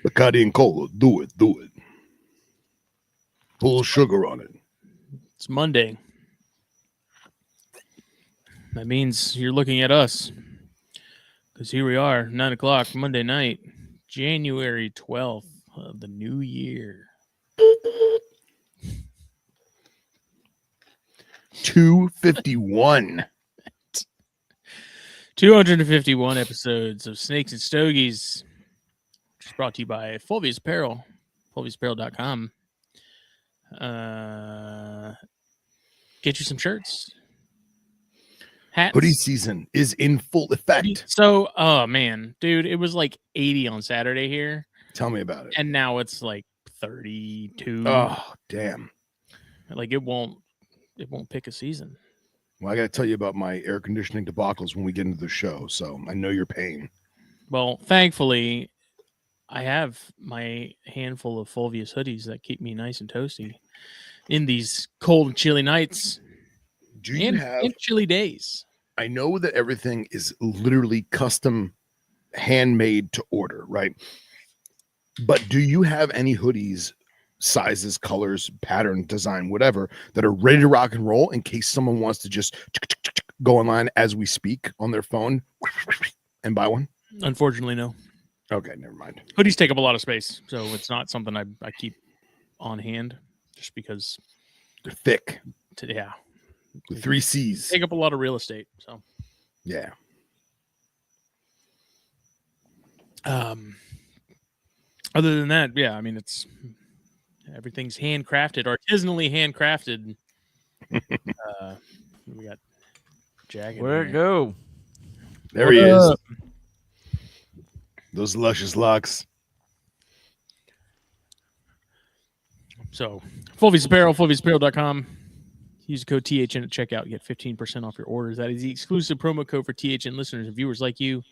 Bacardi and cola. Do it. Pull sugar on it. It's Monday. That means you're looking at us. Because here we are, 9 o'clock, Monday night, January 12th of the new year. 251. 251 episodes of Snakes and Stogies, which is brought to you by Fulvius Apparel, fulviusapparel.com. Get you some shirts. Hats. Hoodie season is in full effect. So, oh man, dude, it was like 80 on Saturday here. Tell me about it. And now it's like 32. Oh, damn. Like it won't pick a season. Well, I got to tell you about my air conditioning debacles when we get into the show, so I know your pain. Well, thankfully, I have my handful of Fulvius hoodies that keep me nice and toasty in these cold and chilly nights. Do you have chilly days? I know that everything is literally custom, handmade to order, right? But do you have any hoodies, sizes, colors, pattern, design, whatever, that are ready to rock and roll in case someone wants to just go online as we speak on their phone and buy one? Unfortunately, no. Okay, never mind. Hoodies take up a lot of space, so it's not something I keep on hand just because they're thick. Yeah. With 3 C's. Take up a lot of real estate. So yeah. Other than that, yeah, I mean everything's handcrafted, artisanally handcrafted. We got Jagged. Where'd it go? There he is. Those luscious locks. So Fulvius Apparel, fulviusapparel.com. Use the code THN at checkout. Get 15% off your orders. That is the exclusive promo code for THN listeners and viewers like you.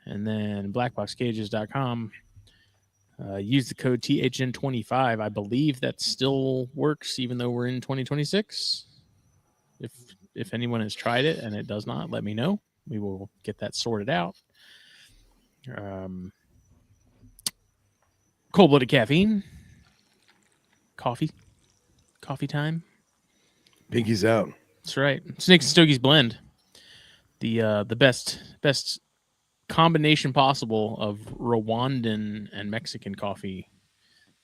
And then blackboxcages.com. Use the code THN25. I believe that still works even though we're in 2026. If anyone has tried it and it does not, let me know. We will get that sorted out. Cold-blooded caffeine. Coffee time. Pinky's out. That's right. Snakes and Stogies blend. The best combination possible of Rwandan and Mexican coffee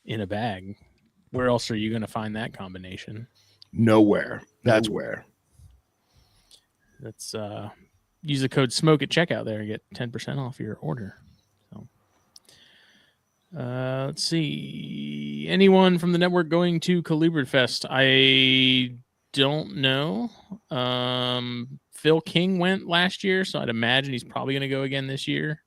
in a bag. Where else are you going to find that combination? Nowhere. That's where. That's use the code SMOKE at checkout there and get 10% off your order. So let's see. Anyone from the network going to Calibra Fest? I don't know. Phil King went last year, so I'd imagine he's probably going to go again this year.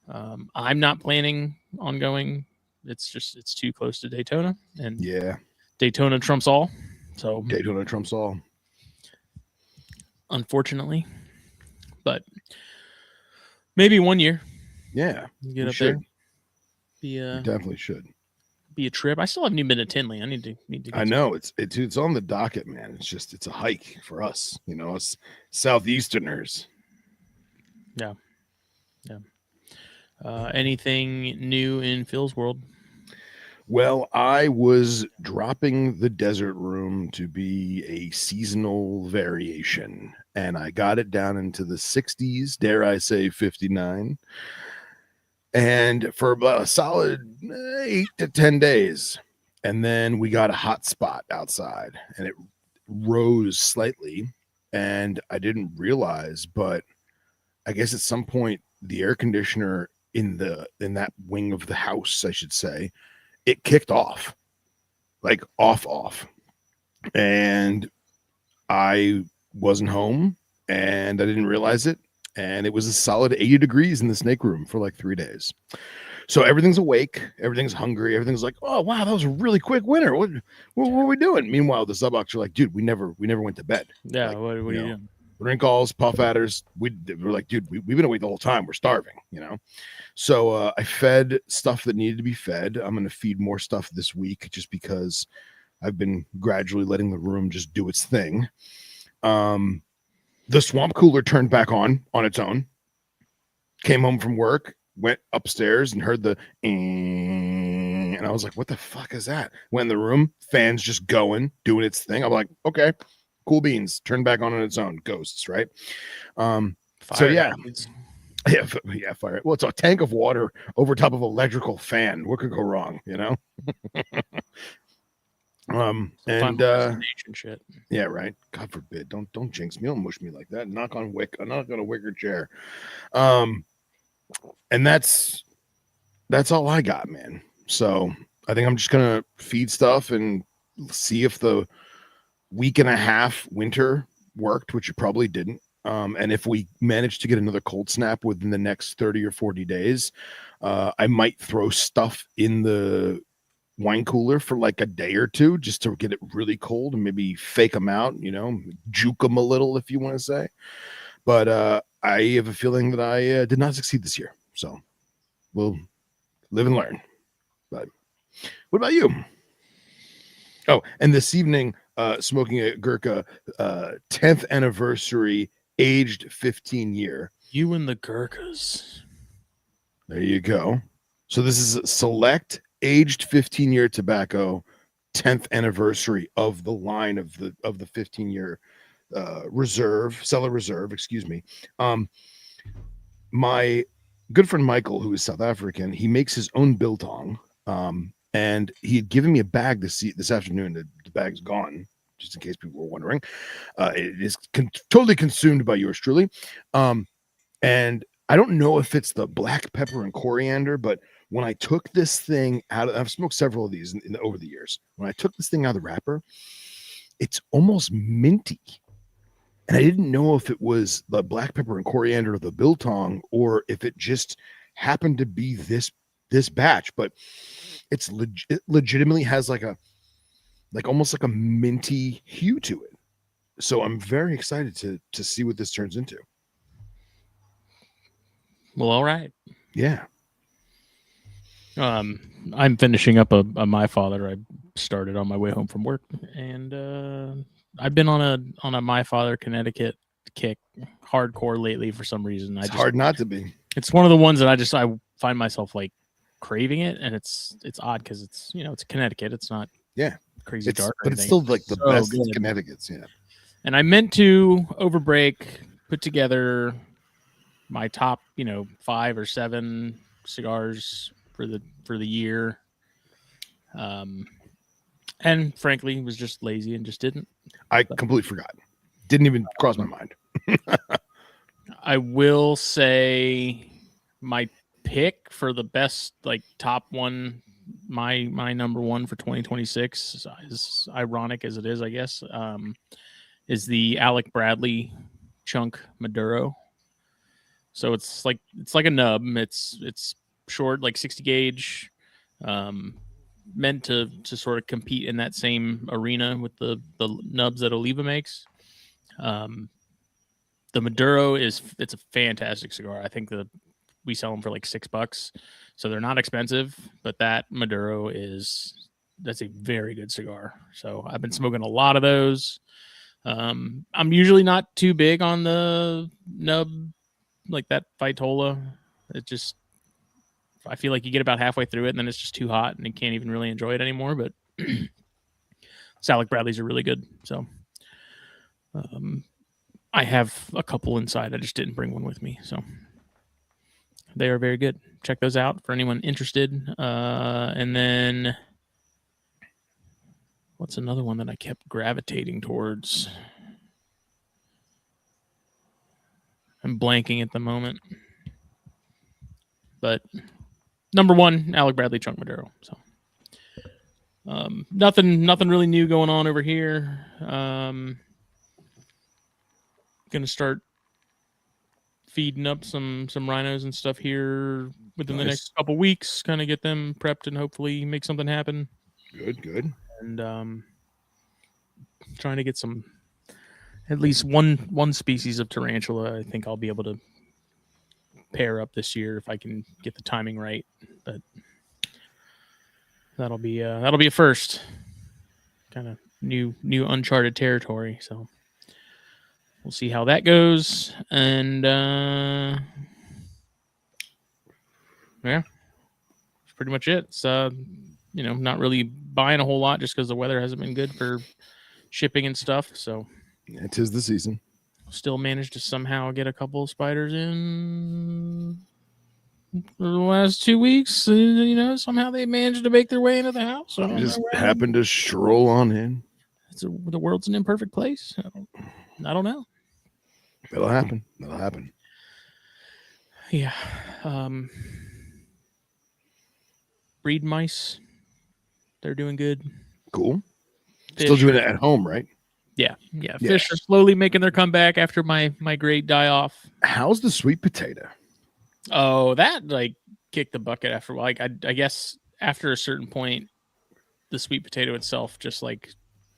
I'm not planning on going. It's too close to Daytona, and yeah, Daytona trumps all. So Daytona trumps all, unfortunately. But maybe one year. Yeah, get up there. You definitely should. Be a trip. I still haven't even been to Tinley. I need to. I know it's on the docket, man. It's a hike for us, us Southeasterners. Yeah. Anything new in Phil's world? Well, I was dropping the desert room to be a seasonal variation, and I got it down into the 60s, dare I say 59. And for about a solid 8 to 10 days. And then we got a hot spot outside and it rose slightly. And I didn't realize, but I guess at some point the air conditioner in that wing of the house, I should say, it kicked off. Like off. And I wasn't home and I didn't realize it. And it was a solid 80 degrees in the snake room for like 3 days. So everything's awake. Everything's hungry. Everything's like, oh, wow, that was a really quick winter. What were we doing? Meanwhile, the sub-ox are like, dude, we never went to bed. Yeah, like, what are you doing? Drink alls, puff adders. We're like, dude, we've been awake the whole time. We're starving, So I fed stuff that needed to be fed. I'm going to feed more stuff this week just because I've been gradually letting the room just do its thing. The swamp cooler turned back on its own. Came home from work, went upstairs and heard the and I was like, what the fuck is that? Went in the room, fans just going, doing its thing. I'm like, okay, cool beans. Turned back on its own. Ghosts, right? So yeah. Yeah, fire. Well, it's a tank of water over top of an electrical fan. What could go wrong, you know? Shit. Yeah, right. God forbid. Don't jinx me. Don't mush me like that. Knock on a wicker chair. And that's all I got, man. So I think I'm just gonna feed stuff and see if the week and a half winter worked, which it probably didn't. And if we manage to get another cold snap within the next 30 or 40 days, I might throw stuff in the wine cooler for like a day or two just to get it really cold and maybe fake them out, juke them a little, if you want to say. But I have a feeling that I did not succeed this year. So we'll live and learn. But what about you? Oh, and this evening, smoking a Gurkha 10th anniversary, aged 15 year. You and the Gurkhas. There you go. So this is a select aged 15-year tobacco, 10th anniversary of the line of the 15-year cellar reserve, excuse me. My good friend Michael, who is South African, he makes his own biltong. And he had given me a bag this afternoon. The bag's gone, just in case people were wondering. It is totally consumed by yours truly. And I don't know if it's the black pepper and coriander, but when I took this thing out, I've smoked several of these over the years. When I took this thing out of the wrapper, it's almost minty. And I didn't know if it was the black pepper and coriander of the biltong or if it just happened to be this batch, but it legitimately has like almost like a minty hue to it. So I'm very excited to see what this turns into. Well, all right. Yeah. I'm finishing up a My Father I started on my way home from work, and I've been on a My Father Connecticut kick hardcore lately for some reason. It's hard not to be. It's one of the ones that I find myself like craving it, and it's odd because it's it's Connecticut. It's not crazy dark, but it's still like the best Connecticut's. Yeah. And I meant to over break put together my top 5 or 7 cigars for the year, and frankly was just lazy and just didn't. I completely forgot. Didn't even cross my mind. I will say my pick for the best top one, my number one for 2026, as ironic as it is, I guess, is the Alec Bradley Chunk Maduro. So it's like a nub. It's short, like 60 gauge, meant to sort of compete in that same arena with the nubs that Oliva makes. The Maduro it's a fantastic cigar. I think we sell them for like $6, so they're not expensive. But that Maduro that's a very good cigar. So I've been smoking a lot of those. I'm usually not too big on the nub, like that Vitola. I feel like you get about halfway through it and then it's just too hot and you can't even really enjoy it anymore. But Alec Bradley's are really good. So I have a couple inside. I just didn't bring one with me. So they are very good. Check those out for anyone interested. And then what's another one that I kept gravitating towards? I'm blanking at the moment. But number one, Alec Bradley Chunk Maduro. So nothing really new going on over here. Gonna start feeding up some rhinos and stuff here within the next couple weeks. Kind of get them prepped and hopefully make something happen. Good. And trying to get at least one species of tarantula. I think I'll be able to pair up this year if I can get the timing right. But that'll be a first, kind of new uncharted territory. So we'll see how that goes. And Yeah, that's pretty much it. It's not really buying a whole lot just because the weather hasn't been good for shipping and stuff. So It is the season. still managed to somehow get a couple of spiders in for the last 2 weeks. Somehow they managed to make their way into the house. I don't Just know where happened to stroll on in. the world's an imperfect place. I don't know. That'll happen. That'll happen. Yeah. Breed mice. They're doing good. Cool. Fish Still doing it at home, right? Yeah. Fish are slowly making their comeback after my great die off. How's the sweet potato? Oh, that kicked the bucket after a while. I guess after a certain point, the sweet potato itself just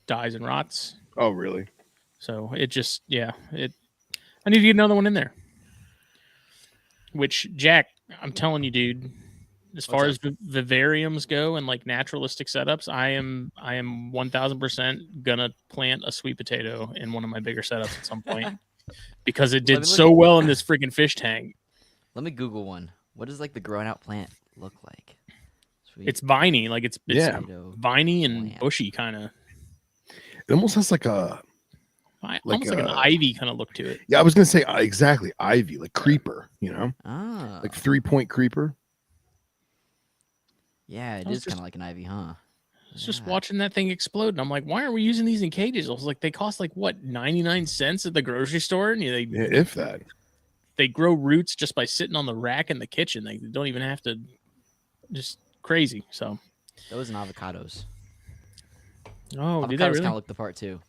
dies and rots. Oh, really? So it just I need to get another one in there. Which, Jack, I'm telling you, dude, as far as vivariums go and naturalistic setups, I am 1000% gonna plant a sweet potato in one of my bigger setups at some point because it did so well in this freaking fish tank. Let me Google one. What does the grown out plant look like? It's viney, it's viney and bushy kind of. It almost has almost like an ivy kind of look to it. Yeah, I was gonna say exactly ivy, like creeper. Like 3-point creeper. Yeah, it is kind of like an ivy, huh? I was just watching that thing explode, and I'm like, why aren't we using these in cages? I was like, they cost 99 cents at the grocery store, and if that. They grow roots just by sitting on the rack in the kitchen. They don't even have to. Just crazy. So those and avocados. Oh, avocados do they really? Kind of look the part too.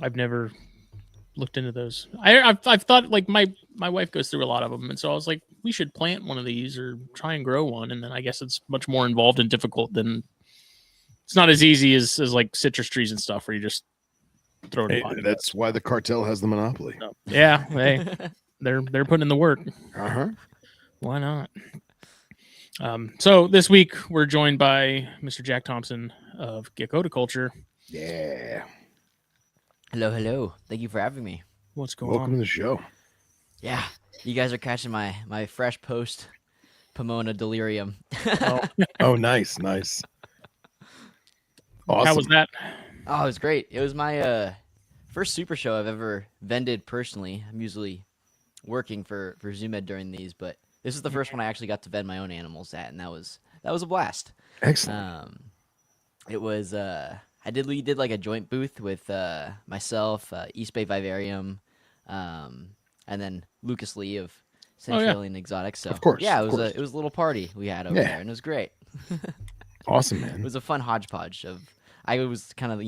I've never looked into those. I've thought my wife goes through a lot of them, and so I was like, we should plant one of these or try and grow one. And then I guess it's much more involved and difficult than. It's not as easy as citrus trees and stuff where you just throw it in. That's why the cartel has the monopoly. So, yeah, they're putting in the work. Why not? So this week we're joined by Mr. Jack Thomson of Gekkotaculture. Yeah. Hello. Thank you for having me. What's going on? Welcome to the show. Yeah, you guys are catching my fresh post Pomona delirium. Oh, nice. Awesome. How was that? Oh, it was great. It was my first super show I've ever vended personally. I'm usually working for ZoomEd during these, but this is the first one I actually got to vend my own animals at, and that was a blast. Excellent. It was we did a joint booth with myself, East Bay Vivarium, and then Lucas Lee of Centralian Exotics. So of course, yeah, it was a little party we had over there, and it was great. Awesome, man. It was a fun hodgepodge of I was kind of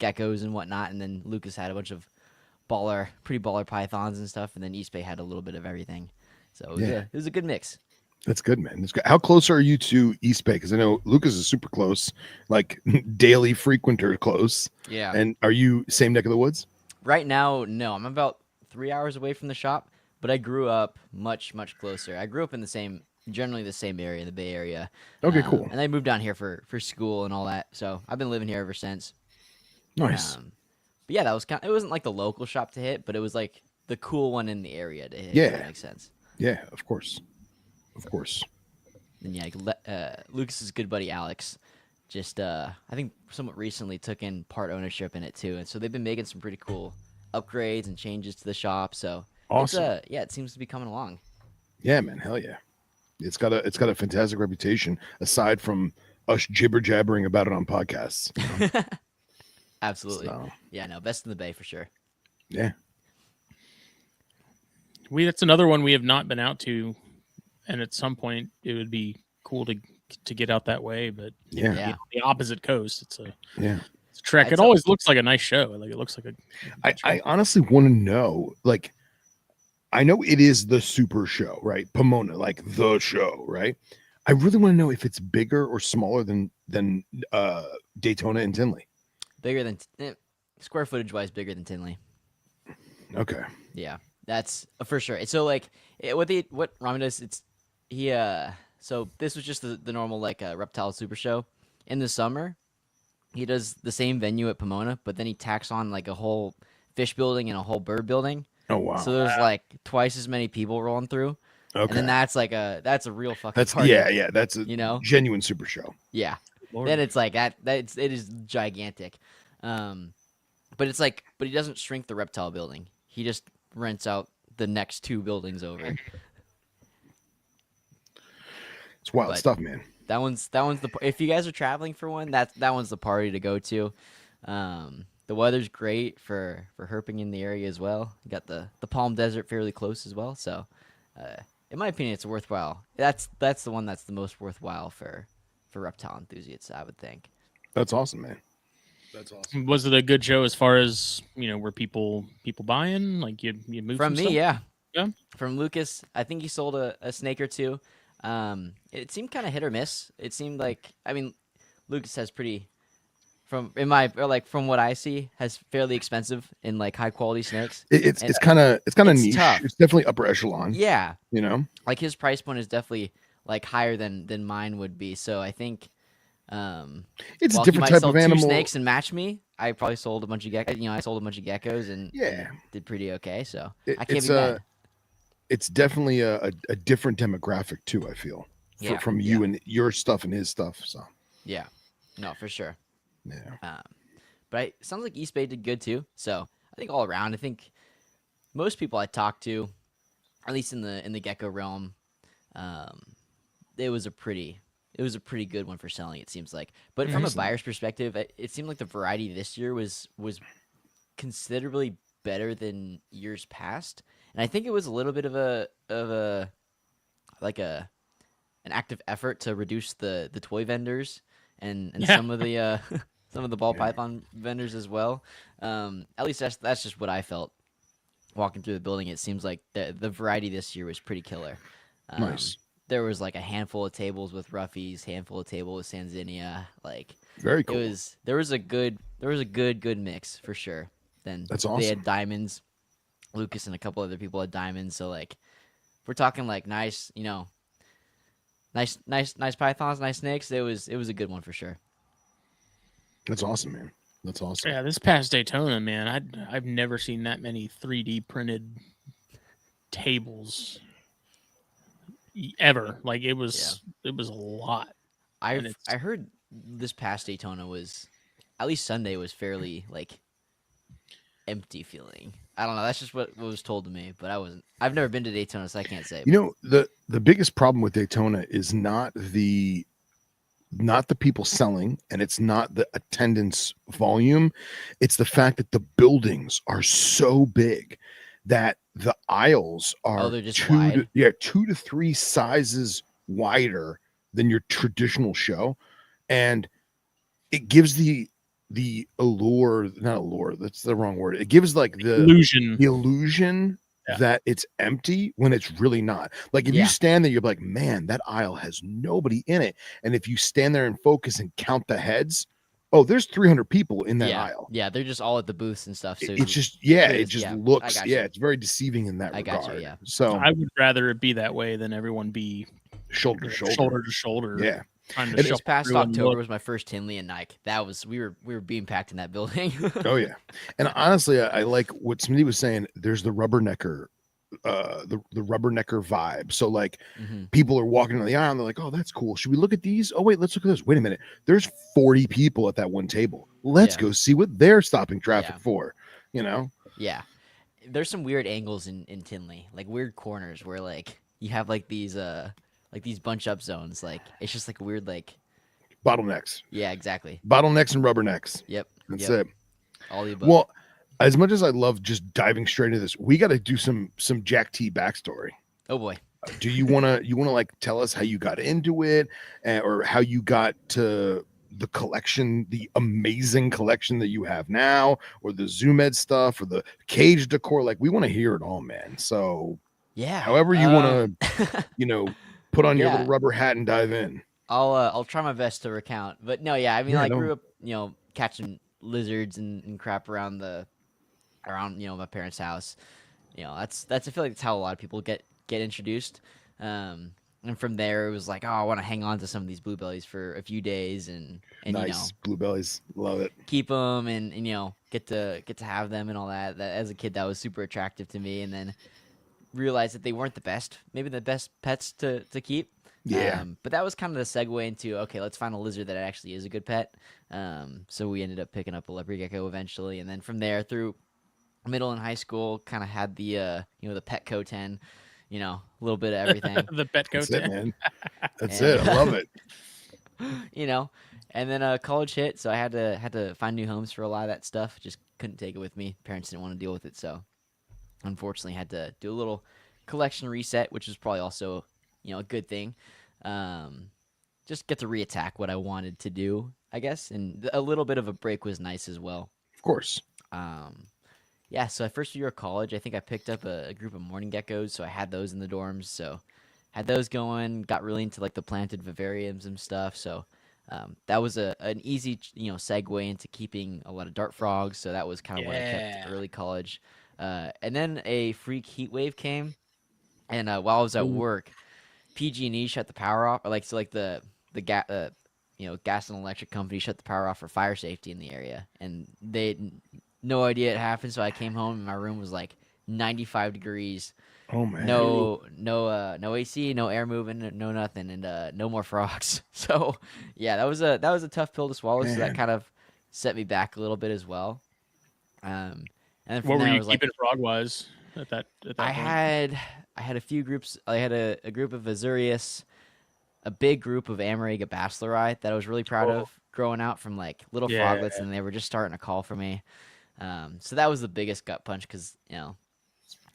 geckos and whatnot, and then Lucas had a bunch of pretty baller pythons and stuff, and then East Bay had a little bit of everything. So it was a good mix. That's good, man. That's good. How close are you to East Bay? Because I know Lucas is super close, daily frequenter close. Yeah. And are you same neck of the woods? Right now, no. I'm about 3 hours away from the shop, but I grew up much, much closer. I grew up in generally the same area, in the Bay Area. Okay, cool. And I moved down here for school and all that. So I've been living here ever since. Nice. But yeah, that was it wasn't the local shop to hit, but it was the cool one in the area to hit. Yeah. If that makes sense. Yeah, of course. And yeah, Lucas's good buddy Alex just I think somewhat recently took in part ownership in it too, and so they've been making some pretty cool upgrades and changes to the shop. So awesome. It seems to be coming along. Yeah, man, hell yeah. It's got a fantastic reputation aside from us jibber jabbering about it on podcasts. Absolutely. So, yeah, no, best in the Bay for sure. Yeah. That's another one we have not been out to. And at some point, it would be cool to get out that way, but yeah. The opposite coast. It's a trek. It always looks like a nice show. It looks like I honestly want to know. I know it is the super show, right? Pomona, the show, right? I really want to know if it's bigger or smaller than Daytona and Tinley. Bigger than square footage wise, bigger than Tinley. Okay. Yeah, that's for sure. So what Ramen does, so this was just the normal reptile super show. In the summer, he does the same venue at Pomona, but then he tacks on a whole fish building and a whole bird building. Oh wow! So there's twice as many people rolling through. And then Okay. that's a real fucking That's party. yeah. That's a You know? genuine super show. Yeah. Lord. Then it's like it is gigantic. But it's like, but he doesn't shrink the reptile building. He just rents out the next 2 buildings over. It's wild But stuff, man. that one's if you guys are traveling for one, that one's the party to go to. The weather's great for herping in the area as well. You got the Palm Desert fairly close as well, so in my opinion, it's worthwhile. That's the one that's the most worthwhile for reptile enthusiasts, I would think. That's awesome, man. That's awesome. Was it a good show as far as were people buying? Like you moved From some me, stuff? yeah. Yeah. From Lucas, I think he sold a snake or two. It seemed kind of hit or miss. It seemed like, I mean, Lucas has pretty, from what I see, has fairly expensive and like high quality snakes. It's And kind of it's niche. tough. It's definitely upper echelon. Yeah, Like his price point is definitely like higher than mine would be. So I think, it's while a he different might type sell of 2 animal. snakes and match me, I probably sold a bunch of geckos. I sold a bunch of geckos and did pretty okay. So I can't be mad. It's definitely a different demographic too. I feel from you and your stuff and his stuff. So yeah, no, for sure. yeah, But it sounds like East Bay did good too. So I think all around, I think most people I talked to, at least in the gecko realm, it was a pretty good one for selling. It seems like, but from a Excellent. buyer's perspective, it seemed like the variety this year was considerably better than years past, and I think it was a little bit of an active effort to reduce the toy vendors and some of the some of the ball python vendors as well. At least that's just what I felt walking through the building. It seems like the variety this year was pretty killer. Nice. There was like a handful of tables with roughies, handful of tables with Sanzinia. Like Very cool. there was a good mix for sure. Then That's They awesome. had diamonds. Lucas and a couple other people had diamonds. So like, if we're talking like nice, nice pythons, nice snakes. It was a good one for sure. That's awesome, man. That's awesome. Yeah, this past Daytona, man, I've never seen that many 3D printed tables ever. Like it was a lot. I heard this past Daytona was, at least Sunday was fairly like empty feeling. I don't know. That's just what was told to me, but I've never been to Daytona, so I can't say. The biggest problem with Daytona is not the people selling, and it's not the attendance volume. It's the fact that the buildings are so big that the aisles are they're just wide? 2 to 3 sizes wider than your traditional show, and it gives the allure, not allure, that's the wrong word. It gives like the illusion that it's empty when it's really not. Like if you stand there, you're like, man, that aisle has nobody in it. And if you stand there and focus and count the heads, there's 300 people in that aisle. Yeah, they're just all at the booths and stuff. So It just looks, it's very deceiving in that regard. Yeah. So I would rather it be that way than everyone be shoulder to shoulder. Yeah. And this past October was my first Tinley and Nike. That was we were being packed in that building. Oh yeah, and honestly, I like what Smitty was saying. There's the rubbernecker, the rubbernecker vibe. So like, people are walking down the aisle and they're like, "Oh, that's cool. Should we look at these? Oh wait, let's look at this. Wait a minute. There's 40 people at that one table. Let's go see what they're stopping traffic for." Yeah, there's some weird angles in Tinley, like weird corners where like you have like these bunch up zones. Like it's just like weird like bottlenecks. Yeah, exactly. Bottlenecks and rubbernecks. Yep. That's it. All the above. Well, as much as I love just diving straight into this, we got to do some Jack T backstory. Oh boy. Do you wanna like tell us how you got into it, or how you got to the collection, the amazing collection that you have now, or the Zoom Ed stuff, or the cage decor? Like we want to hear it all, man. So however you want to, put on your little rubber hat and dive in. I'll try my best to recount, but no, I mean, I grew up, catching lizards and crap around my parents' house. That's I feel like that's how a lot of people get introduced. And from there, it was like, oh, I want to hang on to some of these bluebellies for a few days and nice bluebellies, love it. Keep them and get to have them and all that. That as a kid, that was super attractive to me. And then realized that they weren't maybe the best pets to keep. Yeah. But that was kind of the segue into, okay, let's find a lizard that actually is a good pet. So we ended up picking up a leopard gecko eventually, and then from there through middle and high school, kind of had the the Petco 10, a little bit of everything, The Petco That's it, 10. man. That's And, it. I love it. And then college hit, so I had to find new homes for a lot of that stuff. Just couldn't take it with me. Parents didn't want to deal with it, so unfortunately had to do a little collection reset, which was probably also a good thing. Just get to reattack what I wanted to do, I guess, and a little bit of a break was nice as well. Of course. Yeah, so first year of college, I think I picked up a group of mourning geckos, so I had those in the dorms, so had those going, got really into like the planted vivariums and stuff, so that was an easy segue into keeping a lot of dart frogs, so that was kind of what I kept early college. And then a freak heat wave came, and while I was at work, PG&E shut the power off, or gas and electric company shut the power off for fire safety in the area, and they had no idea it happened. So I came home and my room was like 95 degrees, Oh man. no AC, no air moving, no nothing, and no more frogs. So yeah, that was a tough pill to swallow. So that Man. kind of set me back a little bit as well. And then from What were there, I you was like, keeping frog wise at that I point? had a few groups. I had a group of Azurius, a big group of Ameriga bachelori that I was really proud of growing out from like little Yeah. froglets, and they were just starting to call for me. So that was the biggest gut punch because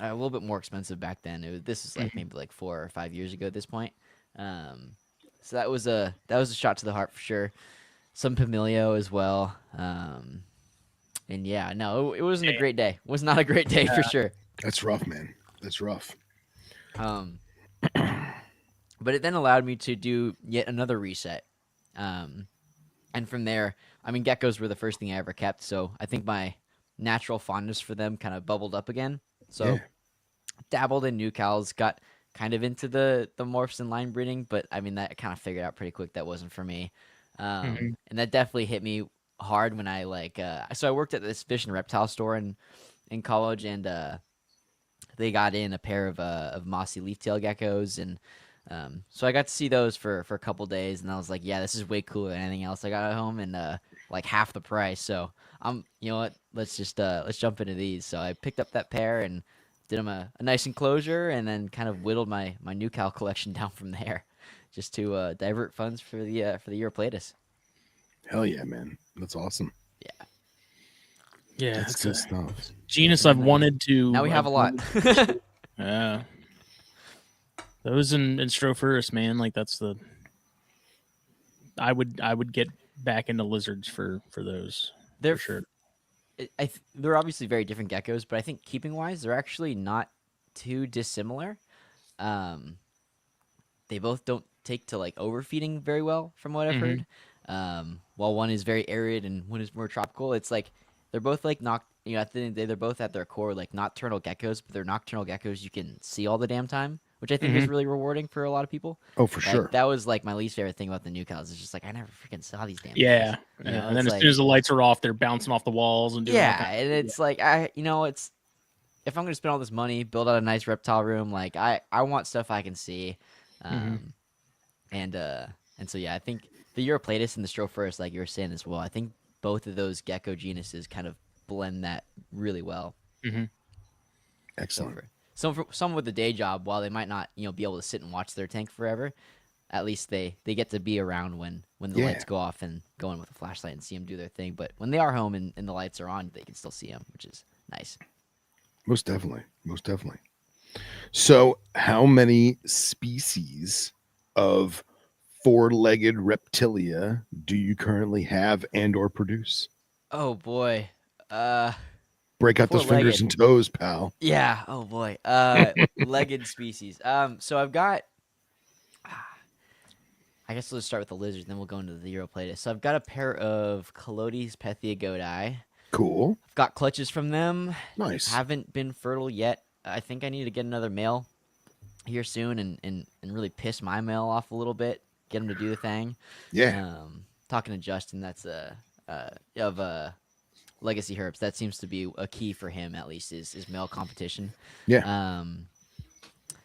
a little bit more expensive back then. This is like maybe like 4 or 5 years ago at this point. So that was a shot to the heart for sure. Some Pamilio as well. And yeah, no, it wasn't a great day. It was not a great day for sure. That's rough, man. That's rough. But it then allowed me to do yet another reset. And from there, I mean, geckos were the first thing I ever kept, so I think my natural fondness for them kind of bubbled up again. So dabbled in new cows, got kind of into the morphs and line breeding, but I mean, that kind of figured out pretty quick that wasn't for me. And that definitely hit me hard when I so I worked at this fish and reptile store in college, and they got in a pair of mossy leaf-tailed geckos, and so I got to see those for a couple days, and I was like, yeah, this is way cooler than anything else I got at home, and like half the price. So you know what? Let's jump into these. So I picked up that pair and did them a nice enclosure, and then kind of whittled my new cow collection down from there, just to divert funds for the Europlatus. Hell yeah, man. That's awesome. Yeah. Yeah, That's it's good a stuff. genus I've wanted to. Now we have a lot. Yeah. Those and Stropherus, man, like that's the. I would get back into lizards for those. They're for sure. They're obviously very different geckos, but I think keeping wise, they're actually not too dissimilar. They both don't take to like overfeeding very well, from what I've heard. While one is very arid and one is more tropical, it's like they're both like at the end of the day, they're both at their core like nocturnal geckos, but they're nocturnal geckos you can see all the damn time, which I think is really rewarding for a lot of people. Oh, for sure. That was like my least favorite thing about the new cows. It's just like I never freaking saw these damn Yeah. things. And then as soon as the lights are off, they're bouncing off the walls and doing all kinds and it's like it's if I'm gonna spend all this money, build out a nice reptile room, like I want stuff I can see. And so yeah, I think the Europlatus and the Stropherus, like you were saying as well, I think both of those gecko genuses kind of blend that really well. Excellent. So for someone with a day job, while they might not be able to sit and watch their tank forever, at least they get to be around when the lights go off and go in with a flashlight and see them do their thing. But when they are home and the lights are on, they can still see them, which is nice. Most definitely. Most definitely. So how many species of four-legged reptilia do you currently have and or produce? Oh boy. Break out those fingers four-legged. and toes, pal. Yeah. Oh boy. Legged species. So I've got. I guess let's start with the lizards, then we'll go into the Europlatus. So I've got a pair of Calotes pethiogoti. Cool. I've got clutches from them. Nice. Haven't been fertile yet. I think I need to get another male here soon and really piss my male off a little bit. Get him to do the thing. Yeah. Talking to Justin, that's of Legacy Herbs. That seems to be a key for him, at least, is male competition. Yeah.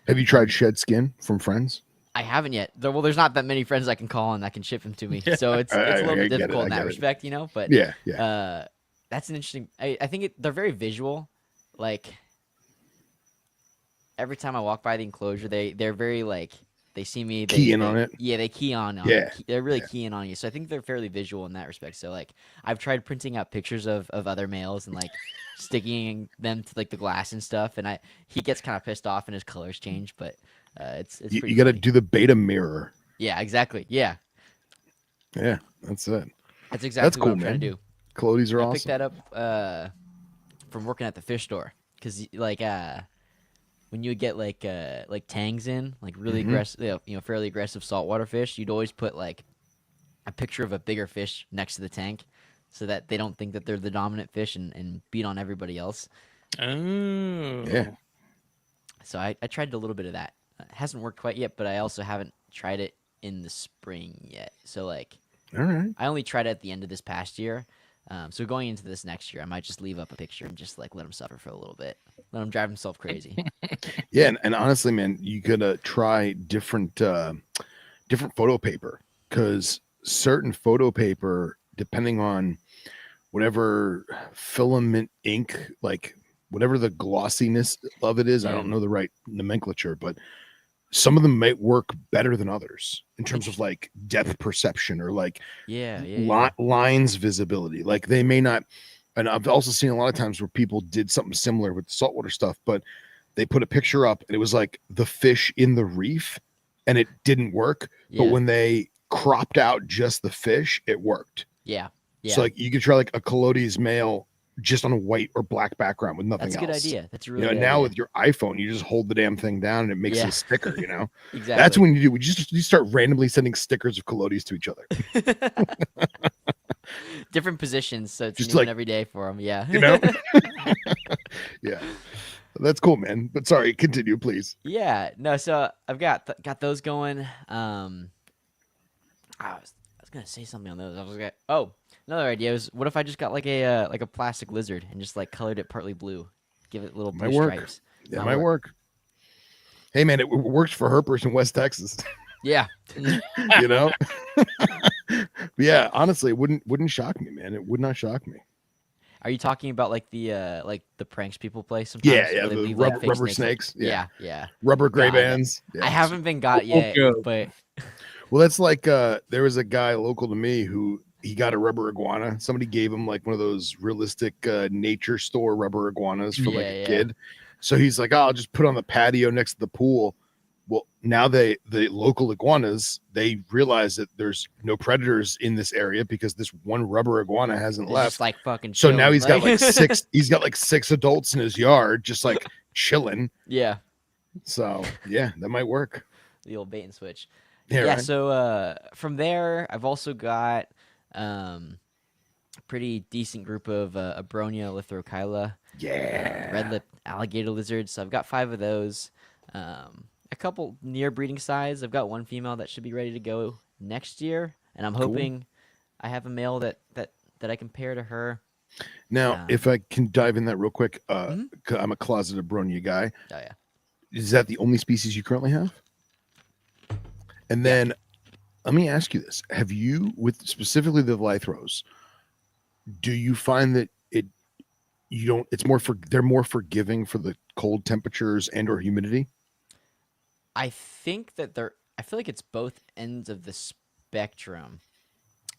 Have you tried shed skin from friends? I haven't yet. Well, there's not that many friends I can call and that can ship them to me, so it's a little bit get it, difficult in I that get it. respect, you know. But Yeah, yeah. that's an interesting. I think they're very visual. Like every time I walk by the enclosure, they're very like they see me. Key in on it. Yeah, they key on Yeah, they're really yeah. keying on you. So I think they're fairly visual in that respect. So like I've tried printing out pictures of other males and like sticking them to like the glass and stuff, and he gets kind of pissed off and his colors change, but it's You, pretty you got to funny. do the beta mirror. Yeah, exactly. Yeah, Yeah, that's it. that's That's exactly what cool, I'm trying to man. do. Clodies are I picked awesome. that up from working at the fish store because like when you would get like tangs in like really Mhm. aggressive fairly aggressive saltwater fish, you'd always put like a picture of a bigger fish next to the tank so that they don't think that they're the dominant fish and beat on everybody else. Oh. Yeah. So I tried a little bit of that. It hasn't worked quite yet, but I also haven't tried it in the spring yet. So like All right. I only tried it at the end of this past year. So going into this next year, I might just leave up a picture and just like let him suffer for a little bit, let him drive himself crazy. Yeah, and honestly, man, you gotta try different photo paper because certain photo paper, depending on whatever filament ink, like whatever the glossiness of it is, I don't know the right nomenclature, but some of them might work better than others in terms of like depth perception or like Yeah. lines visibility. Like they may not, and I've also seen a lot of times where people did something similar with the saltwater stuff, but they put a picture up and it was like the fish in the reef and it didn't work. But Yeah. when they cropped out just the fish, it worked. Yeah. So like you could try like a Colodtes male just on a white or black background with nothing That's a good else. idea. That's a You really know, good now idea. with your iPhone, you just hold the damn thing down and it makes Yeah. a sticker, you know? Exactly. That's when you start randomly sending stickers of Colodtes to each other. Different positions, so it's Just new like- and every day for them. Yeah. You know? Yeah. That's cool, man. But sorry, continue, please. Yeah. No. So I've got those going. I was gonna say something on those. Another idea is what if I just got like a plastic lizard and just like colored it partly blue, give it little blue Might work. stripes. That might work. Hey, man, it works for herpers in West Texas. Yeah. You know? Yeah, honestly, it wouldn't shock me, man. It would not shock me. Are you talking about like the pranks people play sometimes? Yeah, where they the leave, like, fake rubber snakes? snakes. Yeah. Yeah. Rubber gray God, bands. Yeah. I haven't been got yet, go. but Well, that's like there was a guy local to me who he got a rubber iguana. Somebody gave him like one of those realistic nature store rubber iguanas for like a Yeah. kid. So he's like, oh, I'll just put on the patio next to the pool. Well, now the local iguanas, they realize that there's no predators in this area because this one rubber iguana hasn't it's left. just like fucking. So now chilling, he's got like six. He's got like 6 adults in his yard, just like chilling. Yeah, So yeah, that might work. the old bait and switch. Yeah. Yeah. Right? So from there, I've also got pretty decent group of Abronia lithokyla, Yeah. red-lipped alligator lizards. So I've got 5 of those. A couple near breeding size. I've got one female that should be ready to go next year, and I'm hoping I have a male that I can pair to her. Now, if I can dive in that real quick, Mhm. I'm a closeted Bronya guy. Oh yeah. Is that the only species you currently have? And then let me ask you this: have you, with specifically the Lythros, do you find that they're more forgiving for the cold temperatures and or humidity? I think that I feel like it's both ends of the spectrum.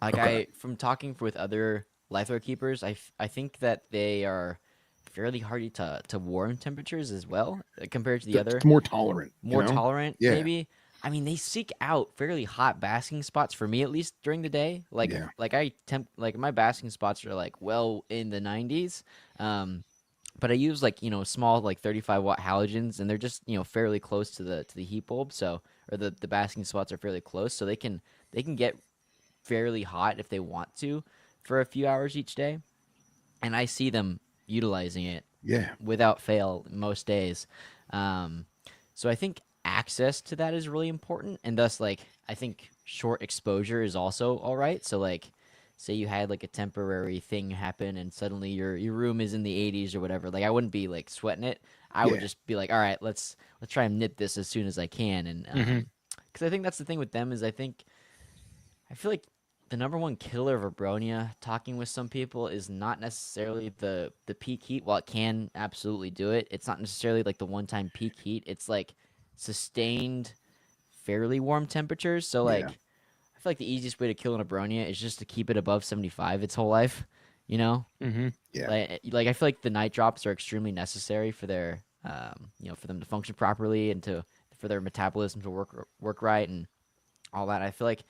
Like Okay. from talking with other Lythro keepers, I think that they are fairly hardy to warm temperatures as well compared to the other It's more tolerant. more you know? tolerant Yeah. maybe. I mean, they seek out fairly hot basking spots for me at least during the day. Like Yeah. like my basking spots are like well in the 90s. But I use like small like 35-watt halogens, and they're just fairly close to the heat bulb. So or the basking spots are fairly close, so they can get fairly hot if they want to for a few hours each day, and I see them utilizing it Yeah. without fail most days. So I think access to that is really important, and thus like I think short exposure is also all right. So like say you had like a temporary thing happen and suddenly your room is in the 80s or whatever, like I wouldn't be like sweating it. I would Yeah. just be like, all right, let's try and nip this as soon as I can, and because I think that's the thing with them is I feel like the number one killer of Abronia, talking with some people, is not necessarily the peak heat. While it can absolutely do it, it's not necessarily like the one time peak heat. It's like sustained, fairly warm temperatures. So like, Yeah. I feel like the easiest way to kill an Abronia is just to keep it above 75 its whole life. You know, Yeah. like I feel like the night drops are extremely necessary for their for them to function properly and for their metabolism to work right and all that. I feel like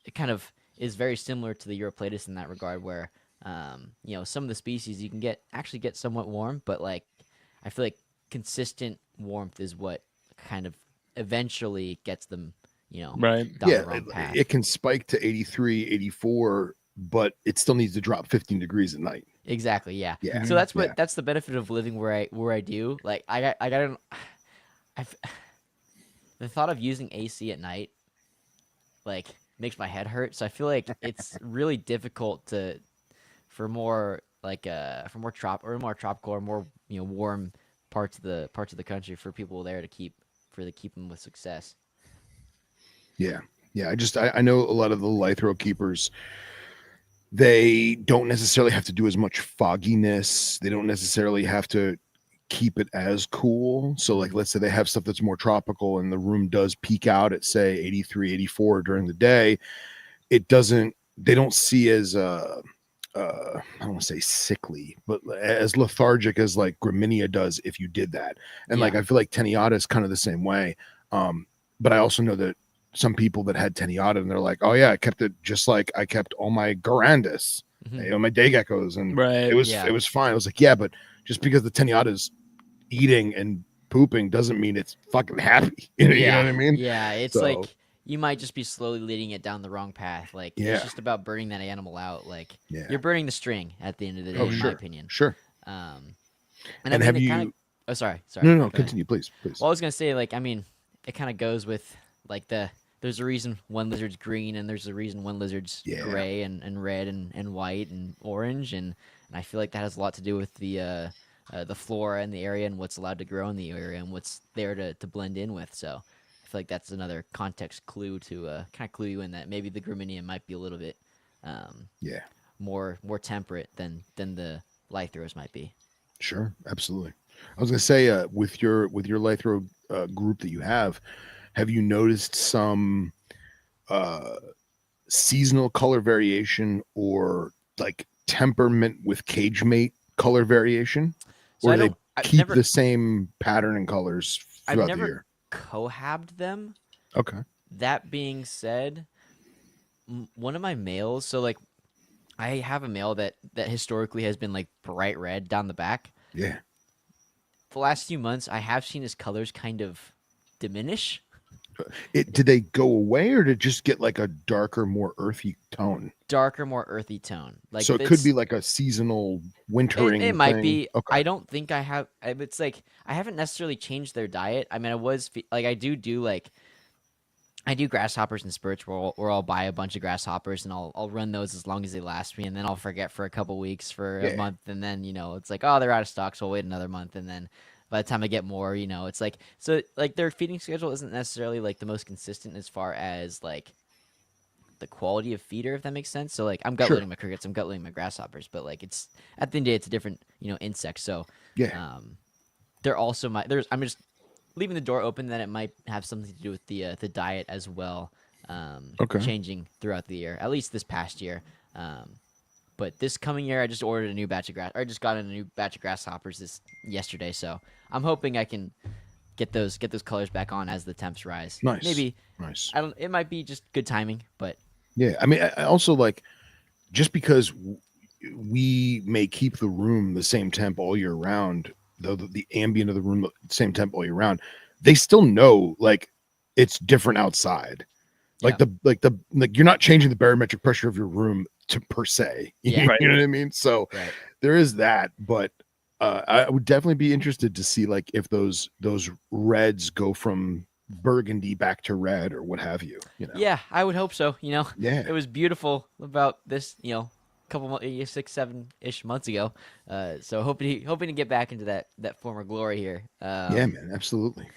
it kind of is very similar to the Europlatus in that regard, where some of the species you can actually get somewhat warm, but like I feel like consistent warmth is what kind of eventually gets them Right. down Yeah. the wrong path. It can spike to 83, 84, but it still needs to drop 15 degrees at night. Exactly, yeah. Yeah. So that's Yeah. that's the benefit of living where I do. Like I got the thought of using AC at night like makes my head hurt. So I feel like it's really difficult for more tropical or more warm parts of the country for people there to keep them with success. Yeah. Yeah. I know a lot of the Lythro keepers, they don't necessarily have to do as much fogginess. They don't necessarily have to keep it as cool. So like, let's say they have stuff that's more tropical and the room does peak out at say 83, 84 during the day. They don't see as I don't want to say sickly, but as lethargic as like Graminia does if you did that. And like, Yeah. I feel like Teniata is kind of the same way. But I also know that some people that had Teniata and they're like, oh yeah, I kept it just like I kept all my Garandus, my day geckos, and Right. it was fine. I was like, yeah, but just because the Teniata is eating and pooping doesn't mean it's fucking happy. You know what I mean? Yeah, it's So- like you might just be slowly leading it down the wrong path. Like Yeah. it's just about burning that animal out. Like Yeah. you're burning the string at the end of the day, Oh, in sure. my opinion. Sure. And And I mean, have it you? kinda, oh, sorry. No, Go ahead. continue, please. Well, I was gonna say, like, I mean, it kind of goes with like there's a reason one lizard's green and there's a reason one lizard's Yeah. gray and red and white and orange and I feel like that has a lot to do with the flora in the area and what's allowed to grow in the area and what's there to blend in with. So I feel like that's another context clue to kind of clue you in that maybe the Graminia might be a little bit Yeah. more temperate than the Lythros might be. Sure, absolutely. I was gonna say, with your Lythro group that you have you noticed some seasonal color variation or like temperament with cage mate color variation, So or I do they don't. I've keep never the same pattern and colors I've throughout the never year? cohabbed them. Okay. That being said, one of my males, so like I have a male that historically has been like bright red down the back. Yeah. The last few months, I have seen his colors kind of diminish. Did they go away, or did it just get like a darker, more earthy tone? Darker, more earthy tone. Like So if it could it's- be like a seasonal wintering. It might thing. be. Okay. I don't think I have. It's like I haven't necessarily changed their diet. I mean, I do grasshoppers and spurts where I'll buy a bunch of grasshoppers and I'll run those as long as they last me, and then I'll forget for a couple weeks, for a Yeah. month, and then it's like, oh, they're out of stock, so I'll wait another month, and then by the time I get more, it's like, so like their feeding schedule isn't necessarily like the most consistent as far as like the quality of feeder, if that makes sense. So like I'm gut Sure. loading my crickets, I'm gut loading my grasshoppers, but like it's at the end of the day, it's a different insect. So Yeah. they're also I'm just leaving the door open that it might have something to do with the diet as well. Okay. Changing throughout the year, at least this past year. But this coming year, I just ordered a new batch of I just got in a new batch of grasshoppers yesterday. So I'm hoping I can get those colors back on as the temps rise. Nice. Maybe Nice. it might be just good timing, but Yeah, I mean, I also like, just because we may keep the room the same temp all year round, though the ambient of the room the same temp all year round, they still know like it's different outside. Like Yeah. you're not changing the barometric pressure of your room to per se. Yeah. Right. You know what I mean? So right. there is that, but I would definitely be interested to see like if those reds go from burgundy back to red or what have you. Yeah, I would hope so. Yeah. It was beautiful about this, couple 6-7-ish months ago. So hoping to get back into that former glory here. Yeah, man, absolutely.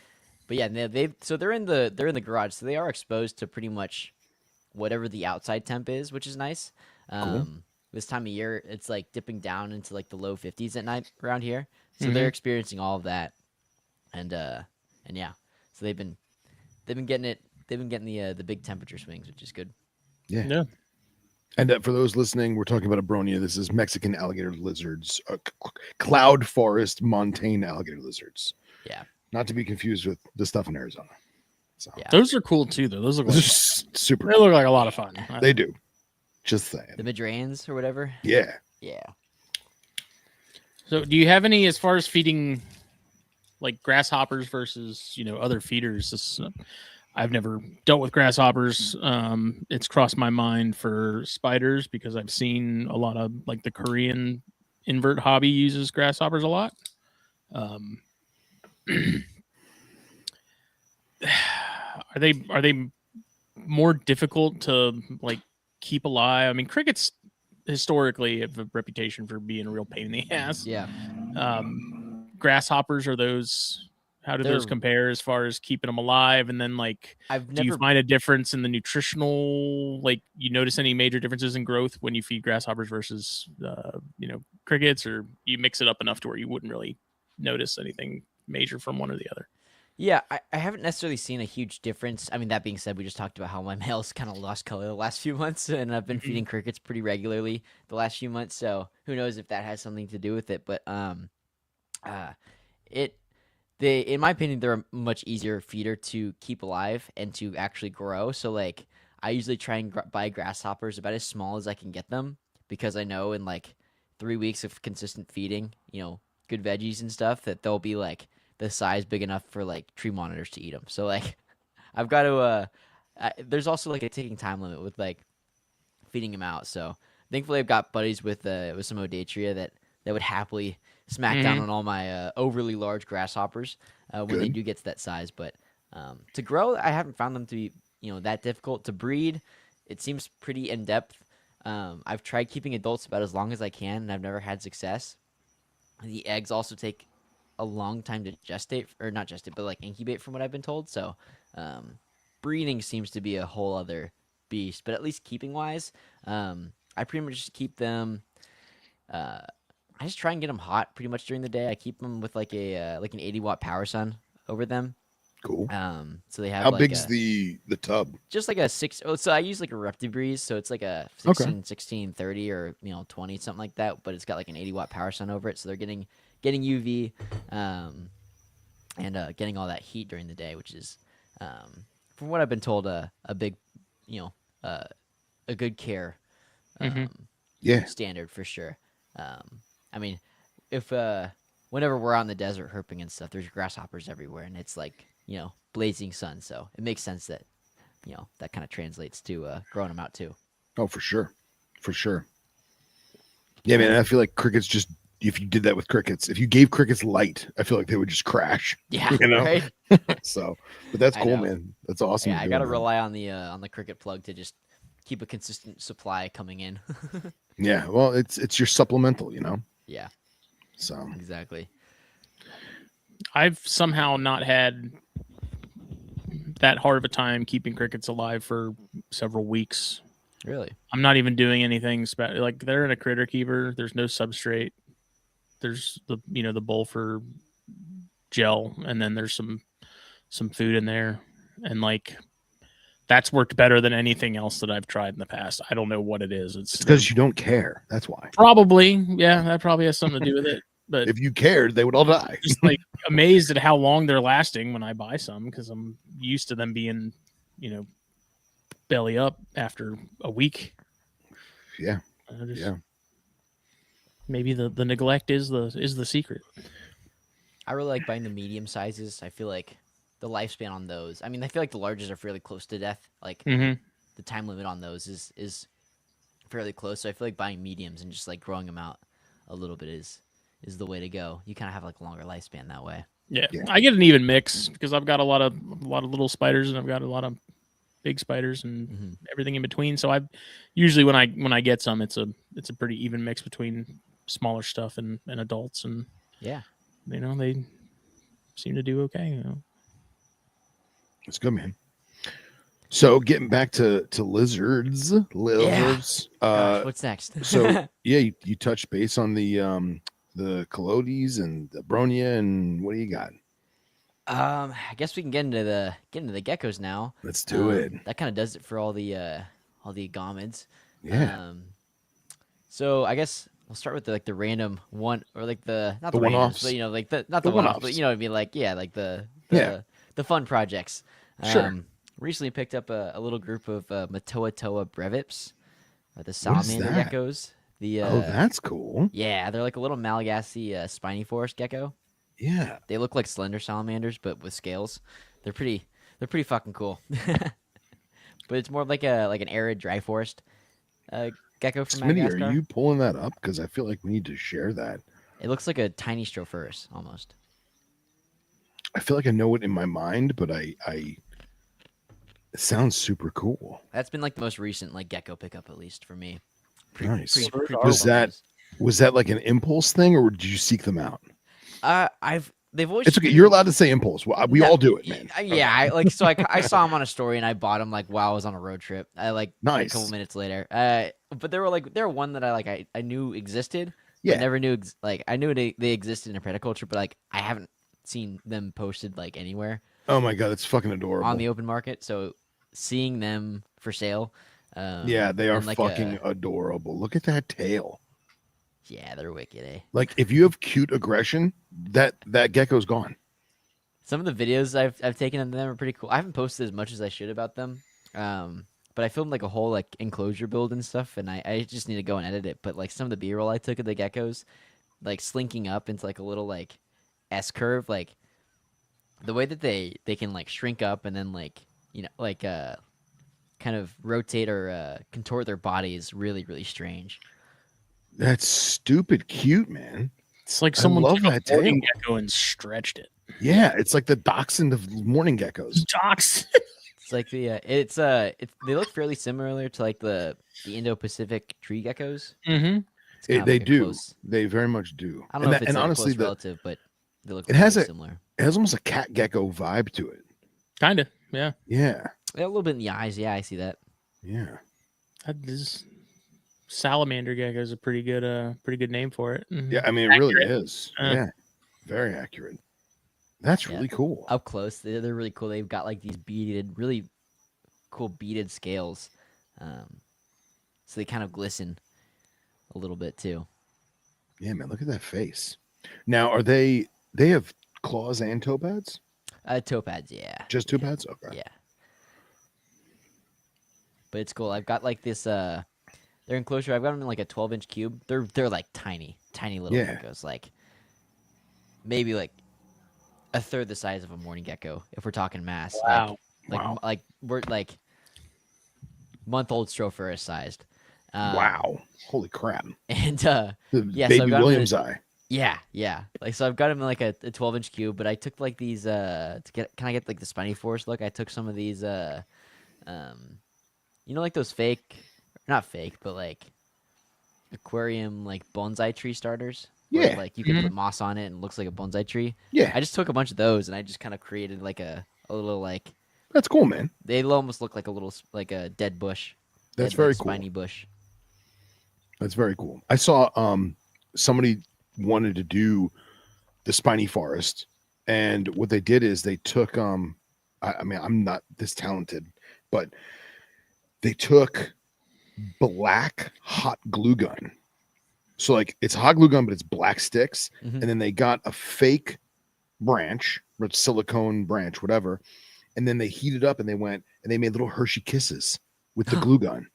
But yeah, they're in the garage, so they are exposed to pretty much whatever the outside temp is, which is nice. Cool. This time of year, it's like dipping down into like the low 50s at night around here, so Mhm. they're experiencing all of that, and yeah, so they've been getting it. They've been getting the big temperature swings, which is good. Yeah. Yeah. And for those listening, we're talking about abronia. This is Mexican alligator lizards, cloud forest montane alligator lizards. Yeah. Not to be confused with the stuff in Arizona. So Yeah. Those are cool too, though. Those look those are like super. they look like a lot of fun. They do. Just saying. The midrains or whatever. Yeah. Yeah. So, do you have any as far as feeding, like grasshoppers versus other feeders? I've never dealt with grasshoppers. It's crossed my mind for spiders because I've seen a lot of like the Korean invert hobby uses grasshoppers a lot. Are they more difficult to like keep alive? I mean, crickets historically have a reputation for being a real pain in the ass. Yeah. Grasshoppers, are those? How do those They're- compare as far as keeping them alive? And then, like, I've do you never. find a difference in the nutritional? Like, you notice any major differences in growth when you feed grasshoppers versus, crickets, or you mix it up enough to where you wouldn't really notice anything major from one or the other? Yeah, I haven't necessarily seen a huge difference. I mean, that being said, we just talked about how my male's kind of lost color the last few months, and I've been feeding crickets pretty regularly the last few months. So who knows if that has something to do with it? But in my opinion, they're a much easier feeder to keep alive and to actually grow. So like, I usually try and buy grasshoppers about as small as I can get them because I know in like 3 weeks of consistent feeding, good veggies and stuff, that they'll be like the size big enough for like tree monitors to eat them. So like, I've got to. There's also like a ticking time limit with like feeding them out. So thankfully, I've got buddies with some Odatria that would happily smack down on all my overly large grasshoppers when they Good. do get to that size. But to grow, I haven't found them to be that difficult. To breed, it seems pretty in depth. I've tried keeping adults about as long as I can, and I've never had success. The eggs also take a long time to gestate, or not gestate, but like incubate, from what I've been told. So breeding seems to be a whole other beast. But at least keeping wise, I pretty much just keep them. I just try and get them hot pretty much during the day. I keep them with like an 80-watt power sun over them. Cool. So they have How like big's the tub? just like a 6. Oh, so I use like a ReptiBreeze, so it's like a 1630 or 20, something like that. But it's got like an 80-watt power sun over it, so they're getting UV, and getting all that heat during the day, which is, from what I've been told, a big, a good care Yeah. standard for sure. I mean, if whenever we're out in the desert herping and stuff, there's grasshoppers everywhere, and it's like blazing sun, so it makes sense that that kind of translates to growing them out too. Oh, for sure. For sure. Yeah, man. I feel like crickets just, if you did that with crickets, if you gave crickets light, I feel like they would just crash. Yeah, Right? So, but that's I cool, know. man. That's awesome. Yeah, I you're gotta doing that. rely on the cricket plug to just keep a consistent supply coming in. Yeah. Well, it's your supplemental, Yeah, So, exactly. I've somehow not had that hard of a time keeping crickets alive for several weeks. Really? I'm not even doing anything special. Like, they're in a critter keeper. There's no substrate. There's the bowl for gel, and then there's some food in there, and like that's worked better than anything else that I've tried in the past. I don't know what it is. It's because you don't care. That's why. probably, yeah, that probably has something to do with it. But If you cared, they would all die. just like amazed at how long they're lasting when I buy some, because I'm used to them being, belly up after a week. Yeah. Yeah. Maybe the neglect is the secret. I really like buying the medium sizes. I feel like the lifespan on those. I mean, I feel like the larges are fairly close to death. Like Mm-hmm. the time limit on those is fairly close. So I feel like buying mediums and just like growing them out a little bit is the way to go. You kind of have like a longer lifespan that way. Yeah. Yeah. I get an even mix because I've got a lot of little spiders and I've got a lot of big spiders and Mm-hmm. everything in between. So I usually when I get some, it's a pretty even mix between smaller stuff and adults, and Yeah. they seem to do okay. It's good, man. So getting back to lizards. Gosh, what's next? So yeah, you touched base on the Colodis and the Bronia, and what do you got? I guess we can get into the geckos now. Let's do it. That kind of does it for all the agamids. Yeah. So I guess we'll start with the random one, or like not The the randoms, one-offs. but like not The the one-offs, but one-offs. you know what I mean, like like Yeah. the fun projects. Sure. Recently picked up a little group of Matoa brevips, the What is salamander that? geckos. The Oh, that's cool. yeah, they're like a little Malagasy spiny forest gecko. Yeah. They look like slender salamanders, but with scales. They're pretty fucking cool. But it's more like an arid dry forest gecko from Smitty, Madagascar. are you pulling that up? Because I feel like we need to share that. It looks like a tiny Strophourus almost. I feel like I know it in my mind, but it sounds super cool. That's been like the most recent like gecko pickup, at least for me. Nice. Pretty Was cool that ones. was that like an impulse thing, or did you seek them out? They've always. It's okay. You're allowed to say impulse. We all do it, man. Yeah, I saw them on a story and I bought them like while I was on a road trip. A Nice. couple minutes later. But they were one that I knew existed. Yeah. I never knew I knew they existed in Gekkotaculture, but like I haven't seen them posted like anywhere Oh my god, it's fucking adorable. on the open market. So seeing them for sale. Yeah, they are and, like, fucking adorable. Look at that tail. Yeah, they're wicked, eh? Like if you have cute aggression, that gecko's gone. Some of the videos I've taken of them are pretty cool. I haven't posted as much as I should about them. But I filmed like a whole like enclosure build and stuff, and I just need to go and edit it. But like some of the B-roll I took of the geckos, like slinking up into like a little like S curve, like the way that they can like shrink up and then like kind of rotate or contort their body is really, really strange. That's stupid cute, man. It's like I someone love took a that morning tail. gecko and stretched it. Yeah, it's like the dachshund of morning geckos. Docs. It's like they look fairly similar to like the Indo-Pacific tree geckos. Mm-hmm. It's kind of They like a do. close- They very much do. I don't know if it's and a honestly, close relative, but they look it has really a- similar. it has almost a cat gecko vibe to it. Kind of. Yeah. Yeah, Yeah, a little bit in the eyes. Yeah, I see that. yeah. Salamander gecko is a pretty good name for it. Yeah, I mean, it really Accurate. is. Yeah, very accurate. That's Yeah. really cool. Up close, they're really cool. They've got like these really cool beaded scales, so they kind of glisten a little bit too. Yeah, man, look at that face. Now, are they have claws and toe pads? Toe pads, yeah. Just toe pads? Okay. Yeah. But it's cool. I've got like this their enclosure. I've got them in like a 12-inch cube. They're like tiny little Yeah. geckos, like maybe like a third the size of a morning gecko if we're talking mass. Wow. Like we're like month-old Strophourus sized. Wow. Holy crap. And The yeah, so baby I've got 'em in Williams a- eye. yeah. Like so I've got them in like a 12-inch cube, but I took like these can I get like the spiny forest look? I took some of these like those not fake, but like aquarium like bonsai tree starters. Where, Yeah. like you can Mhm. put moss on it and it looks like a bonsai tree. Yeah. I just took a bunch of those and I just kind of created like a little like That's cool, man. they almost look like a little like a dead bush. That's dead, very like, cool. spiny bush. That's very cool. I saw somebody wanted to do the spiny forest, and what they did is they took I mean, I'm not this talented, but they took black hot glue gun. So like it's hot glue gun, but it's black sticks, Mhm. and then they got a fake branch, or silicone branch, whatever, and then they heated up and they went and they made little Hershey kisses with the glue gun.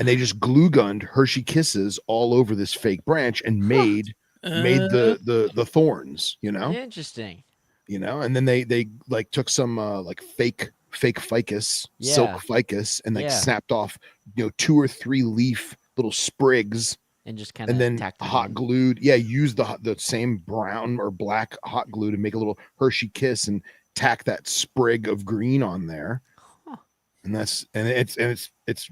And they just glue gunned Hershey kisses all over this fake branch and made the thorns, Interesting. and then they like took some like fake ficus, silk Yeah. ficus, and like Yeah. snapped off 2 or 3 leaf little sprigs, And just kind and of then tacked them hot on. glued. Yeah, use the same brown or black hot glue to make a little Hershey kiss and tack that sprig of green on there. Huh. and it's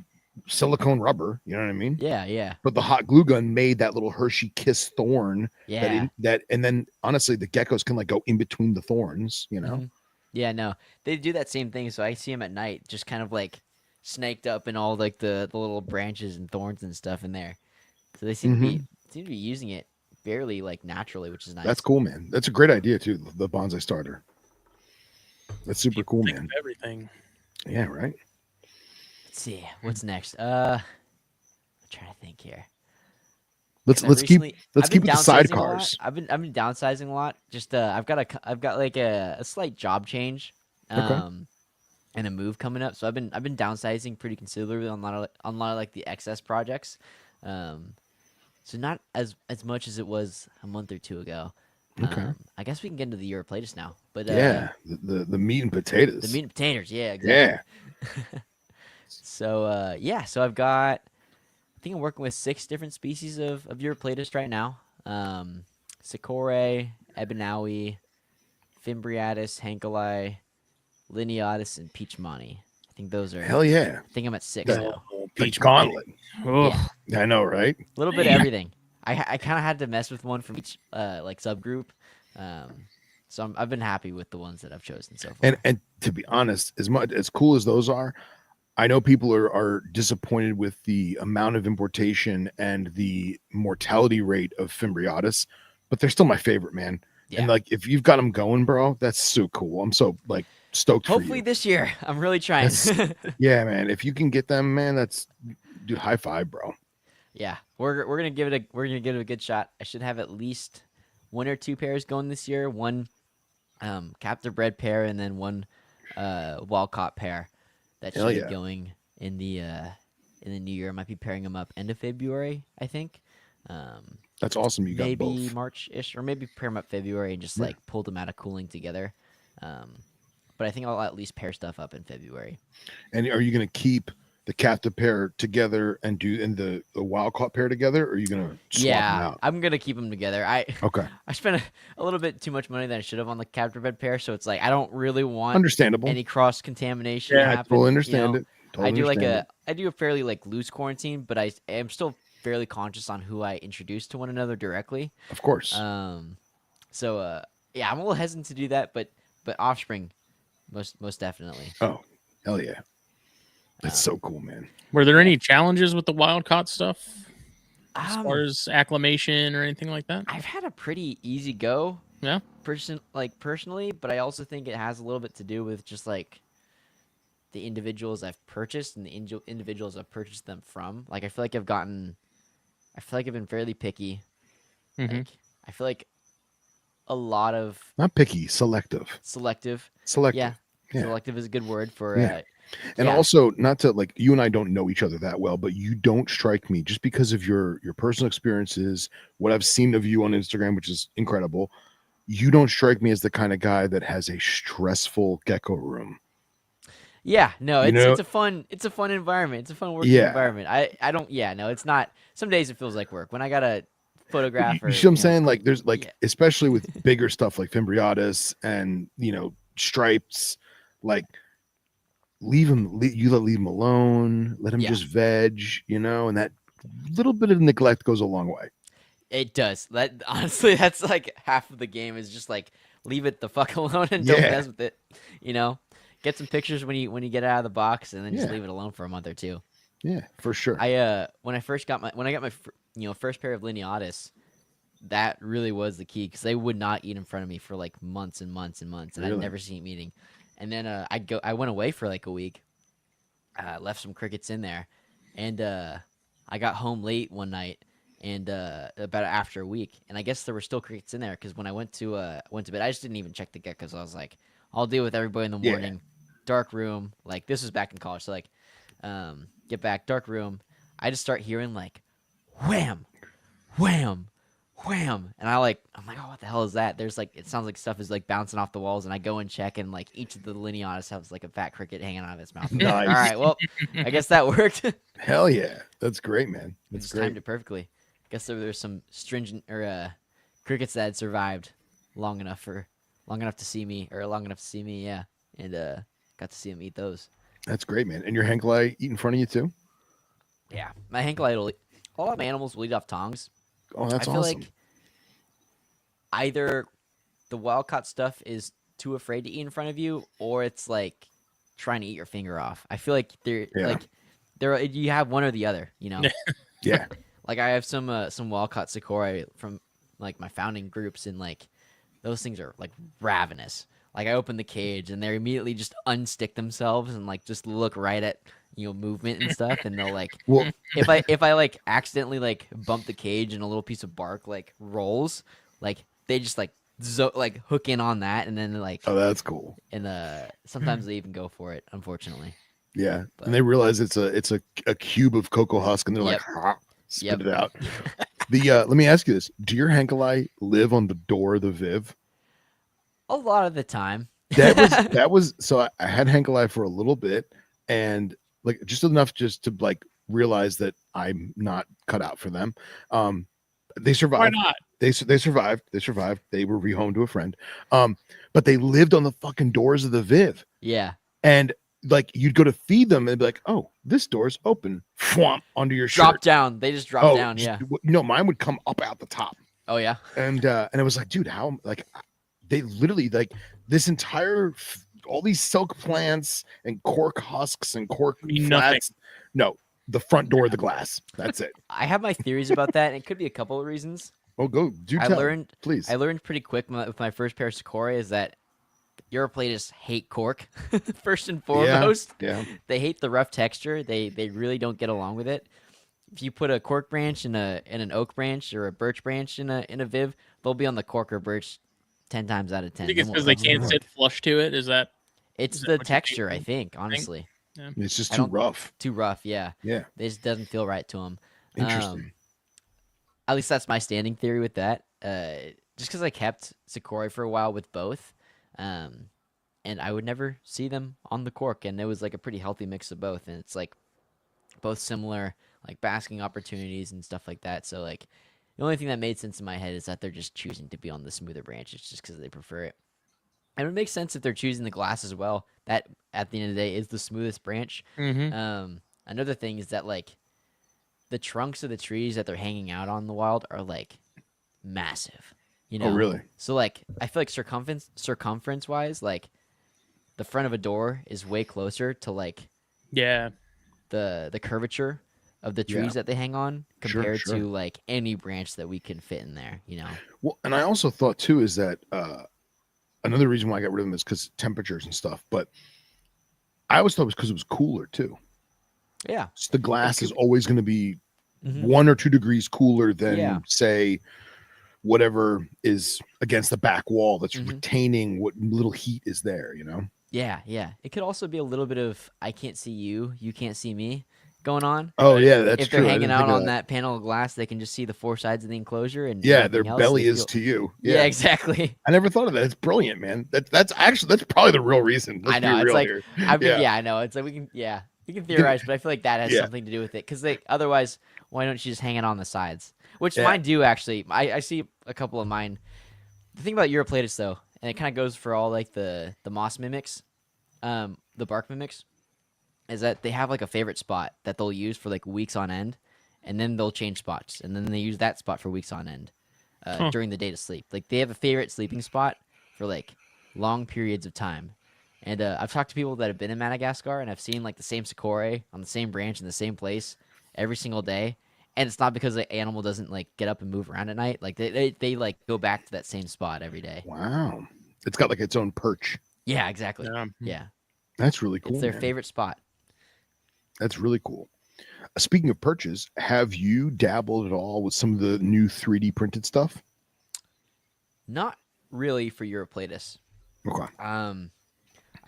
silicone rubber. You know what I mean? Yeah. But the hot glue gun made that little Hershey Kiss thorn Yeah. and then honestly, the geckos can like go in between the thorns. You know? Mhm. Yeah, no. They do that same thing, so I see them at night just kind of like snaked up in all like the little branches and thorns and stuff in there. So they Mm-hmm. seem to be using it fairly like naturally, which is nice. That's cool, man. That's a great idea too. The bonsai starter. That's super People cool, think man. of everything. Yeah, right. Let's see, what's next? I'm trying to think here. Let's 'Cause keep I've been with the downsizing a lot. sidecars. I've been downsizing a lot. Just I've got like a slight job change, Okay. and a move coming up. So I've been downsizing pretty considerably on a lot of like the excess projects. Um, so not as much as it was a month or two ago. Okay. I guess we can get into the Europlatus now. But Yeah, the meat and potatoes. the meat and potatoes, yeah, exactly. Yeah. So yeah, so I think I'm working with 6 different species of Europlatus right now. Sakura, Ebinawi, Fimbriatus, Hankali, Lineatus, and Peachmani. I think those are. Hell yeah. I think I'm at 6 Yeah. now. The Peach gauntlet. Oh, Yeah. I know, right? A little bit of Man. everything. I kind of had to mess with one from each like subgroup. So I've been happy with the ones that I've chosen so far. And to be honest, as much as cool as those are, I know people are disappointed with the amount of importation and the mortality rate of Fimbriatus, but they're still my favorite, man. Yeah. And like, if you've got them going, bro, that's so cool. I'm so like stoked Hopefully for you. this year. I'm really trying. That's- Yeah, man. If you can get them, man, that's dude. High five, bro. Yeah, we're gonna give it a good shot. I should have at least 1 or 2 pairs going this year. One captive bred pair, and then one wild caught pair that Hell should yeah. be going in the new year. I might be pairing them up end of February, I think. That's awesome. You got Maybe both. March-ish, or maybe pair them up February and just Yeah. like pull them out of cooling together. But I think I'll at least pair stuff up in February. And are you going to keep the captive pair together and the wild caught pair together, or are you going to swap them Yeah, out? I'm gonna keep them together. Okay. I spent a little bit too much money than I should have on the captive bred pair, so it's like I don't really want Understandable. any cross contamination to Yeah, I happen. totally you understand know? it. Totally I do a fairly like loose quarantine, but I am still fairly conscious on who I introduce to one another directly. Of course. So yeah, I'm a little hesitant to do that, but offspring, most definitely. Oh, hell yeah. That's so cool, man. were there any challenges with the wild caught stuff as Um, far as acclimation or anything like that? I've had a pretty easy go. Yeah. Personally, but I also think it has a little bit to do with just like the individuals I've purchased and the individuals I've purchased them from. Like I feel like I've been fairly picky. Mhm. Like I feel like a lot of Not picky, selective. selective. Selective. Yeah, Yeah. selective is a good word for. Yeah. And yeah. also, not to like, you and I don't know each other that well, but you don't strike me just because of your personal experiences, what I've seen of you on Instagram, which is incredible. You don't strike me as the kind of guy that has a stressful gecko room. Yeah, no, You it's know- it's a fun environment. It's a fun working Yeah. environment. I don't. Yeah, no, it's not. Some days it feels like work when I gotta photograph. You Or, see what I'm know, saying? Like, there's like, yeah. especially with bigger stuff like Fimbriatus and stripes, like leave them alone, let them Yeah. just veg, and that little bit of neglect goes a long way. It does. That honestly, that's like half of the game is just like leave it the fuck alone and don't Yeah. mess with it. Get some pictures when you get it out of the box and then just Yeah. leave it alone for a month or two. Yeah, for sure. When I got my first pair of Lineatus, that really was the key because they would not eat in front of me for like months and months and months, and I'd Really? never seen them eating. And then I went away for like a week, left some crickets in there, and I got home late one night, and about after a week, and I guess there were still crickets in there because when I went to bed, I just didn't even check the geckos. I was like, I'll deal with everybody in the Yeah. morning. Dark room, like this was back in college, so like, get back, dark room. I just start hearing like, wham, wham, wham, and I'm like, oh, what the hell is that? There's like, it sounds like stuff is like bouncing off the walls, and I go and check, and like each of the Lineatus has like a fat cricket hanging out of its mouth. I'm like, Nice. all right, well, I guess that worked. Hell yeah. That's great, man. That's Just great. timed it perfectly. Guess there was some stringent or crickets that had survived long enough to see me, yeah, and got to see them eat those. That's great, man. And your Henkelai eat in front of you too? Yeah, my Henkelite will. A lot of my animals will eat off tongs. Oh, that's I feel awesome. like either the wild caught stuff is too afraid to eat in front of you, or it's like trying to eat your finger off. I feel like Yeah. you have one or the other. Yeah. Like I have some wild caught Sakura from like my founding groups, and like those things are like ravenous. Like I open the cage and they immediately just unstick themselves and like just look right at movement and stuff, and they'll like Well, if I like accidentally like bump the cage and a little piece of bark like rolls, like they just like like hook in on that, and then like oh, that's cool. and sometimes they even go for it, unfortunately. Yeah. But And they realize it's a cube of cocoa husk, and they're Yep. like, "Ha," spit Yep. it out. Let me ask you this: do your Henkelai live on the door of the Viv? a lot of the time. That was so I had Henkelai for a little bit, and like just enough just to like realize that I'm not cut out for them. They Why survived. not? They survived. They survived. They were rehomed to a friend. But they lived on the fucking doors of the Viv, Yeah. and like you'd go to feed them and be like, "Oh, this door's open." Fwomp, onto your Drop shirt. down. They just drop Oh, down. Yeah. mine would come up out the top, Oh yeah. and it was like, dude, how like they literally like this entire all these silk plants and cork husks and cork Mean flats. No, the front door of the glass. That's it. I have my theories about that, and it could be a couple of reasons. Oh, go do I tell, learned please. I learned pretty quick with my first pair of Sakura is that Europlatists hate cork. First and foremost, Yeah, they hate the rough texture. They really don't get along with it. If you put a cork branch in an oak branch or a birch branch in a Viv, they'll be on the cork or birch 10 times out of 10. I think it's because they can't sit flush to it. Is that It's is that the what you think? texture, I think, honestly. Yeah. it's just I too don't- rough. Too rough, yeah. Yeah, It just doesn't feel right to them. interesting. At least that's my standing theory with that. Just because I kept Sakura for a while with both, and I would never see them on the cork, and it was like a pretty healthy mix of both, and it's like both similar like basking opportunities and stuff like that. So like the only thing that made sense in my head is that they're just choosing to be on the smoother branches just because they prefer it. And it makes sense if they're choosing the glass as well. That at the end of the day is the smoothest branch. Mm-hmm. Another thing is that like the trunks of the trees that they're hanging out on in the wild are like massive. Oh, really? So like I feel like circumference wise, like the front of a door is way closer to like Yeah. the curvature of the trees Yeah. that they hang on Sure, compared sure. to like any branch that we can fit in there. Well, and I also thought too is that another reason why I got rid of them is because temperatures and stuff. But I always thought it was because it was cooler too. Yeah. So the glass is always going to be Mhm. 1 or 2 degrees cooler than Yeah. say whatever is against the back wall that's Mhm. retaining what little heat is there, you know? Yeah, yeah. It could also be a little bit of I can't see you, you can't see me going on. Oh yeah, that's If true. they're I hanging didn't out think of on that. that panel of glass, they can just see the 4 sides of the enclosure, and Yeah, their everything else, belly they is feel- to you. Yeah, exactly. I never thought of that. It's brilliant, man. That's probably the real reason. Let's I know. be It's real like here. yeah, I know. It's like we can theorize, but I feel like that has Yeah. something to do with it. Because like otherwise, why don't you just hang it on the sides? Which Yeah. mine do actually. I see a couple of mine. The thing about Europlatus though, and it kind of goes for all like the moss mimics, the bark mimics, is that they have like a favorite spot that they'll use for like weeks on end, and then they'll change spots, and then they use that spot for weeks on end during the day to sleep. Like they have a favorite sleeping spot for like long periods of time. And I've talked to people that have been in Madagascar, and I've seen like the same sakura on the same branch in the same place every single day. And it's not because the animal doesn't like get up and move around at night. Like they like go back to that same spot every day. Wow. It's got like its own perch. Yeah, exactly. Yeah. Yeah, That's really cool. it's their man. favorite spot. That's really cool. Speaking of perches, have you dabbled at all with some of the new 3D printed stuff? Not really for Europlatus. Okay.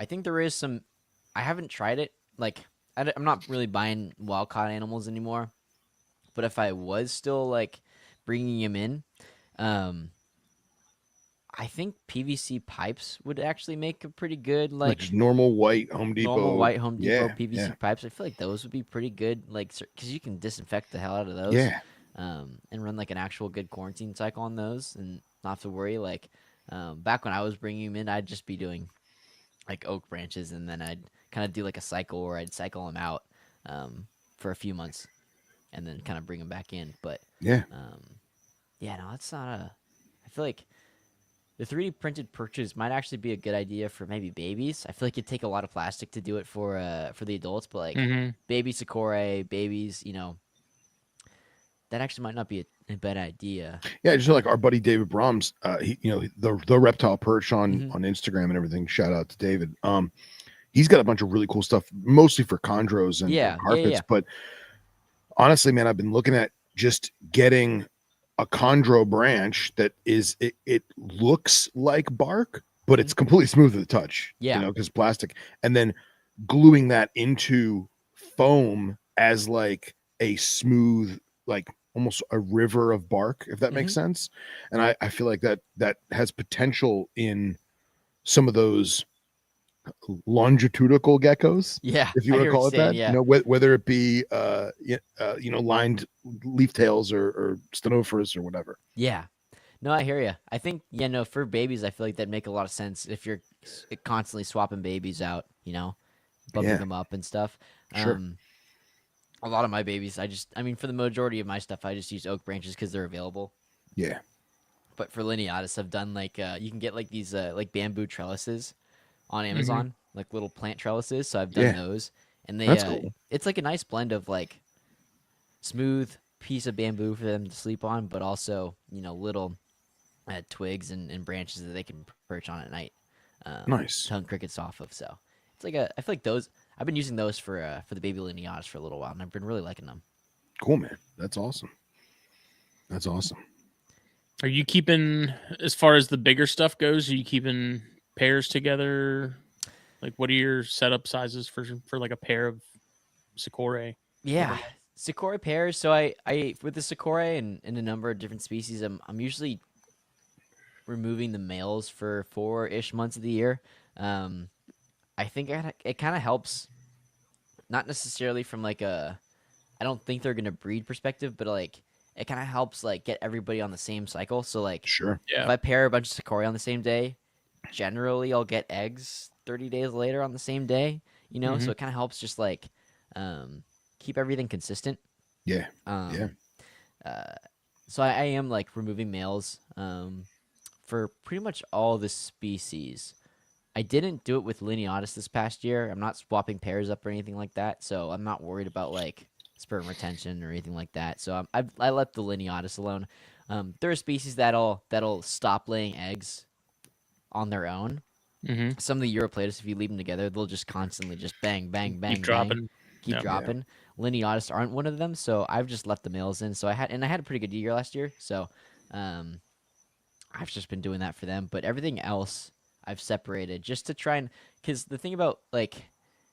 I think there is some. I haven't tried it. Like I'm not really buying wild caught animals anymore. But if I was still like bringing them in, I think PVC pipes would actually make a pretty good Like just normal white Home Depot. normal white Home Depot Yeah, PVC yeah. pipes. I feel like those would be pretty good, like because you can disinfect the hell out of those. Yeah. And run like an actual good quarantine cycle on those, and not have to worry. Like back when I was bringing them in, I'd just be doing like oak branches, and then I'd kind of do like a cycle where I'd cycle them out for a few months and then kind of bring them back in. But Yeah. yeah, no, it's not a. I feel like the 3D printed perches might actually be a good idea for maybe babies. I feel like it'd take a lot of plastic to do it for the adults, but like baby sakura, babies, that actually might not be a bad idea. Yeah, just like our buddy David Brahms, the reptile perch on Mhm. on Instagram and everything. Shout out to David. He's got a bunch of really cool stuff, mostly for chondros and Yeah, carpets. yeah. But honestly, man, I've been looking at just getting a chondro branch that is it looks like bark, but it's completely smooth to the touch. Yeah. Because plastic, and then gluing that into foam as like a smooth, like almost a river of bark, if that makes sense. And I feel like that has potential in some of those longitudinal geckos, Yeah, if you I want to hear what call you're it saying, that. yeah. Whether it be lined leaf tails or stenophorus or whatever. Yeah. No, I hear you. I think, for babies, I feel like that'd make a lot of sense if you're constantly swapping babies out, bumping Yeah. them up and stuff. Sure. A lot of my babies, for the majority of my stuff, I just use oak branches because they're available. Yeah. But for lineatus, I've done like, you can get like these like bamboo trellises on Amazon, like little plant trellises. So I've done those. And That's cool. it's like a nice blend of like smooth piece of bamboo for them to sleep on, but also, little twigs and branches that they can perch on at night. Nice. To hunt crickets off of. So it's like I feel like those. I've been using those for the baby lineatus for a little while, and I've been really liking them. Cool, man. That's awesome. That's awesome. Are you keeping, as far as the bigger stuff goes, are you keeping pairs together? Like, what are your setup sizes for like a pair of sakura? Yeah, sakura pairs. So I with the sakura and a number of different species, I'm usually removing the males for 4-ish months of the year. I think it kind of helps, not necessarily from like I don't think they're gonna breed perspective, but like it kind of helps like get everybody on the same cycle. So like Sure. Yeah. if I pair a bunch of sakura on the same day, generally I'll get eggs 30 days later on the same day. So it kind of helps just like keep everything consistent. Yeah. So I am like removing males for pretty much all the species. I didn't do it with lineatus this past year. I'm not swapping pairs up or anything like that, so I'm not worried about like sperm retention or anything like that. So I let the lineatus alone. There are species that'll stop laying eggs on their own. Some of the Europlatus, if you leave them together, they'll just constantly just bang, bang, bang, Keep dropping. keep dropping. Lineatus aren't one of them, so I've just left the males in. So I had a pretty good year last year, so I've just been doing that for them. But everything else I've separated just to try and, because the thing about like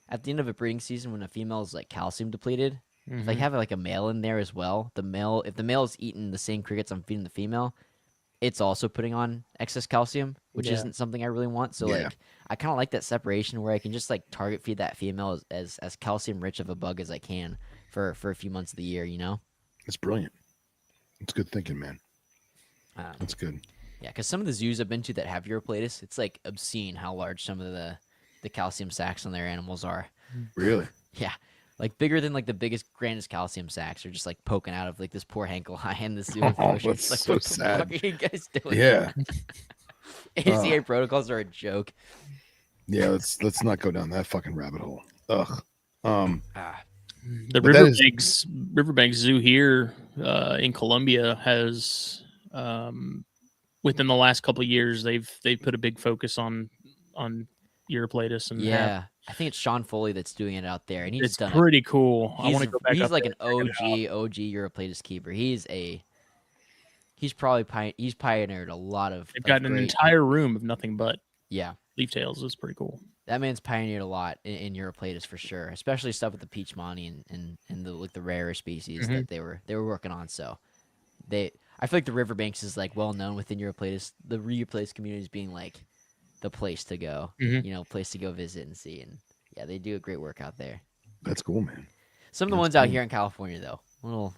at the end of a breeding season when a female is like calcium depleted, if I have like a male in there as well, if the male is eating the same crickets I'm feeding the female, it's also putting on excess calcium, which isn't something I really want. So like I kind of like that separation where I can just like target feed that female as calcium rich of a bug as I can for a few months of the year, It's brilliant. It's good thinking, man. That's good. Yeah, because some of the zoos I've been to that have Europlatus, it's like obscene how large some of the calcium sacs on their animals are. Really? Yeah, like bigger than like the biggest, grandest calcium sacs are just like poking out of like this poor Henkel eye in the zoo. Oh, It's that's like, so what the sad. fuck are you guys doing? Yeah. ACA protocols are a joke. Yeah, let's not go down that fucking rabbit hole. Ugh. The But that is- Riverbanks Zoo here in Colombia has, within the last couple of years, they've put a big focus on Europlatus and Yeah, I think it's Sean Foley that's doing it out there, and he's it's done pretty cool. I want to go back. He's up like there an and check it out. OG Europlatus keeper. He's probably he's pioneered a lot of. They've got an great, entire room of nothing but yeah. leaf tails. It's pretty cool. That man's pioneered a lot in Europlatus for sure, especially stuff with the peach monty and the like the rarer species that they were working on. So I feel like the Riverbanks is like well known within Europlatus. The Europlatus community is being like the place to go, place to go visit and see. And yeah, they do a great work out there. That's cool, man. Some of the ones out here in California though, a little.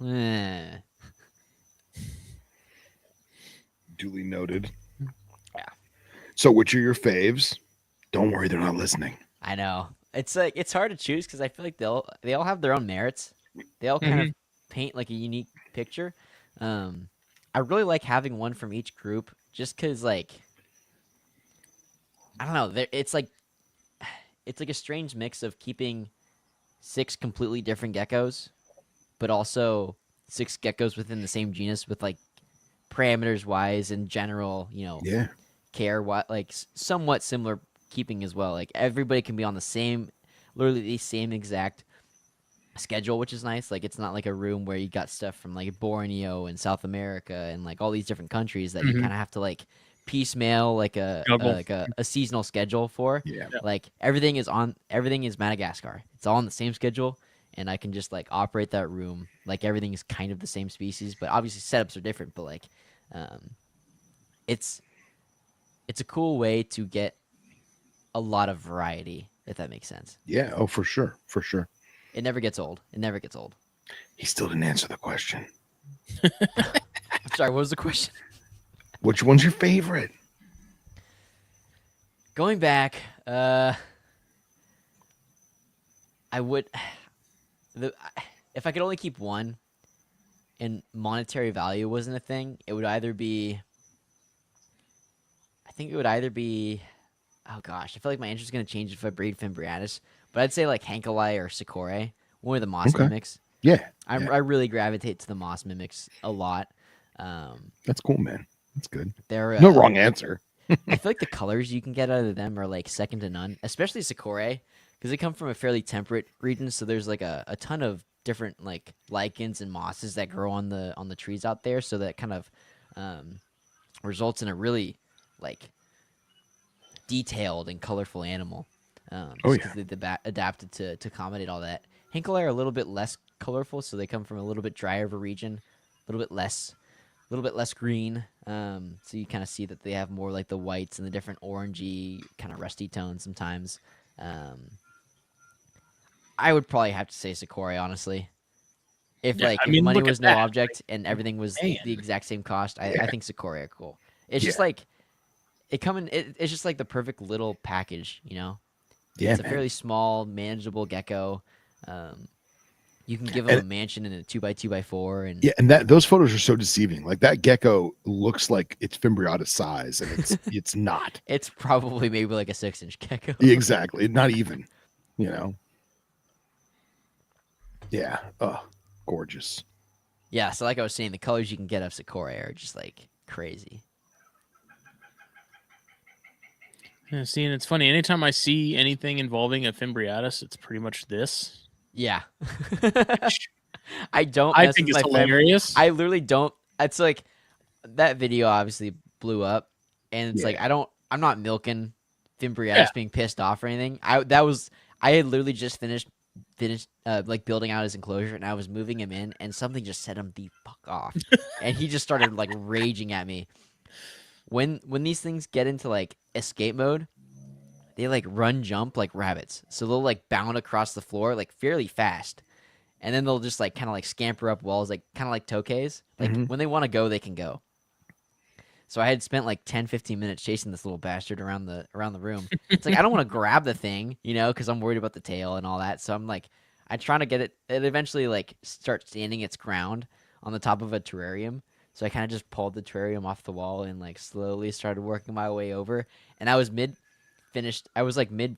Duly noted. Yeah. So which are your faves? Don't worry, they're not listening. I know. It's like it's hard to choose because I feel like they all have their own merits. They all kind of paint like a unique picture. I really like having one from each group just because like I don't know. It's like a strange mix of keeping 6 completely different geckos, but also 6 geckos within the same genus with like parameters wise and general, Yeah. care what like somewhat similar keeping as well. Like everybody can be on literally the same exact schedule, which is nice. Like it's not like a room where you got stuff from like Borneo and South America and like all these different countries that you kind of have to like piecemeal like Juggle. a seasonal schedule for. Yeah. Like everything is Madagascar. It's all on the same schedule, and I can just like operate that room like everything is kind of the same species, but obviously setups are different. But like, it's a cool way to get a lot of variety, if that makes sense. Yeah. Oh, for sure. For sure. It never gets old. It never gets old. He still didn't answer the question. I'm sorry, what was the question? Which one's your favorite? Going back, I would if I could only keep one and monetary value wasn't a thing, it would either be oh gosh, I feel like my interest is going to change if I breed Fimbriatus, but I'd say like Hankalai or Sakura, one of the moss Okay. mimics. Yeah. I really gravitate to the moss mimics a lot. That's cool, man. That's good. They're No wrong answer. I feel like the colors you can get out of them are like second to none, especially Sakura, because they come from a fairly temperate region. So there's like a ton of different like lichens and mosses that grow on the trees out there. So that kind of results in a really like detailed and colorful animal. Because they adapted to accommodate all that. Hinkle are a little bit less colorful, so they come from a little bit drier of a region, a little bit less green. So you kind of see that they have more like the whites and the different orangey kind of rusty tones sometimes. I would probably have to say Sakura, honestly. If Yeah, if money look at was no that. object and everything was Man. the exact same cost, I think Sakura are cool. It's just Yeah. like it's just like the perfect little package, Yeah, it's a man. fairly small, manageable gecko. You can give them a mansion in a 2x2x4, and Yeah, and those photos are so deceiving. Like that gecko looks like it's Fimbriata size, and it's not. it's probably maybe like a 6-inch gecko. Yeah, exactly. Not even. You know. Yeah. Oh, gorgeous. Yeah, so like I was saying, the colors you can get of Sakura are just like crazy. Yeah, see, and it's funny. Anytime I see anything involving a Fimbriatus, it's pretty much this. Yeah. I don't I mess think with it's my fam- hilarious. I literally don't. It's like that video obviously blew up, and it's like I'm not milking Fimbriatus being pissed off or anything. I had literally just finished like building out his enclosure, and I was moving him in, and something just set him the fuck off, and he just started like raging at me. When these things get into like escape mode, they like run jump like rabbits. So they'll like bound across the floor like fairly fast. And then they'll just like kind of like scamper up walls, like kind of like tokeis. Like when they want to go, they can go. So I had spent like 10-15 minutes chasing this little bastard around the room. It's like I don't want to grab the thing, because I'm worried about the tail and all that. So I'm trying to get it eventually like start standing its ground on the top of a terrarium. So I kind of just pulled the terrarium off the wall and like slowly started working my way over. And I was mid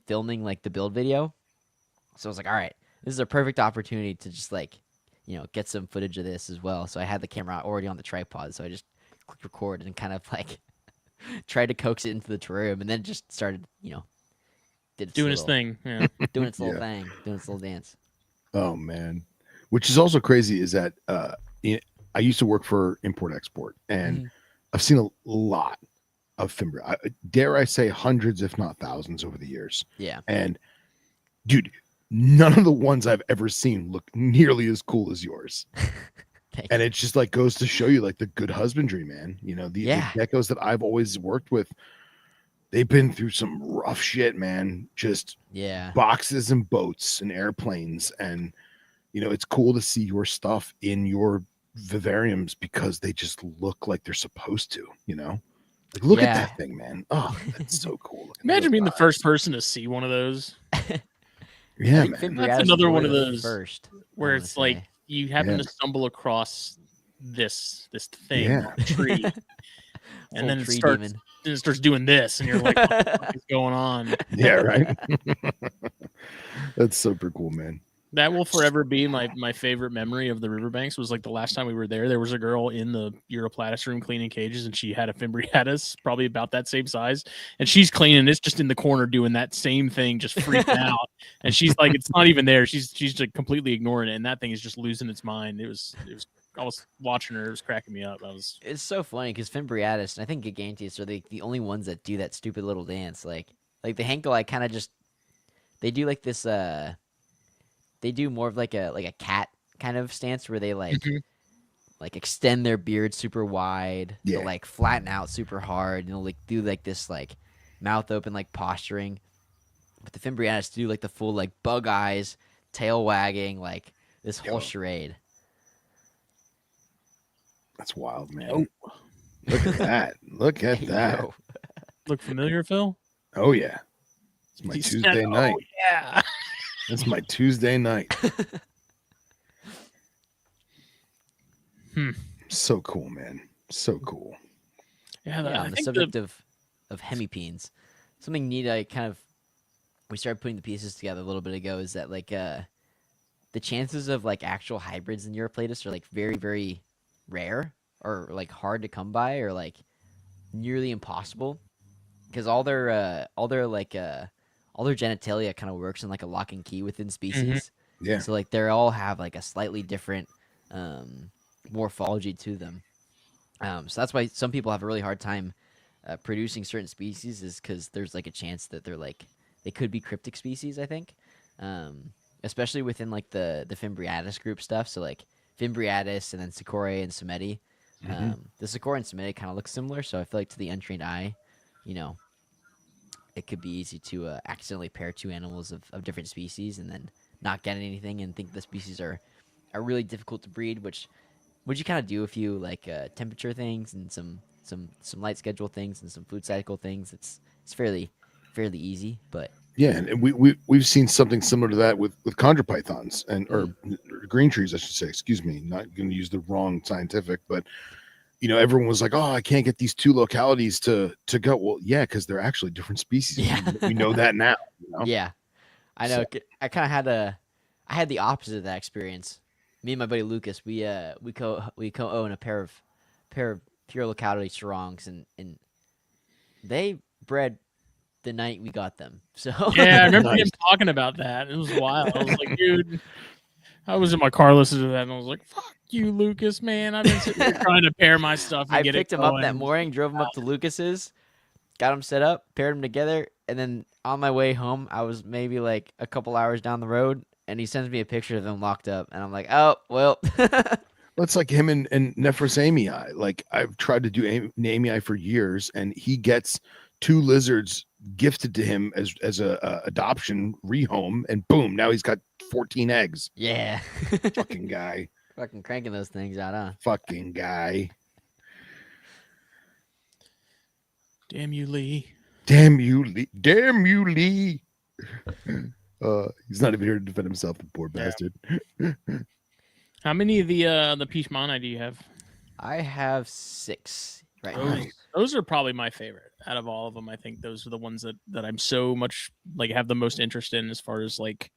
filming like the build video. So I was like, all right, this is a perfect opportunity to just like, get some footage of this as well. So I had the camera already on the tripod. So I just clicked record and kind of like tried to coax it into the terrarium, and then just started, Doing his thing. Yeah. doing its little thing, doing its little dance. Oh man, which is also crazy is that I used to work for import export, and I've seen a lot of Fimbria. Dare I say hundreds, if not thousands, over the years. Yeah. And dude, none of the ones I've ever seen look nearly as cool as yours. And it just like goes to show you like the good husbandry, man. The geckos that I've always worked with, they've been through some rough shit, man. Just boxes and boats and airplanes. And, it's cool to see your stuff in your vivariums because they just look like they're supposed to, Like, look at that thing, man. Oh, that's so cool. Imagine being the first person to see one of those. Yeah, think man. Fimbriatus That's was another one really of the those first. where I wanna it's like say. you happen Yeah. to stumble across this thing Yeah. on a tree, and Full then it tree starts demon. then it starts doing this, and you're like, what the fuck is going on? Yeah, right. That's super cool, man. That will forever be my favorite memory of the riverbanks. Was like the last time we were there. There was a girl in the Europlatus room cleaning cages, and she had a Fimbriatus, probably about that same size, and she's cleaning. It's just in the corner doing that same thing, just freaking out. And she's like, it's not even there. She's just completely ignoring it, and that thing is just losing its mind. It was. I was watching her. It was cracking me up. It's so funny because Fimbriatus and I think Giganteus are the only ones that do that stupid little dance. Like the Henkel, I kind of just they do like this. They do more of like a cat kind of stance where they Mhm. like extend their beard super wide. Yeah. They'll like flatten out super hard, and they'll like do like this like mouth open like posturing. But the Fimbriatus do like the full like bug eyes, tail wagging, like this whole Yo. charade. That's wild, man. Oh. Look at that. Look at that. Yo. Look familiar, Phil? Oh yeah. It's my He said, Tuesday night. Oh yeah. That's my Tuesday night. So cool, man. So cool. Yeah. Yeah, I on the think subject of hemipenes, something neat I kind of we started putting the pieces together a little bit ago is that like the chances of like actual hybrids in Europlatus are like very very rare or like hard to come by or like nearly impossible because all their genitalia kind of works in like a lock and key within species. Yeah. So like they all have like a slightly different morphology to them. So that's why some people have a really hard time producing certain species is because there's like a chance that they could be cryptic species. I think, especially within like the Fimbriatus group stuff. So like Fimbriatus and then Secorae and Semeti. The Secorae and Semeti kind of look similar, so I feel like to the untrained eye, you know, it could be easy to accidentally pair two animals of different species and then not get anything and think the species are really difficult to breed, which would you kind of do if you like temperature things and some light schedule things and some food cycle things. It's fairly easy, but Yeah, and we've seen something similar to that with chondropythons and or green trees, I should say. Excuse me, not going to use the wrong scientific, but you know, everyone was like, "Oh, I can't get these two localities to go." Well, yeah, because they're actually different species. Yeah. We know that now. You know? yeah, I know. I kind of I had the opposite of that experience. Me and my buddy Lucas, we co own a pair of pure locality Charongs, and they bred the night we got them. So Yeah, I remember Nice. him talking about that. It was wild. I was like, dude, I was in my car listening to that, and I was like, fuck you, Lucas, man. I've been sitting here trying to pair my stuff and I get picked it him up that going. morning, drove him up to Lucas's, got him set up, paired them together, and then on my way home, I was maybe like a couple hours down the road, and he sends me a picture of them locked up, and I'm like, oh well. Well, it's like him and Nephrosamii. Like I've tried to do Namii for years, and he gets two lizards gifted to him as a adoption rehome, and boom, now he's got 14 eggs. Yeah. Fucking guy. Fucking cranking those things out, huh? Fucking guy. Damn you, Lee. Damn you, Lee. Damn you, Lee. He's not even here to defend himself, the poor Yeah. bastard. How many of the Pishmani do you have? I have 6 right now. Nice. Those are probably my favorite out of all of them. I think those are the ones that I'm so much like have the most interest in as far as like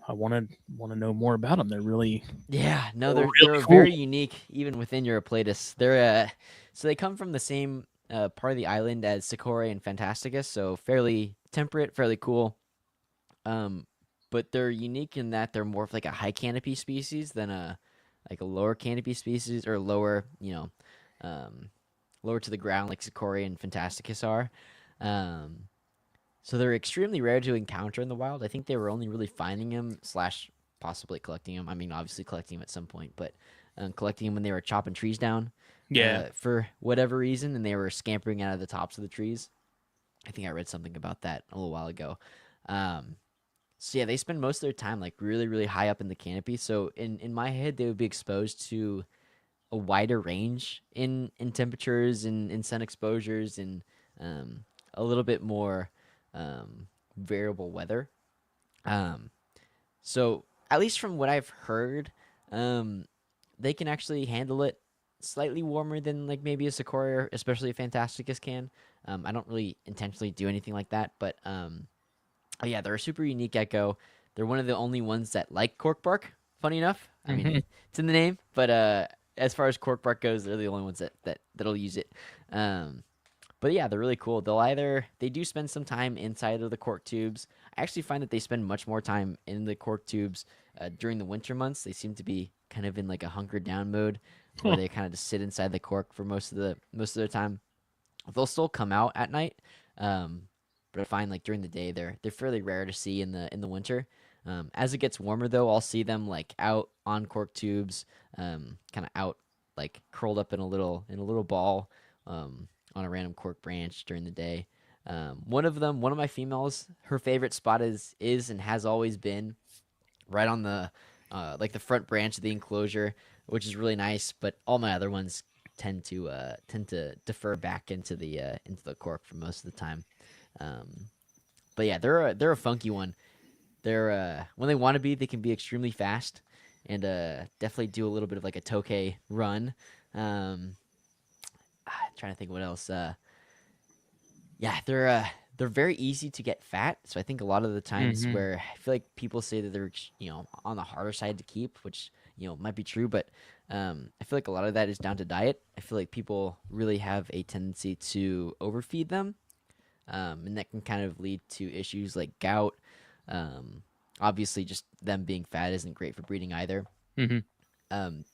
I want to know more about them. They're really Yeah, no, They're they're really very cool. unique even within Europlatus. They're so they come from the same part of the island as Secorae and Fantasticus, so fairly temperate, fairly cool. But they're unique in that they're more of like a high canopy species than a like a lower canopy species or lower, lower to the ground like Secorae and Fantasticus are. So they're extremely rare to encounter in the wild. I think they were only really finding them slash possibly collecting them. I mean, obviously collecting them at some point, but collecting them when they were chopping trees down. yeah. For whatever reason, and they were scampering out of the tops of the trees. I think I read something about that a little while ago. So yeah, they spend most of their time like really, really high up in the canopy. So in my head, they would be exposed to a wider range in temperatures and in sun exposures and a little bit more variable weather. So at least from what I've heard, they can actually handle it slightly warmer than like maybe a Sakura, or especially a Fantasticus can. I don't really intentionally do anything like that, but oh yeah, they're a super unique gecko. They're one of the only ones that like cork bark. Funny enough, I mean Hmm. it's in the name, but as far as cork bark goes, they're the only ones that'll use it. Um, but yeah, they're really cool. They do spend some time inside of the cork tubes. I actually find that they spend much more time in the cork tubes during the winter months. They seem to be kind of in like a hunkered down mode, where Huh. they kind of just sit inside the cork for most of their time. They'll still come out at night, um, but I find like during the day they're fairly rare to see in the winter. As it gets warmer though, I'll see them like out on cork tubes, kind of out like curled up in a little ball, on a random cork branch during the day. One of my females, her favorite spot is and has always been right on the like the front branch of the enclosure, which is really nice. But all my other ones tend to defer back into the cork for most of the time. Um, but yeah, they're a funky one. They're when they want to be, they can be extremely fast and definitely do a little bit of like a toke run. Um, trying to think what else. Yeah, they're very easy to get fat. So I think a lot of the times Hmm. where I feel like people say that they're on the harder side to keep, which might be true, but I feel like a lot of that is down to diet. I feel like people really have a tendency to overfeed them, and that can kind of lead to issues like gout. Um, Obviously, just them being fat isn't great for breeding either. Hmm.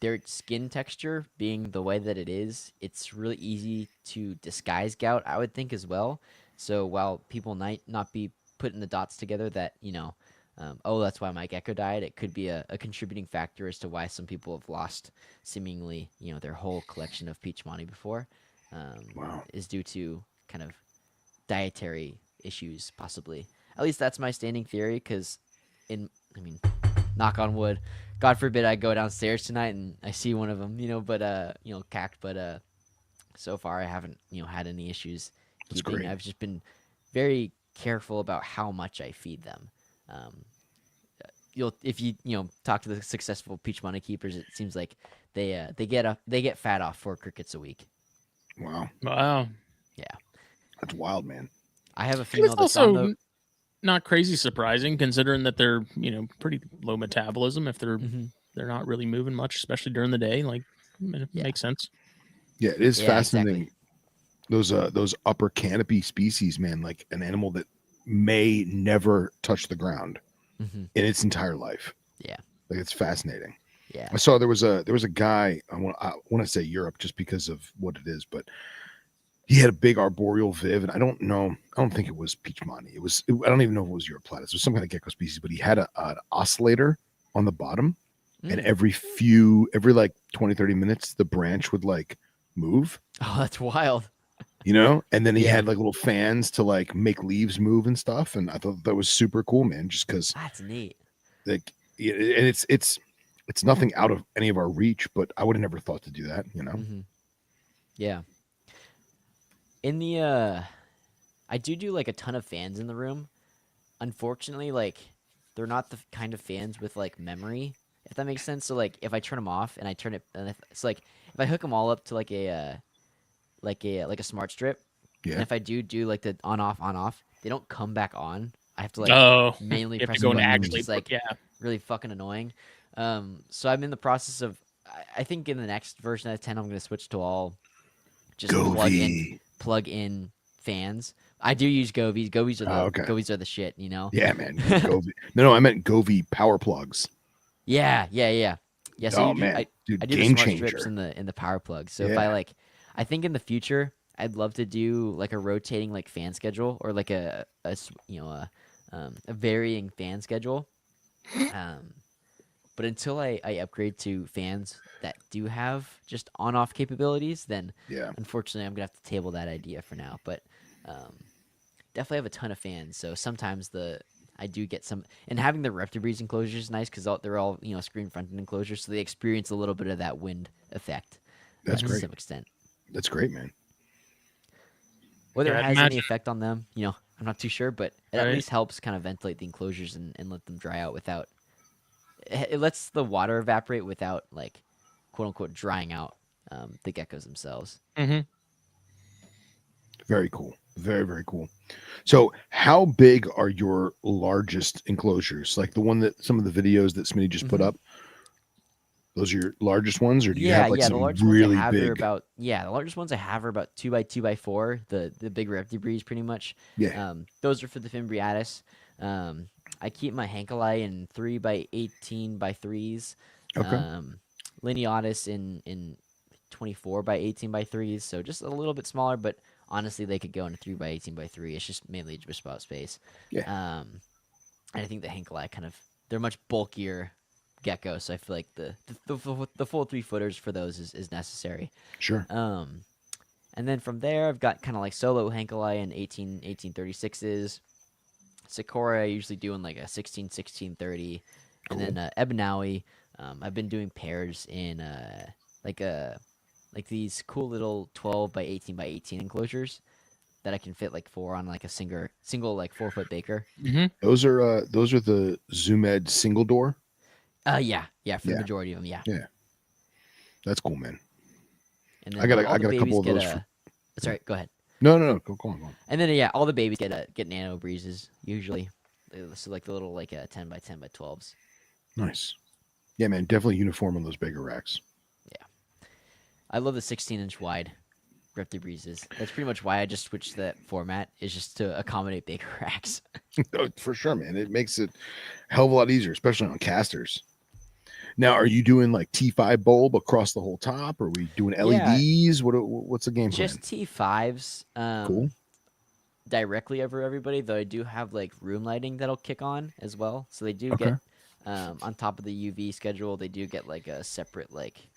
Their skin texture being the way that it is, it's really easy to disguise gout, I would think, as well. So while people might not be putting the dots together that, oh, that's why my gecko died, it could be a contributing factor as to why some people have lost seemingly, their whole collection of peach money before, Wow. is due to kind of dietary issues, possibly. At least that's my standing theory, because I mean, knock on wood, God forbid I go downstairs tonight and I see one of them, but cacked. But so far I haven't had any issues That's keeping. great. I've just been very careful about how much I feed them. Um, you'll if you talk to the successful peach money keepers, it seems like they get fat off 4 crickets a week. Wow. Wow. Yeah, That's wild, man. I have a And it's female that's on also the. not crazy surprising considering that they're pretty low metabolism if Mhm. they're not really moving much, especially during the day. Like, it Yeah, makes sense. Yeah, it is yeah, exactly. fascinating. Those upper canopy species, man, like an animal that may never touch the ground Hmm. in its entire life. Yeah, Like it's fascinating. yeah. I saw there was a guy. I want to say Europe just because of what it is, but he had a big arboreal viv, and I don't know. I don't think it was Peachmani. I don't even know if it was Europlatus. It was some kind of gecko species, but he had an oscillator on the bottom, and Mm. every like 20, 30 minutes, the branch would like move, Oh, that's wild. and then he Yeah, had like little fans to like make leaves move and stuff. And I thought that was super cool, man, just because that's neat. like, and it's nothing out of any of our reach, but I would have never thought to do that. Hmm. Yeah. In the I do like a ton of fans in the room. Unfortunately, like they're not the kind of fans with like memory, if that makes sense. So like if I turn them off and I turn it, and it's like if I hook them all up to like a smart strip, and Yeah. if I do like the on off, they don't come back on. I have to like Oh, you manually have to press a go and button, which actually is put, like yeah. really fucking annoying. So I'm in the process of. I think in the next version of 10, I'm gonna switch to all just Govy. plug in fans. I do use Govies. Oh, okay. Govies are the shit, Yeah, man. Govy. No, I meant Govy power plugs. Yeah, yeah, yeah. Yeah, so Oh you do man, I dude, do the game smart strips changer. in the power plug. So if Yeah. I think in the future I'd love to do like a rotating like fan schedule, or like a varying fan schedule. Um but until I upgrade to fans that do have just on off capabilities, then Yeah. unfortunately I'm gonna have to table that idea for now. But um definitely have a ton of fans. So sometimes I do get some, and having the Raptor Breeze enclosure is nice because they're all screen fronted enclosures, so they experience a little bit of that wind effect That's to Mhm. great. some extent. That's great, man. Whether Yeah, it I'd has any imagine. effect on them, I'm not too sure, but it at Right. least helps kind of ventilate the enclosures and let them dry out without it lets the water evaporate without like quote unquote drying out the geckos themselves. Mm-hmm. Very cool. Very, very cool. So, how big are your largest enclosures? Like the one that some of the videos that Smitty just put Mhm. up? Those are your largest ones, or do you Yeah, have like yeah. The some largest ones I really have are big? about the largest ones I have are about 2 by 2 by 4. The big reptibreeds pretty much. Yeah. Those are for the Fimbriatus. I keep my Hankalai in 3 by 18 by 3s. Okay. Um, Lineatus in 24 by 18 by 3s. So just a little bit smaller, but honestly they could go into 3 by 18 by 3. It's just mainly just about space. Yeah. And I think the Hankalai they're much bulkier gecko, so I feel like the full 3 footers for those is necessary. Sure. And then from there, I've got kind of like solo Hankalai and 1836s. Sakura I usually doing like a 16-16-30, and Cool. then Ebanawi. I've been doing pairs in like these cool little 12 by 18 by 18 enclosures that I can fit like 4 on like a single like 4 foot baker. Mm-hmm. Those are the Zoom Ed single door. Yeah, for the Yeah. majority of them, yeah. Yeah. That's cool, man. And I then got all the a babies couple of get those. a. Sorry, go ahead. No. Go on. Go on. And then yeah, all the babies get nano breezes usually. So like the little like 10 by 10 by 12s. Nice. Yeah, man. Definitely uniform on those bigger racks. I love the 16-inch wide Repti breezes. That's pretty much why I just switched that format, is just to accommodate bigger racks. Oh, for sure, man. It makes it a hell of a lot easier, especially on casters. Now, are you doing like T5 bulb across the whole top? Or are we doing Yeah, LEDs? What's the game plan? just T5s. Cool. Directly over everybody, though I do have like room lighting that'll kick on as well. So they do Okay. get on top of the UV schedule, they do get like a separate like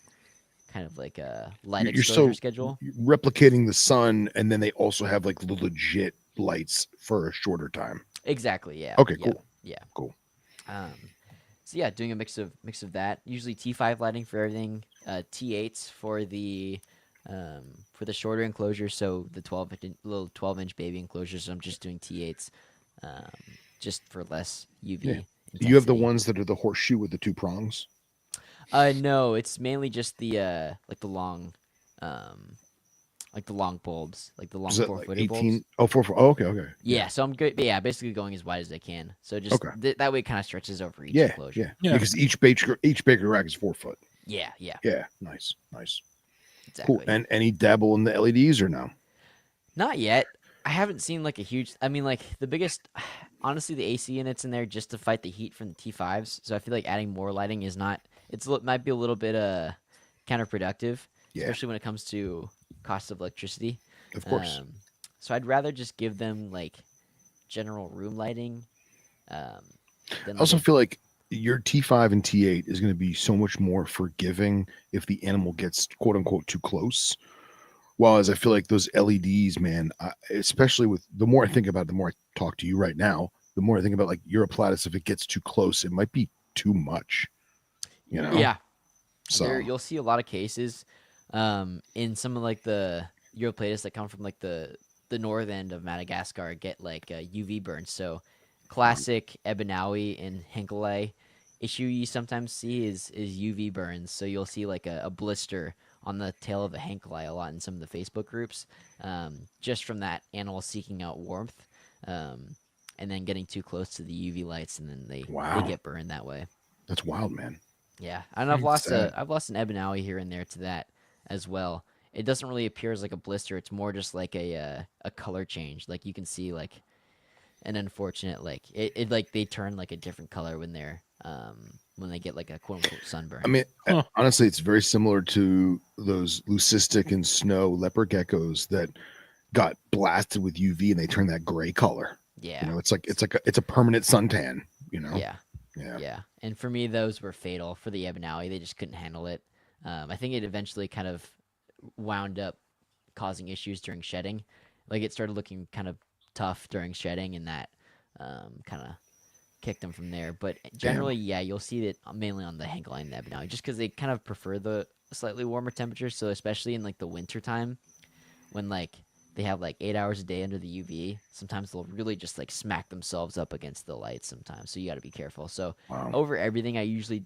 kind of like a light You're exposure so schedule. replicating the sun, and then they also have like the legit lights for a shorter time. Exactly. Yeah. Okay, yeah, cool. Yeah. Cool. So yeah, doing a mix of that. Usually T5 lighting for everything. T8s for the shorter enclosures. So the little 12-inch baby enclosures. I'm just doing T8s, just for less UV. Yeah. Intensity. You have the ones that are the horseshoe with the 2 prongs. No, it's mainly just the like the long bulbs, like the long Is that 4-footed like bulbs. 18? Oh, 4. Oh, okay. Yeah, so I'm good. Yeah, basically going as wide as I can. So just Okay. that way it kind of stretches over each Yeah, enclosure. Yeah. Because each bigger rack is 4 foot. Yeah. Yeah, nice. Exactly. Cool. And any dabble in the LEDs or no? Not yet. I haven't seen like a huge. I mean, like the biggest. Honestly, the AC units in there just to fight the heat from the T5s. So I feel like adding more lighting is not. Might be a little bit counterproductive, Yeah. especially when it comes to cost of electricity. Of course. So I'd rather just give them like general room lighting. I also feel like your T5 and T8 is going to be so much more forgiving if the animal gets quote unquote too close. While as I feel like those LEDs, man, especially with the more I think about it, the more I talk to you right now, the more I think about like Europlatus, if it gets too close, it might be too much. You know? Yeah. So You'll see a lot of cases in some of like the Europlatus that come from like the north end of Madagascar get like UV burns. So classic Ebanawi and Henkelei issue you sometimes see is UV burns. So you'll see like a blister on the tail of a Henkelei a lot in some of the Facebook groups, just from that animal seeking out warmth, and then getting too close to the UV lights, and then they get burned that way. that's wild, man. Yeah, and I've lost sad. I've lost an Ebanawi here and there to that as well. It doesn't really appear as like a blister. It's more just like a color change. Like you can see like an unfortunate like it like they turn like a different color when they get like a quote unquote sunburn. I mean, honestly, it's very similar to those leucistic and snow leopard geckos that got blasted with UV and they turn that gray color. Yeah, You know, it's a permanent suntan. You know. yeah. Yeah. Yeah, and for me, those were fatal for the Ebanawi. They just couldn't handle it. I think it eventually kind of wound up causing issues during shedding. Like it started looking kind of tough during shedding, and that kind of kicked them from there. But generally, yeah, you'll see it mainly on the Henkelei and the Ebanawi, just because they kind of prefer the slightly warmer temperatures. So especially in like the winter time, when like they have like 8 hours a day under the UV. Sometimes they'll really just like smack themselves up against the lights sometimes. So you got to be careful. So Wow. over everything, I usually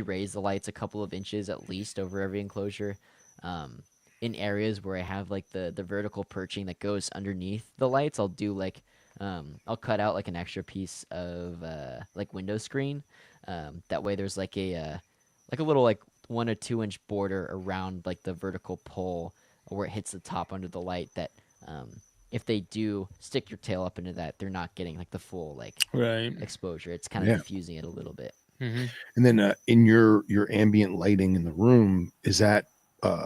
raise the lights a couple of inches at least over every enclosure. Um, in areas where I have like the vertical perching that goes underneath the lights, I'll do like I'll cut out like an extra piece of like window screen. That way there's like a little like 1 or 2 inch border around like the vertical pole where it hits the top under the light that um, if they do stick your tail up into that, they're not getting like the full like Right. exposure. It's kind of Yeah. diffusing it a little bit. Mm-hmm. And then in your ambient lighting in the room, is that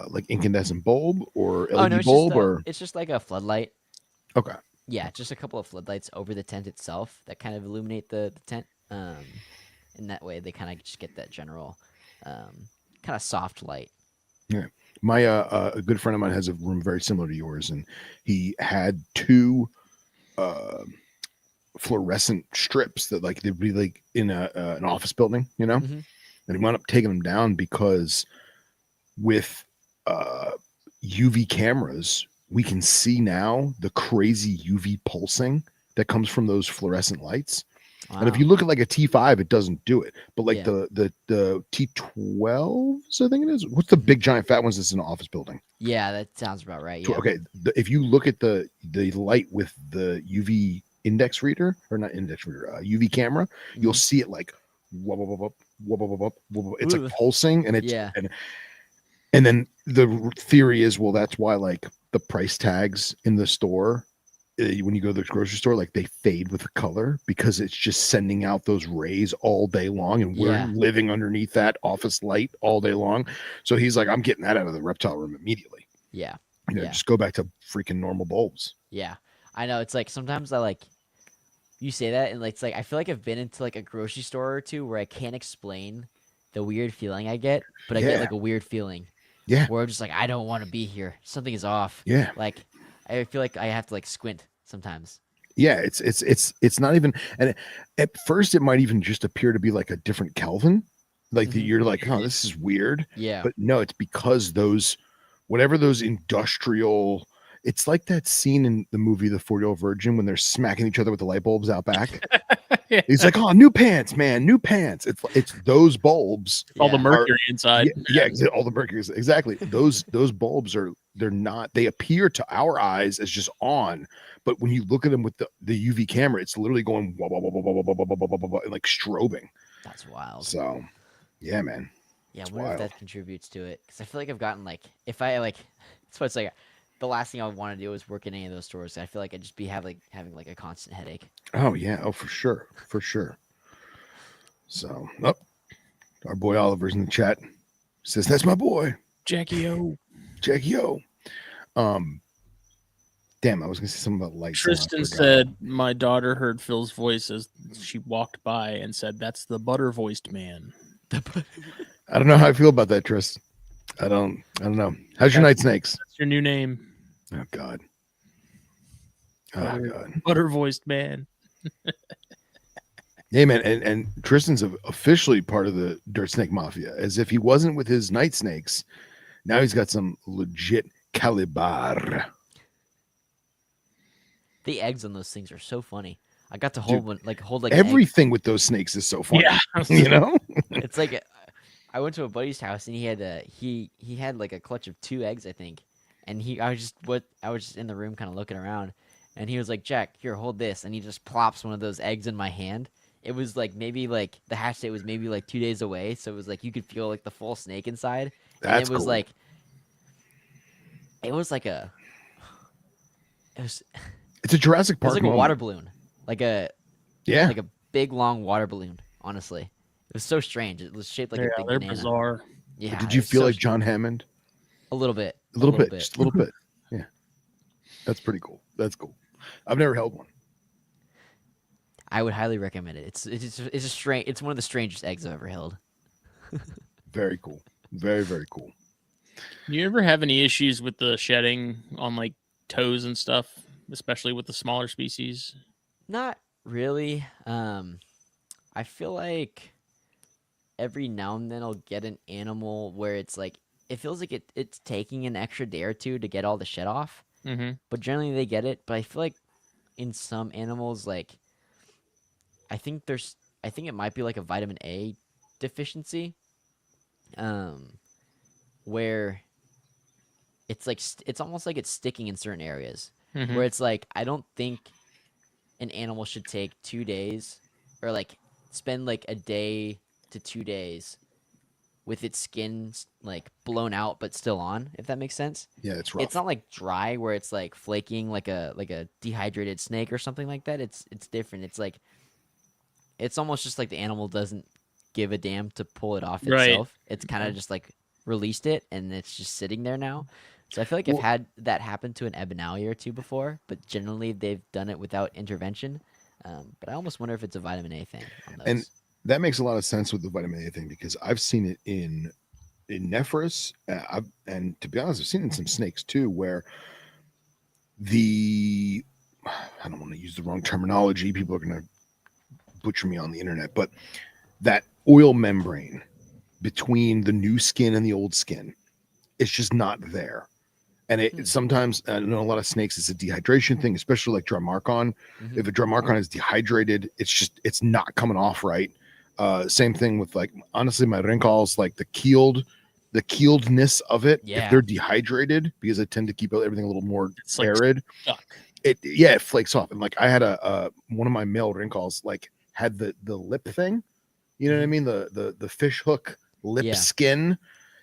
like incandescent bulb or Oh no, LED bulb or it's just like a floodlight. okay? Yeah, just a couple of floodlights over the tent itself that kind of illuminate the tent. And that way they kind of just get that general kind of soft light. Yeah. My a good friend of mine has a room very similar to yours, and he had two uh fluorescent strips that like they'd be like in an office building, you know, Hmm. and he wound up taking them down because with uh UV cameras, we can see now the crazy UV pulsing that comes from those fluorescent lights. And if Wow. you look at like a T5, it doesn't do it. But like Yeah. the T12s, I think it is. What's the big giant fat ones that's in an office building? Yeah, that sounds about right. Yeah. Okay, if you look at the light with the UV index reader or not index reader, UV camera, you'll Mhm. see it like wub, wub, wub, wub, wub, wub, wub, wub. It's like Ooh. pulsing, and Yeah. and then the theory is, well, that's why like the price tags in the store when you go to the grocery store, like they fade with the color because it's just sending out those rays all day long, and we're Yeah. living underneath that office light all day long. So he's like, I'm getting that out of the reptile room immediately. Yeah. You know, Yeah. just go back to freaking normal bulbs. Yeah. I know. It's like sometimes I like you say that and like, it's like I feel like I've been into like a grocery store or two where I can't explain the weird feeling I get, but I get Yeah. like a weird feeling Yeah. where I'm just like I don't want to be here. Something is off. Yeah. Like I feel like I have to like squint sometimes. Yeah. It's not even, and at first it might even just appear to be like a different Kelvin. Like Mhm. you're like, oh, this is weird. Yeah. But no, it's because those, whatever those industrial, it's like that scene in the movie The 40-Year-Old Virgin when they're smacking each other with the light bulbs out back. Yeah. He's like, oh, new pants, man, new pants. It's those bulbs. All the Yeah. mercury inside. All the mercury is exactly. Those bulbs are, they're not, they appear to our eyes as just on, but when you look at them with the UV camera, it's literally going wah, wah, wah, wah, wah, wah, wah, wah, wah, wah, wah, and like strobing. That's wild. So yeah, man. Yeah, I It's wonder if wild. that contributes to it because I feel like I've gotten like if I like, it's what it's like. The last thing I would want to do is work in any of those stores. I feel like I'd just be having like a constant headache. Oh yeah, oh for sure, for sure. So our boy Oliver's in the chat, says that's my boy Jackie O. Jackie O. Damn, I was gonna say something about lights. Tristan said, "My daughter heard Phil's voice as she walked by and said, that's the butter voiced man.'" I don't know how I feel about that, Tris. I don't know. How's your night snakes? That's your new name. Oh God. Oh God. Butter voiced man. Hey man, and Tristan's officially part of the Dirt Snake Mafia. As if he wasn't with his night snakes, now he's got some legit caliber. The eggs on those things are so funny. I got to hold one, like hold like an egg. Everything with those snakes is so funny. Yeah. You know? It's like I went to a buddy's house and he had he had like a clutch of 2 eggs, I think. And I was just in the room kind of looking around, and he was like, "Jack, here, hold this," and he just plops one of those eggs in my hand. It was like maybe like the hatch date was maybe like 2 days away, so it was like you could feel like the full snake inside. And That's it was cool. like it was like a it was It's a Jurassic it was Park like a moment. water balloon, like a big long water balloon. Honestly, it was so strange. It was shaped like a big they're banana. bizarre. Yeah, Did you it's feel so like John Hammond? a little bit, A little bit, just a little bit. Yeah, that's pretty cool. That's cool. I've never held one. I would highly recommend it. It's a strange. It's one of the strangest eggs I've ever held. Very cool. Very, very cool. Do you ever have any issues with the shedding on like toes and stuff, especially with the smaller species? Not really. I feel like every now and then I'll get an animal where it's like it feels like it's taking an extra day or two to get all the shit off, Mm-hmm. but generally they get it. But I feel like in some animals, like I think there's, I think it might be like a vitamin A deficiency, um, where it's like it's almost like it's sticking in certain areas, Mm-hmm. where it's like I don't think an animal should take 2 days or like spend like a day to 2 days with its skin like blown out but still on, if that makes sense. Yeah, it's It's rough. not like dry where it's like flaking like a dehydrated snake or something like that. It's different. It's like it's almost just like the animal doesn't give a damn to pull it off Right. itself. It's kind of just like released it and it's just sitting there now. So I feel like I've Well, had that happen to an ebonale or two before, but generally they've done it without intervention. But I almost wonder if it's a vitamin A thing on and those. that makes a lot of sense with the vitamin A thing because I've seen it in Nephris, and to be honest, I've seen it in some snakes too, where the I don't want to use the wrong terminology. People are going to butcher me on the internet, but that oil membrane between the new skin and the old skin, it's just not there. And Hmm. sometimes I know a lot of snakes, it's a dehydration thing, especially like Dramarchon. Hmm. If a Dramarchon is dehydrated, it's not coming off right. Same thing with like honestly, my wrinkles, like the keeledness of it. If Yeah. they're dehydrated, because I tend to keep everything a little more It's like arid, stuck. it flakes off. And like I had a one of my male wrinkles like had the lip thing, you know what I Mhm. mean, the fish hook lip Yeah. skin.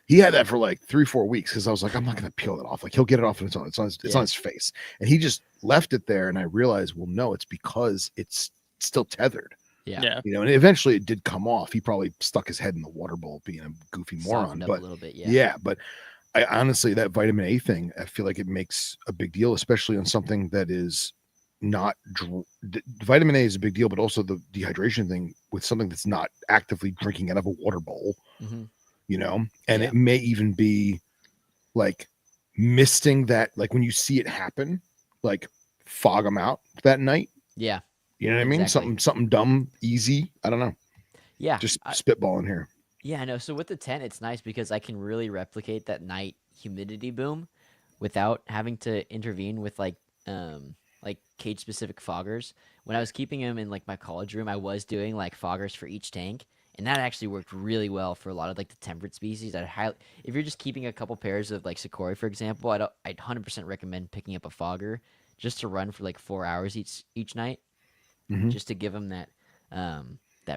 He had that for like 3-4 weeks because I was like, I'm not gonna peel it off. Like he'll get it off on its own. It's on Yeah. his face, and he just left it there. And I realized, well, no, it's because it's still tethered. Yeah. Yeah. You know, and eventually it did come off. He probably stuck his head in the water bowl, being a goofy moron. Softened up But a little bit. Yeah. yeah, but I honestly, that vitamin A thing, I feel like it makes a big deal, especially on something that is not vitamin A is a big deal, but also the dehydration thing with something that's not actively drinking out of a water bowl, Hmm. you know, and Yeah. it may even be like misting that, like when you see it happen, like fog them out that night. Yeah. You know what I mean? Exactly. Something dumb, easy. I don't know. Yeah. Just spitballing here. Yeah, I know. So with the tent, it's nice because I can really replicate that night humidity boom without having to intervene with like cage specific foggers. When I was keeping them in like my college room, I was doing like foggers for each tank, and that actually worked really well for a lot of like the temperate species. If you're just keeping a couple pairs of like Sakura, for example, I'd 100% recommend picking up a fogger just to run for like 4 hours each night, Hmm. just to give them that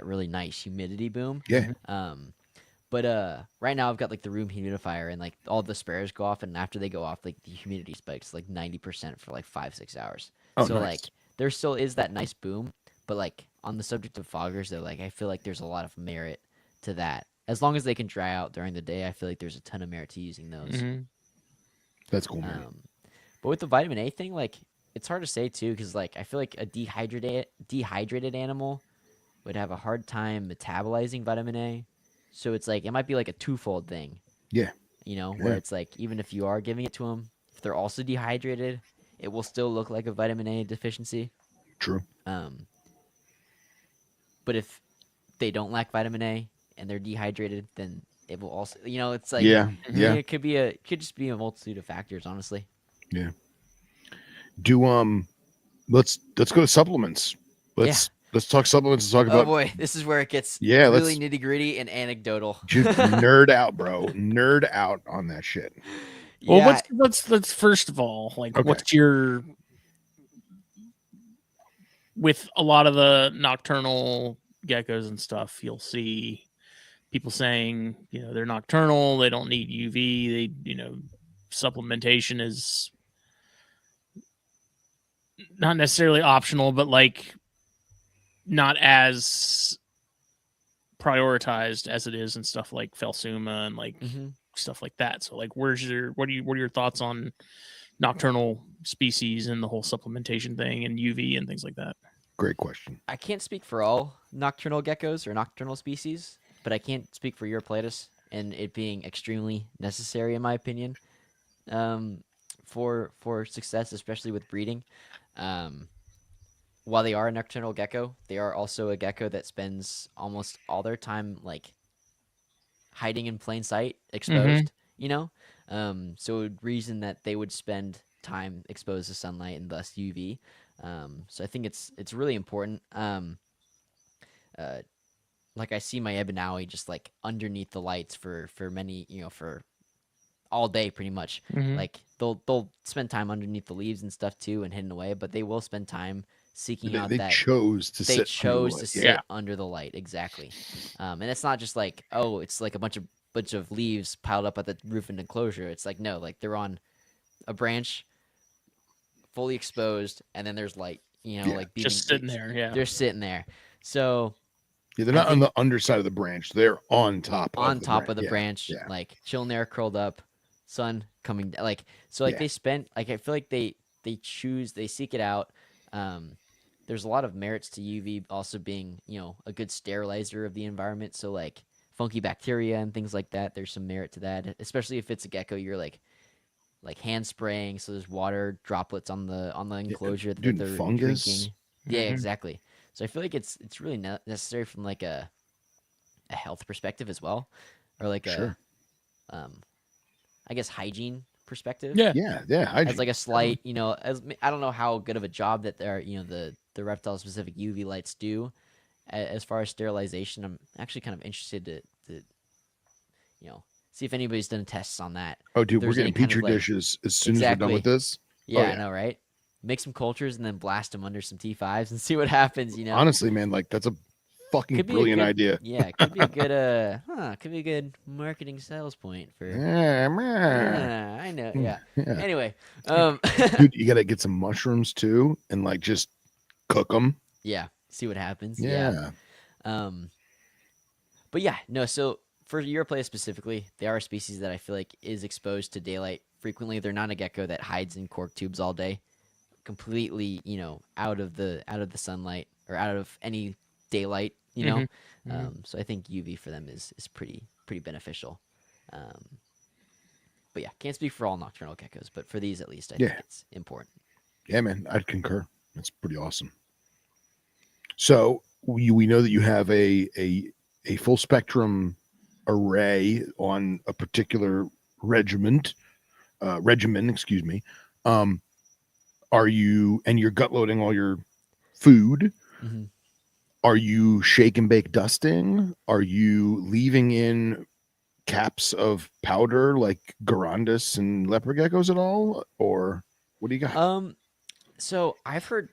really nice humidity boom. Yeah. Um, but right now I've got like the room humidifier and like all the spares go off, and after they go off, like the humidity spikes like 90% for like 5-6 hours. Oh, So like nice. there still is that nice boom, but like on the subject of foggers, though, like I feel like there's a lot of merit to that. As long as they can dry out during the day, I feel like there's a ton of merit to using those. Mm-hmm. That's cool, man. But with the vitamin A thing, like it's hard to say too, because like I feel like a dehydrated animal would have a hard time metabolizing vitamin A. So it's like it might be like a twofold thing, Yeah. where Yeah. it's like even if you are giving it to them, if they're also dehydrated, it will still look like a vitamin A deficiency. True. Um, but if they don't lack vitamin A and they're dehydrated, then it will also, it's like Yeah. Yeah. it could just be a multitude of factors, honestly. Yeah. Do let's go to supplements. Let's talk supplements and talk Oh about boy, this is where it gets yeah, really let's nitty gritty and anecdotal. just nerd out, bro. Nerd out on that shit. Well, Yeah, let's first of all, like, Okay. what's your with a lot of the nocturnal geckos and stuff, you'll see people saying, they're nocturnal, they don't need UV, supplementation is not necessarily optional, but like not as prioritized as it is and stuff like Phelsuma and like hmm stuff like that. So like what are your thoughts on nocturnal species and the whole supplementation thing and UV and things like that? Great question. I can't speak for all nocturnal geckos or nocturnal species, but I can't speak for Eurypletus and it being extremely necessary, in my opinion, for success, especially with breeding. Um, while they are a nocturnal gecko, they are also a gecko that spends almost all their time like hiding in plain sight, Mm-hmm. exposed. you know. So it would reason that they would spend time exposed to sunlight and thus UV. So I think it's really important. Uh, like I see my Ebanawi just like underneath the lights for many, for all day pretty much. Mhm. Like they'll spend time underneath the leaves and stuff too and hidden away, but they will spend time seeking out They that chose to they sit under the chose light. to sit Yeah. under the light, exactly. And it's not just like, oh, it's like a bunch of leaves piled up at the roof and enclosure. It's like, no, like they're on a branch, fully exposed, and then there's light. Yeah. Like beating. Just sitting there. Yeah. They're sitting there. So Yeah, they're I not on think the underside of the branch. They're on top on of the top branch. of the Yeah, branch, yeah. like chilling there, curled up, sun coming like so. Like Yeah. they spent like I feel like they seek it out. There's a lot of merits to UV also being a good sterilizer of the environment. So like funky bacteria and things like that. There's some merit to that, especially if it's a gecko. You're like hand spraying, so there's water droplets on the enclosure that Dude, they're fungus. drinking. Yeah, Mhm. exactly. So I feel like it's really necessary from like a health perspective as well, or like Sure. I guess hygiene perspective. Yeah. Yeah, As hygiene. like a slight, I don't know how good of a job that they're, the reptile specific UV lights do as far as sterilization. I'm actually kind of interested to see if anybody's done tests on that. Oh, dude, we're There's any getting kind of petri like dishes as soon as we're done with exactly. this. Yeah, Oh, I know, right? Make some cultures and then blast them under some T5s and see what happens. Honestly, man, like that's a fucking Could be a brilliant good idea. yeah, could be a good could be a good marketing sales point for Yeah, I know, yeah. yeah. Anyway, Dude, you gotta get some mushrooms too, and like just cook them. yeah, see what happens. Yeah. But yeah, no, so for Europlaya specifically, they are a species that I feel like is exposed to daylight frequently. They're not a gecko that hides in cork tubes all day, completely, out of the sunlight or out of any daylight, Mhm. Mhm. So I think UV for them is pretty beneficial. Um, but yeah, can't speak for all nocturnal geckos, but for these at least, I think Yeah. it's important. Yeah, man, I'd concur. That's pretty awesome. So we know that you have a full spectrum array on a particular regimen, excuse me. Are you, and you're gut loading all your food? Mhm. Are you shake and bake dusting? Are you leaving in caps of powder like Garandus and leopard geckos at all? Or what do you got? So I've heard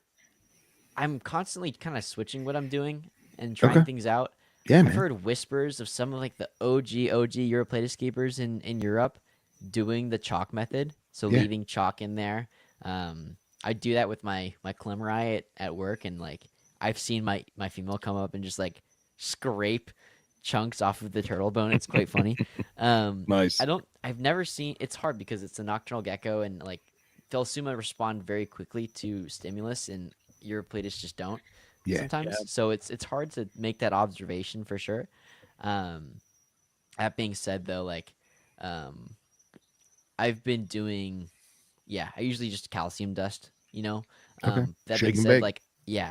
I'm constantly kind of switching what I'm doing and trying Okay. things out. Yeah, I've man. heard whispers of some of like the OG Europlate escapers in Europe doing the chalk method, so Yeah. leaving chalk in there. I do that with my Clemmerai at work, and like I've seen my female come up and just like scrape chunks off of the turtle bone. It's quite funny. Nice. I've never seen. It's hard because it's a nocturnal gecko, and like Phelsuma respond very quickly to stimulus, and Europlatus just don't Yeah. sometimes. Yeah. So it's hard to make that observation for sure. That being said, though, like I've been doing, I usually just calcium dust. Okay. That Shake being and said, bake. like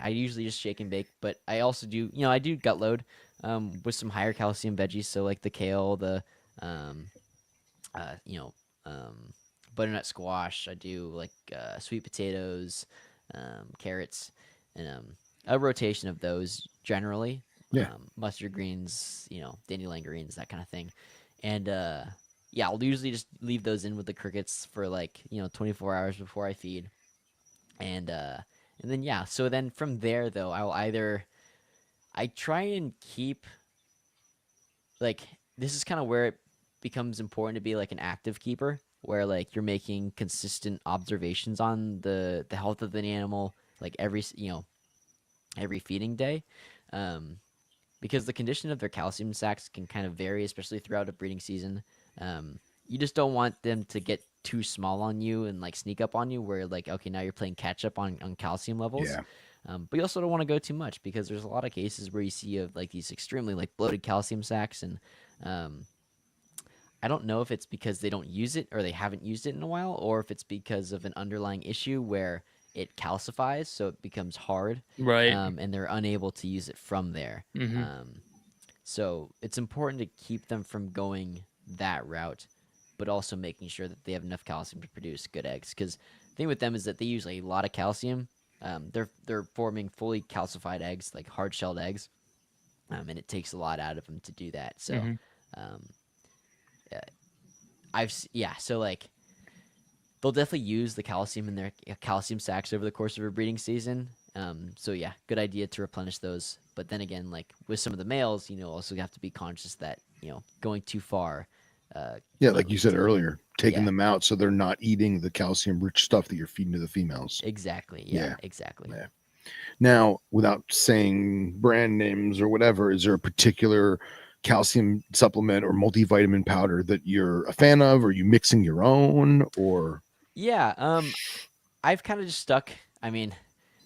I usually just shake and bake, but I also do, I do gut load with some higher calcium veggies, so like the kale, the um, uh, you know, butternut squash. I do like sweet potatoes, carrots, and a rotation of those generally. Yeah. Mustard greens, dandelion greens, that kind of thing. And I'll usually just leave those in with the crickets for like 24 hours before I feed. And then so then from there though, I try and keep like this is kind of where it becomes important to be like an active keeper where like you're making consistent observations on the health of the animal like every feeding day, because the condition of their calcium sacs can kind of vary, especially throughout a breeding season. You just don't want them to get too small on you and like sneak up on you where like okay now you're playing catch up on calcium levels. Yeah. But you also don't want to go too much because there's a lot of cases where you see of like these extremely like bloated calcium sacs, and I don't know if it's because they don't use it or they haven't used it in a while, or if it's because of an underlying issue where it calcifies, so it becomes hard, Right. and they're unable to use it from there. Mhm. So it's important to keep them from going that route. but also making sure that they have enough calcium to produce good eggs. Because the thing with them is that they use a lot of calcium. They're forming fully calcified eggs, like hard shelled eggs, and it takes a lot out of them to do that. So, Mm-hmm. um, so like they'll definitely use the calcium in their calcium sacks over the course of a breeding season. So yeah, good idea to replenish those. But then again, like with some of the males, also have to be conscious that going too far. Yeah, might like you lead said to, earlier, taking yeah, them out so they're not eating the calcium-rich stuff that you're feeding to the females. exactly. Yeah. Yeah, exactly. Yeah. Now, without saying brand names or whatever, is there a particular calcium supplement or multivitamin powder that you're a fan of? Or are you mixing your own? Or Yeah. I've kind of just stuck. I mean,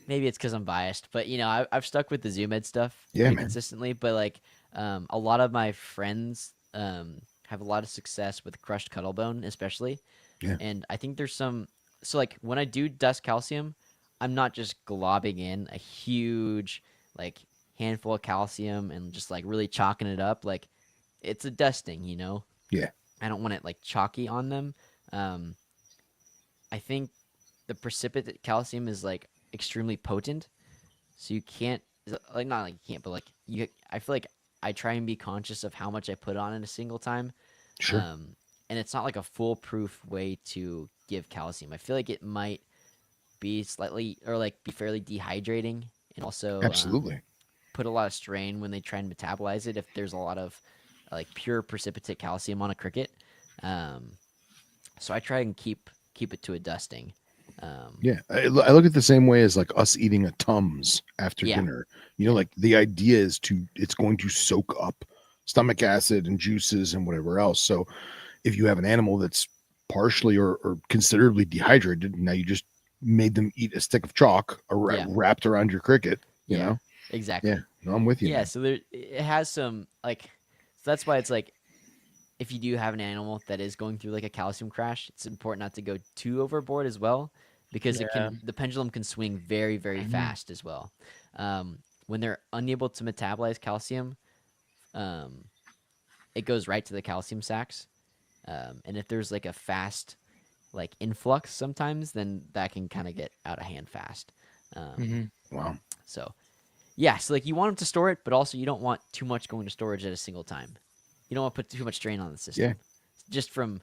maybe it's because I'm biased, but I've stuck with the Zoo Med stuff yeah, pretty man. consistently. But like, a lot of my friends have a lot of success with crushed cuttlebone, especially. Yeah. And I think there's some. So like when I do dust calcium, I'm not just globbing in a huge like handful of calcium and just like really chalking it up. Like it's a dusting. Yeah. I don't want it like chalky on them. Um, I think the precipitate calcium is like extremely potent, so you can't like not like you can't, but like you. I feel like I try and be conscious of how much I put on in a single time, Sure. um, and it's not like a foolproof way to give calcium. I feel like it might be slightly or like be fairly dehydrating, and also Absolutely. put a lot of strain when they try and metabolize it. If there's a lot of like pure precipitate calcium on a cricket, um, so I try and keep it to a dusting. Um, Yeah. I look at it the same way as like us eating a Tums after yeah, dinner. Like the idea is it's going to soak up stomach acid and juices and whatever else. So if you have an animal that's partially or considerably dehydrated, now you just made them eat a stick of chalk yeah, wrapped around your cricket, yeah, Yeah. exactly. No, I'm with you, Yeah, man. so it has some like, so that's why it's like if you do have an animal that is going through like a calcium crash, it's important not to go too overboard as well, because Yeah. the pendulum can swing very very Mm-hmm. fast as well. When they're unable to metabolize calcium, um, it goes right to the calcium sacs, and if there's like a fast like influx sometimes, then that can kind of get out of hand fast. Um, Mm-hmm. Wow. so yeah, so like you want them to store it, but also you don't want too much going to storage at a single time. You don't want to put too much strain on the Yeah. system. Just from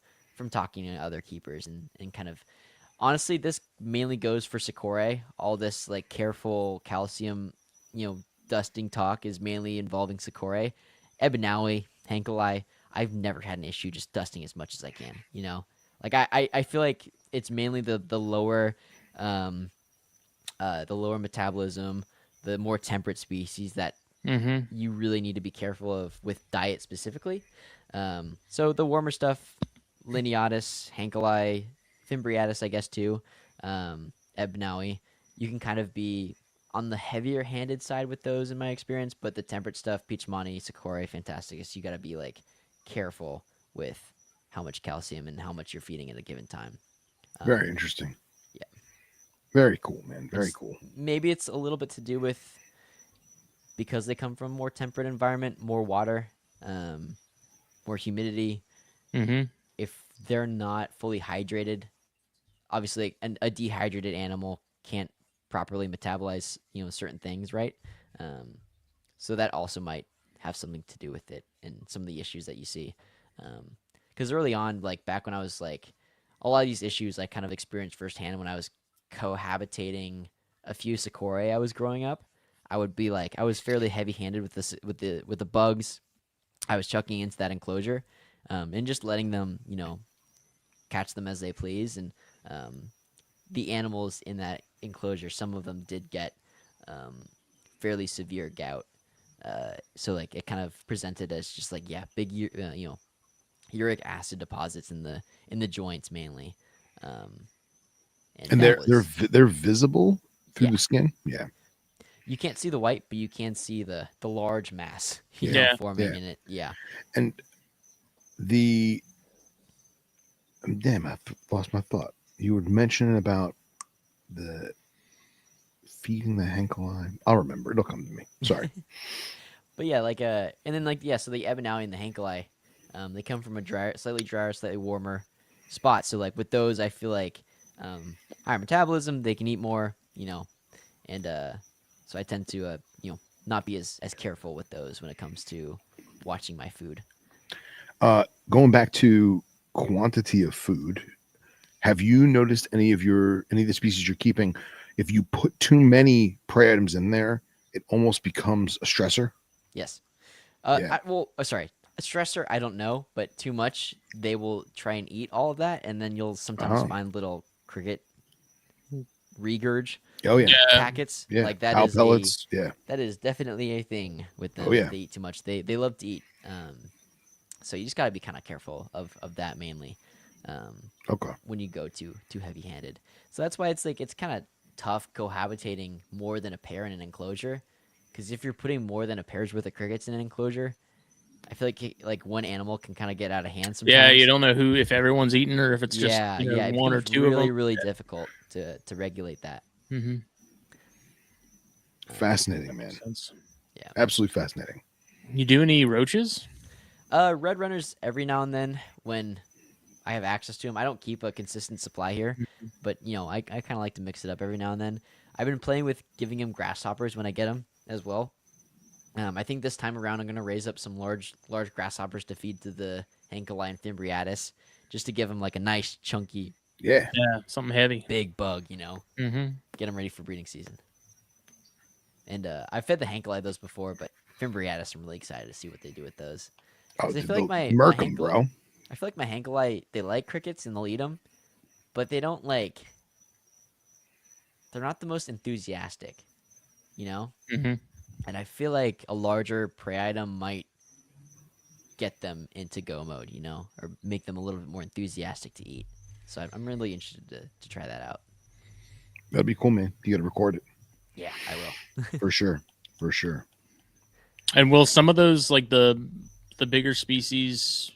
talking to other keepers and kind of honestly, this mainly goes for Sakura. All this like careful calcium, dusting talk is mainly involving Sakura. Ebanawi, Hankalai, I've never had an issue just dusting as much as I can. Like I feel like it's mainly the lower um the lower metabolism, the more temperate species that Mm-hmm. you really need to be careful of with diet specifically. So the warmer stuff, Lineatus, Hankalai, Fimbriatus, I guess too, Ebnaui, you can kind of be on the heavier handed side with those in my experience, but the temperate stuff, Peachmani, Sakura, Fantasticus, you got to be like careful with how much calcium and how much you're feeding at a given time. Very Um, interesting. yeah, Very cool, man. Very it's cool. maybe it's a little bit to do with because they come from more temperate environment, more water, um, more humidity. Mm-hmm. If they're not fully hydrated, obviously a dehydrated animal can't properly metabolize certain things, right? Um, so that also might have something to do with it and some of the issues that you see. Because early on, like back when I was like a lot of these issues I kind of experienced firsthand when I was cohabitating a few Sakura I was growing up. I would be like I was fairly heavy handed with this with the bugs I was chucking into that enclosure, and just letting them catch them as they please. And um, the animals in that enclosure, some of them did get um, fairly severe gout. So like it kind of presented as just like big uric acid deposits in the joints mainly, um, and And that they're was they're visible through yeah. the skin. Yeah. You can't see the white, but you can see the large mass Yeah. forming Yeah. in it. Yeah, And the damn, lost my thought. You were mentioning about the feeding the Hankalai. I'll remember. It'll come to me. Sorry. but yeah, like and then like so the Ebanawi and the Hankalai, They come from a slightly drier, slightly warmer spot. So like with those, I feel like higher metabolism, they can eat more, and so I tend to not be as careful with those when it comes to watching my food. Going back to quantity of food, have you noticed any of the species you're keeping? If you put too many prey items in there, it almost becomes a stressor. Yes. Yeah. Sorry. A stressor, I don't know, but too much, they will try and eat all of that, and then you'll sometimes Oh. find little cricket regurge Oh yeah. packets. Yeah. Like that Pal is pellets. Yeah. that is definitely a thing with them. Oh yeah. If they eat too much, they love to eat. So you just got to be kind of careful of that mainly. Okay. When you go too heavy handed. So that's why it's like it's kind of tough cohabitating more than a pair in an enclosure, because if you're putting more than a pair's worth of crickets in an enclosure, I feel like one animal can kind of get out of hand sometimes. Yeah, you don't know if everyone's eating or if it's just it one or becomes two really of them. really difficult to regulate that. Mm-hmm. Fascinating, man. Yeah. Absolutely fascinating. You do any roaches? Red runners every now and then when I have access to them. I don't keep a consistent supply here, but I kind of like to mix it up every now and then. I've been playing with giving him grasshoppers when I get them as well. I think this time around I'm going to raise up some large grasshoppers to feed to the Hankali fimbriatus, just to give him like a nice chunky, Yeah. Something heavy, big bug, Mm-hmm. get them ready for breeding season. And I've fed the Hankali those before, but fimbriatus, I'm really excited to see what they do with those. Oh, I dude, feel like my murk 'em, Hankali, bro. I feel like my Hankali, they like crickets and they'll eat them, but they don't they're not the most enthusiastic, Mm-hmm. And I feel like a larger prey item might get them into go mode, or make them a little bit more enthusiastic to eat. So I'm really interested to try that out. That'd be cool, man. You got to record it. Yeah, I will. For sure. For sure. And will some of those, like the bigger species,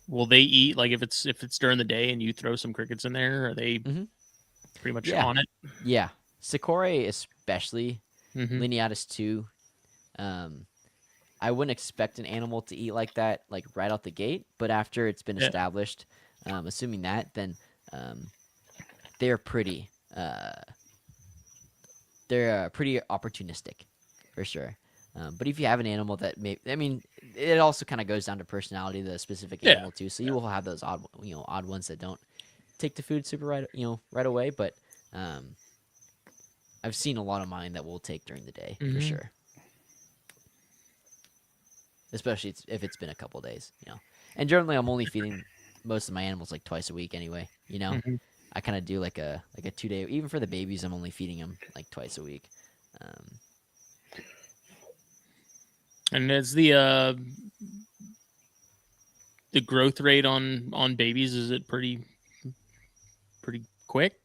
will they eat? Like if it's during the day and you throw some crickets in there, are they pretty much on it? Yeah, Sakura especially, Mm-hmm. Lineatus too. I wouldn't expect an animal to eat like that, like right out the gate. But after it's been established, assuming that, then they're pretty opportunistic, for sure. But if you have an animal that it also kind of goes down to personality of the specific animal too. So you will have those odd ones that don't take to food super right away. But I've seen a lot of mine that will take during the day for sure. Especially if it's been a couple days, And generally, I'm only feeding most of my animals like twice a week anyway. I kind of do like a 2-day. Even for the babies, I'm only feeding them like twice a week. And is the growth rate on babies, is it pretty quick?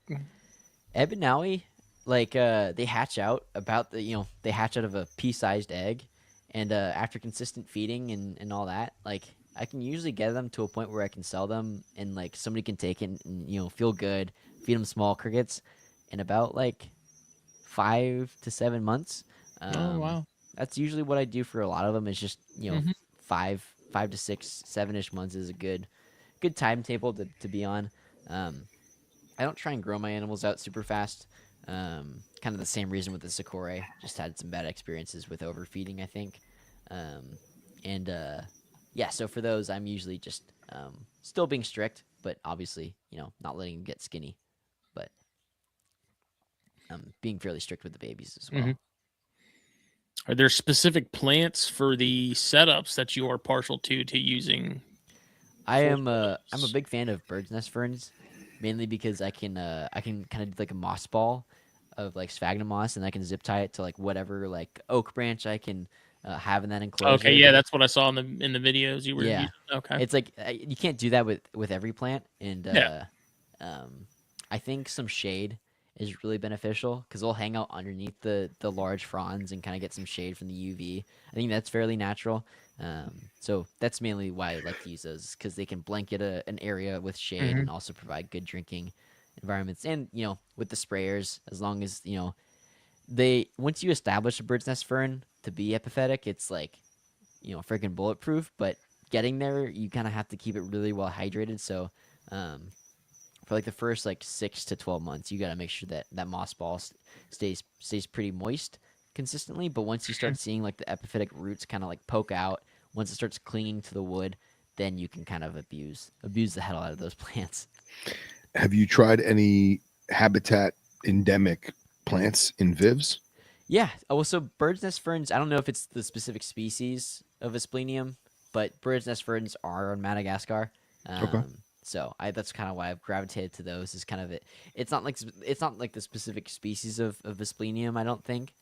Ebinawi, they hatch out they hatch out of a pea-sized egg, and after consistent feeding and all that, I can usually get them to a point where I can sell them, and somebody can take it and feel good, feed them small crickets in about 5 to 7 months. Oh wow, That's usually what I do for a lot of them. It's just 5 to 6, 7-ish months is a good timetable to be on. I don't try and grow my animals out super fast. Kind of the same reason with the Sakura. Just had some bad experiences with overfeeding, I think. So for those, I'm usually just still being strict, but obviously, not letting them get skinny. But being fairly strict with the babies as well. Are there specific plants for the setups that you are partial to using? I'm a big fan of bird's nest ferns, mainly because I can kind of do like a moss ball of sphagnum moss, and I can zip tie it to whatever oak branch I can have in that enclosure. Okay, yeah, that's what I saw in the videos you were using. Okay. It's you can't do that with every plant, and I think some shade is really beneficial because they'll hang out underneath the large fronds and kind of get some shade from the UV. I think that's fairly natural. So that's mainly why I like to use those, because they can blanket an area with shade and also provide good drinking environments. And with the sprayers, as long as once you establish a bird's nest fern to be epiphytic, it's freaking bulletproof. But getting there, you kind of have to keep it really well hydrated. So, for like the first like 6 to 12 months, you got to make sure that that moss ball stays pretty moist consistently. But once you start seeing like the epiphytic roots kind of like poke out, once it starts clinging to the wood, then you can kind of abuse the hell out of those plants. Have you tried any habitat endemic plants in Vivs? Yeah. Oh, so bird's nest ferns. I don't know if it's the specific species of Asplenium, but bird's nest ferns are on Madagascar. Okay. So that's kind of why I've gravitated to those. Is kind of it. It's not like the specific species of Asplenium, I don't think,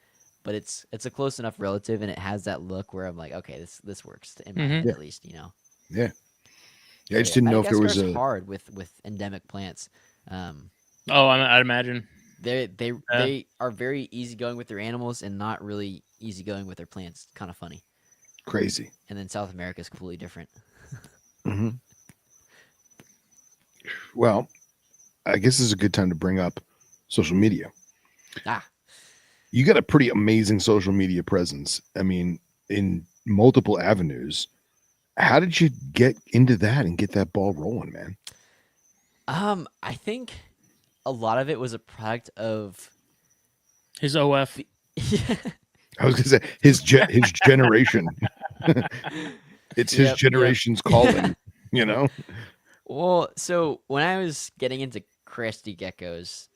but it's a close enough relative, and it has that look where I'm like, okay, this works in my head Mhm. at least, you know. Yeah. Yeah, I just didn't know if there was Madagascar's a. hard with endemic plants. Oh, I'd imagine. They are very easygoing with their animals and not really easygoing with their plants. Kind of funny. Crazy. And then South America is completely different. hmm Well, I guess this is a good time to bring up social media. Ah, You got a pretty amazing social media presence. I mean, in multiple avenues. How did you get into that and get that ball rolling, man? I think a lot of it was a product of His OF. I was gonna say his generation. It's his Yep. generation's calling, you know? Well, so when I was getting into cresty geckos,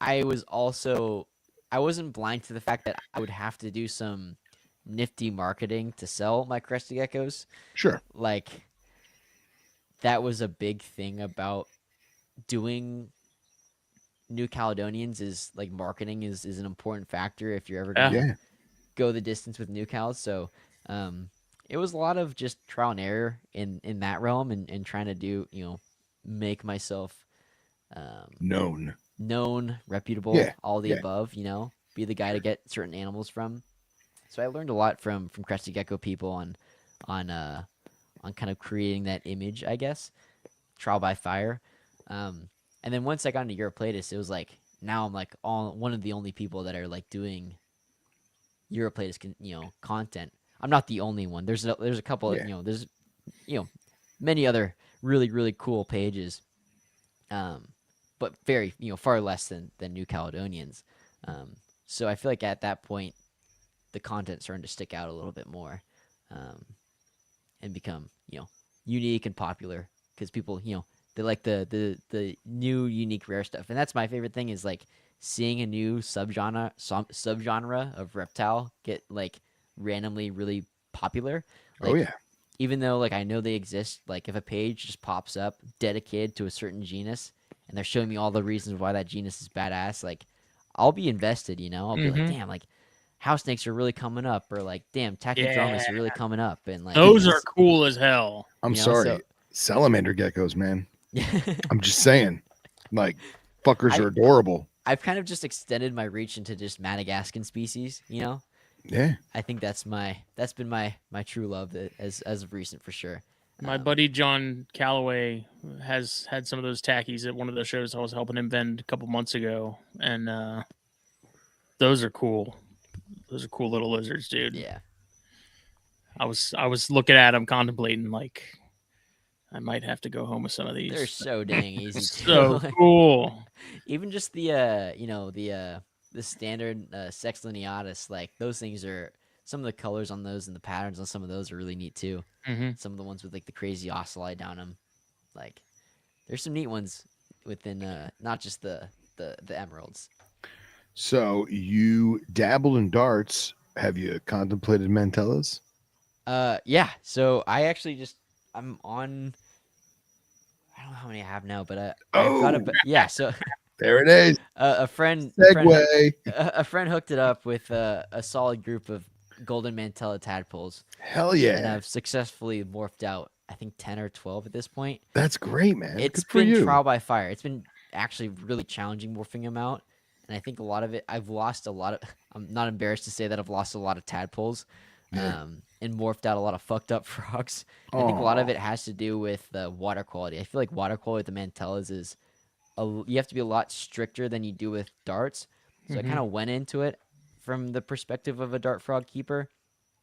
I wasn't blind to the fact that I would have to do some nifty marketing to sell my cresty geckos. Sure. Like that was a big thing about doing New Caledonians is like marketing is an important factor if you're ever gonna Yeah. Yeah. go the distance with New Cals. So it was a lot of just trial and error in that realm and trying to do, make myself Known. known, reputable, Yeah, all the yeah. above, be the guy to get certain animals from. So I learned a lot from Cresty Gecko people on kind of creating that image, I guess. Trial by fire. And then once I got into Europlatus, it was like now I'm like one of the only people that are like doing Europlatus, content. I'm not the only one. There's a couple. Yeah. There's many other really really cool pages, but very far less than New Caledonians. So I feel like at that point, the content starting to stick out a little bit more, and become unique and popular because people they like the new unique rare stuff, and that's my favorite thing is like seeing a new subgenre of reptile get like randomly really popular. Like, Oh yeah. even though like I know they exist, like if a page just pops up dedicated to a certain genus and they're showing me all the reasons why that genus is badass, like I'll be invested, I'll be like, Mhm. damn, like house snakes are really coming up, or like damn tachydramus are really coming up, and like Those are cool as hell. I'm You know, sorry. so- Salamander geckos, man. I'm just saying. Like, fuckers are adorable. I've kind of just extended my reach into just Madagascan species, Yeah. I think that's been my true love as of recent for sure. My buddy John Calloway has had some of those tackies at one of the shows I was helping him vend a couple months ago, and those are cool. Those are cool little lizards, dude. Yeah. I was looking at them, contemplating like I might have to go home with some of these. They're so dang easy So too. cool. Even just the the standard Sex lineatus, like those things are some of the colors on those and the patterns on some of those are really neat too. hmm Some of the ones with like the crazy ocelli down them, like there's some neat ones within not just the emeralds. So you dabble in darts. Have you contemplated mantellas? Yeah. So I actually I'm on. I don't know how many I have now, but I've got yeah. So There it is. a friend Segway. a friend hooked it up with a solid group of golden mantella tadpoles, Hell and yeah. I've successfully morphed out I think 10 or 12 at this point. That's great, man. It's Good for been you. trial by fire. It's been actually really challenging morphing them out, and I think a lot of it I've lost a lot of. I'm not embarrassed to say that I've lost a lot of tadpoles, Yeah. and morphed out a lot of fucked up frogs. I think a lot of Aw. it has to do with the water quality. I feel like water quality with the mantellas is you have to be a lot stricter than you do with darts. So I Mhm. kind of went into it from the perspective of a dart frog keeper,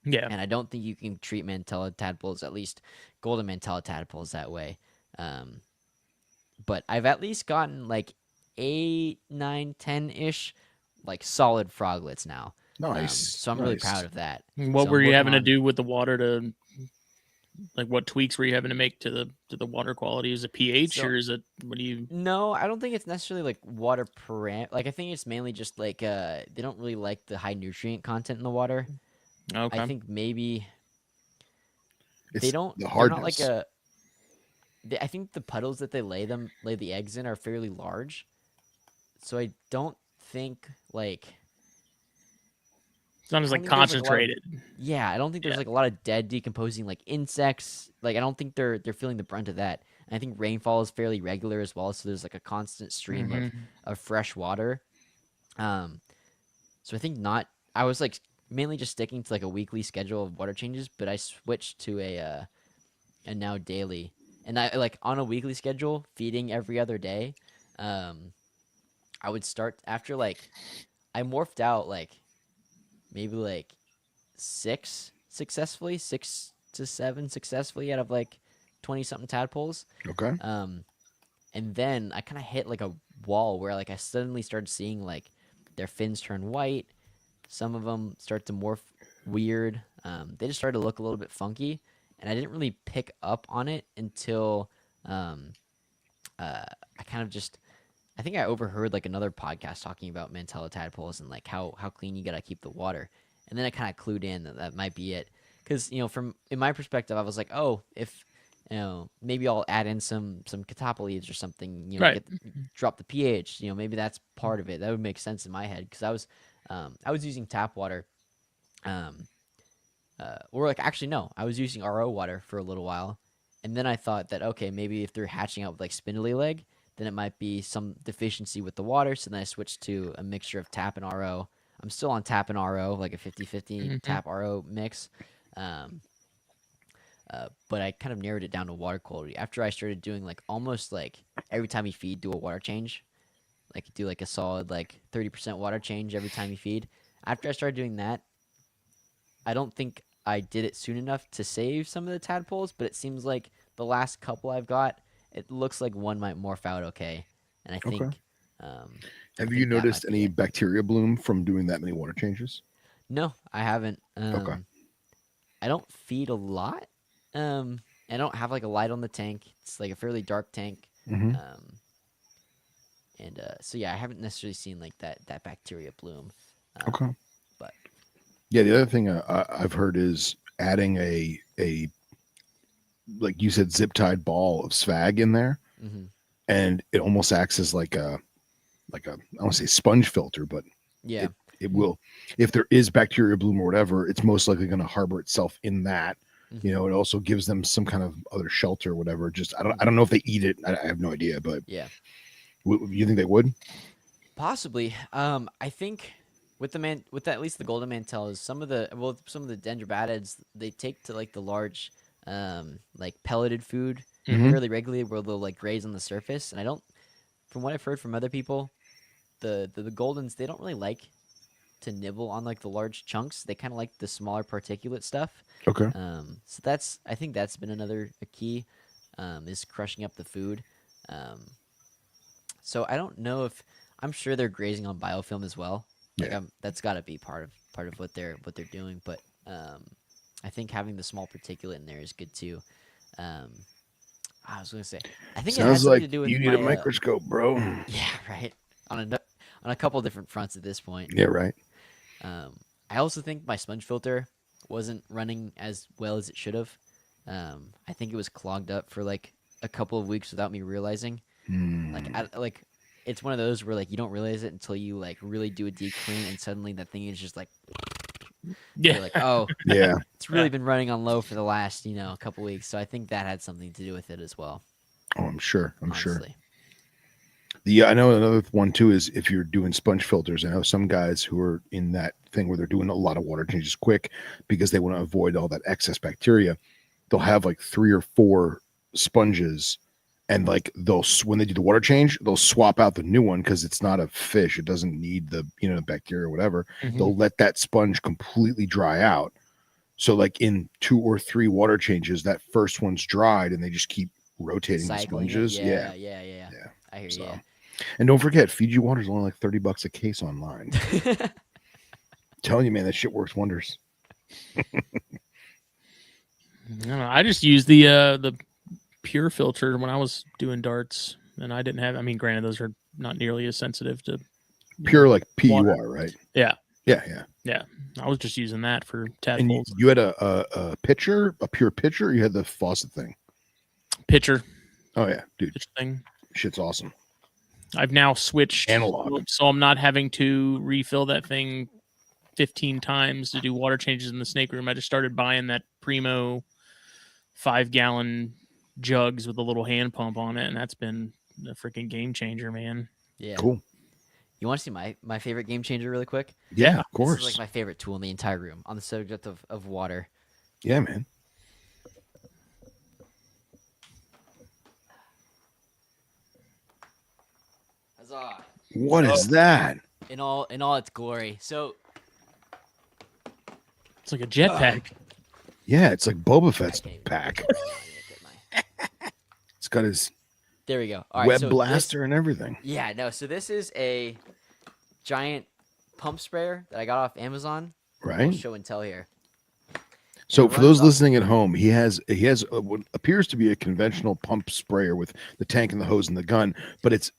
Yeah. And I don't think you can treat Mantella tadpoles, at least golden Mantella tadpoles, that way. But I've at least gotten like 8, 9, 10-ish like solid froglets now. Nice. So I'm really proud of that. What So were I'm you working having to on- do with the water to, like, what tweaks were you having to make to the water quality? Is it pH So- or is it, what do you? No, I don't think it's necessarily like water Like I think it's mainly just like they don't really like the high nutrient content in the water. Okay. I think maybe It's they don't. the They're not like hardness. I think the puddles that they lay the eggs in are fairly large, so I don't think like It's not as I like don't think there's, like, a lot of- concentrated. yeah, I don't think there's Yeah. like a lot of dead decomposing like insects. Like I don't think they're feeling the brunt of that. And I think rainfall is fairly regular as well, so there's like a constant stream of fresh water. So I think not. I was like mainly just sticking to like a weekly schedule of water changes, but I switched to a now daily. And I like on a weekly schedule, feeding every other day. I would start after like I morphed out like maybe like 6 to 7 successfully out of like 20 something tadpoles. Okay. And then I kind of hit like a wall where like I suddenly started seeing like their fins turn white. Some of them start to morph weird. They just started to look a little bit funky, and I didn't really pick up on it until I kind of just I think I overheard like another podcast talking about Mantella tadpoles and like how clean you gotta keep the water, and then I kind of clued in that that might be it. Because from in my perspective, I was like, oh, if maybe I'll add in some catapleads or something, Right. drop the pH. Maybe that's part of it. That would make sense in my head because I was using tap water, or like actually no, I was using RO water for a little while, and then I thought that okay, maybe if they're hatching out with like spindly leg, then it might be some deficiency with the water. So then I switched to a mixture of tap and RO. I'm still on tap and RO, like a 50-50 tap RO mix. But I kind of narrowed it down to water quality after I started doing like almost like every time you feed, do a water change. Like do like a solid like 30% water change every time you feed. After I started doing that, I don't think I did it soon enough to save some of the tadpoles, but it seems like the last couple I've got, it looks like one might morph out okay. And I Okay. think Have you noticed any bacteria bloom from doing that many water changes? No, I haven't. Okay. I don't feed a lot. I don't have like a light on the tank. It's like a fairly dark tank. Mhm. So yeah, I haven't necessarily seen like that bacteria bloom. Okay. But Yeah, the other thing I've heard is adding a like you said zip tied ball of swag in there, mhm. and it almost acts as like a I don't want to say sponge filter, but Yeah, it will, if there is bacteria bloom or whatever, it's most likely going to harbor itself in that. mhm. It also gives them some kind of other shelter or whatever. Just I don't know if they eat it. I have no idea, but Yeah, you think they would? possibly. I think with at least the golden mantellas, some of the dendrobatids, they take to like the large like pelleted food Mhm. fairly regularly where they'll like graze on the surface. And I don't, from what I've heard from other people, the goldens, they don't really like to nibble on like the large chunks. They kind of like the smaller particulate stuff. Okay. So I think that's been another key, is crushing up the food. So I don't know if I'm sure they're grazing on biofilm as well. Like Yeah. that's got to be part of what they're doing. But I think having the small particulate in there is good too. I was gonna say, I think it has Sounds something like to do with you need my, a microscope, bro. yeah, right. On a couple different fronts at this point. Yeah, right. I also think my sponge filter wasn't running as well as it should have. I think it was clogged up for like a couple of weeks without me realizing. Like it's one of those where like you don't realize it until you like really do a deep clean, and suddenly that thing is just like, Yeah. you're like, oh, Yeah. it's really been running on low for the last couple weeks. So I think that had something to do with it as well. Oh, I'm sure. Honestly. I know another one too is if you're doing sponge filters. I know some guys who are in that thing where they're doing a lot of water changes quick because they want to avoid all that excess bacteria. They'll have like 3 or 4 sponges, and like when they do the water change, they'll swap out the new one because it's not a fish. It doesn't need the bacteria or whatever. Mhm. They'll let that sponge completely dry out, So like in 2 or 3 water changes, that first one's dried and they just keep rotating the Cycling it. sponges. Yeah. Yeah. I hear So, you. and don't forget, Fiji water is only like $30 a case online. Telling you, man, that shit works wonders. I just used the pure filter when I was doing darts, and I didn't have. I mean, granted, those are not nearly as sensitive to Pure like PUR, water. right? Yeah. Yeah. I was just using that for And tadpoles. you had a pitcher, a pure pitcher, or you had the faucet thing? Pitcher Oh yeah, dude, thing. shit's awesome. I've now switched Analog. so I'm not having to refill that thing 15 times to do water changes in the snake room. I just started buying that Primo 5-gallon jugs with a little hand pump on it, and that's been a freaking game changer, man. Yeah. Cool. You want to see my favorite game changer really quick? Yeah, of This course. is like my favorite tool in the entire room on the subject of water. Yeah, man. Huzzah. What is that? In all its glory. So It's like a jetpack. Yeah, it's like Boba Fett's I can't even- pack. I need to get my- It's got his There we go. All right, web so blaster and everything. Yeah, no. So this is a giant pump sprayer that I got off Amazon. I'll Right. show and tell here. So it for those runs off- listening at home, he has what appears to be a conventional pump sprayer with the tank and the hose and the gun, but it's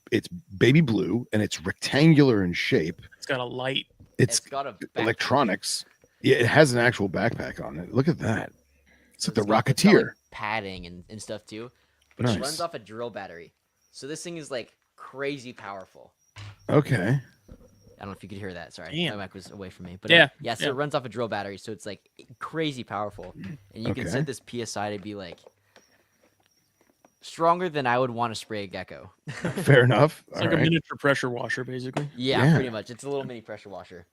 baby blue and it's rectangular in shape. It's got a light. It's got a back- electronics. Yeah, it has an actual backpack on it. Look at that. It's so like the it's got, Rocketeer. like, padding and stuff too. But Nice. it runs off a drill battery. So this thing is like crazy powerful. Okay. I don't know if you could hear that. Sorry, Damn. my mic was away from me. But Yeah, yeah. So yeah. it runs off a drill battery, so it's like crazy powerful, and you can Okay. set this PSI to be like stronger than I would want to spray a gecko. Fair enough. It's All like a right. miniature pressure washer, basically. Yeah, Yeah. pretty much. It's a little mini pressure washer.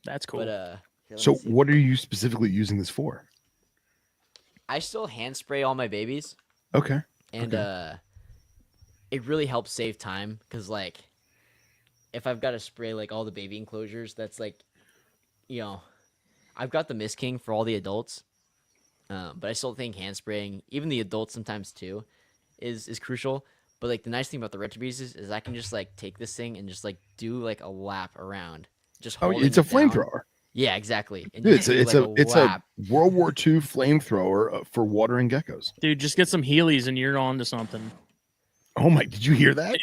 That's cool. But here, let So me see. what are you specifically using this for? I still hand spray all my babies, Okay. and it really helps save time because like if I've got to spray like all the baby enclosures, that's like, you know, I've got the Mist King for all the adults, but I still think hand spraying, even the adults sometimes too, is crucial. But like the nice thing about the retro bees is I can just like take this thing and just like do like a lap around, just Oh, holding it's a it down. flamethrower. Yeah, exactly. And Dude, you it's do, a like, it's a lap. World War II flamethrower for watering geckos. Dude, just get some Heelys and you're on to something. Oh my! Did you hear that?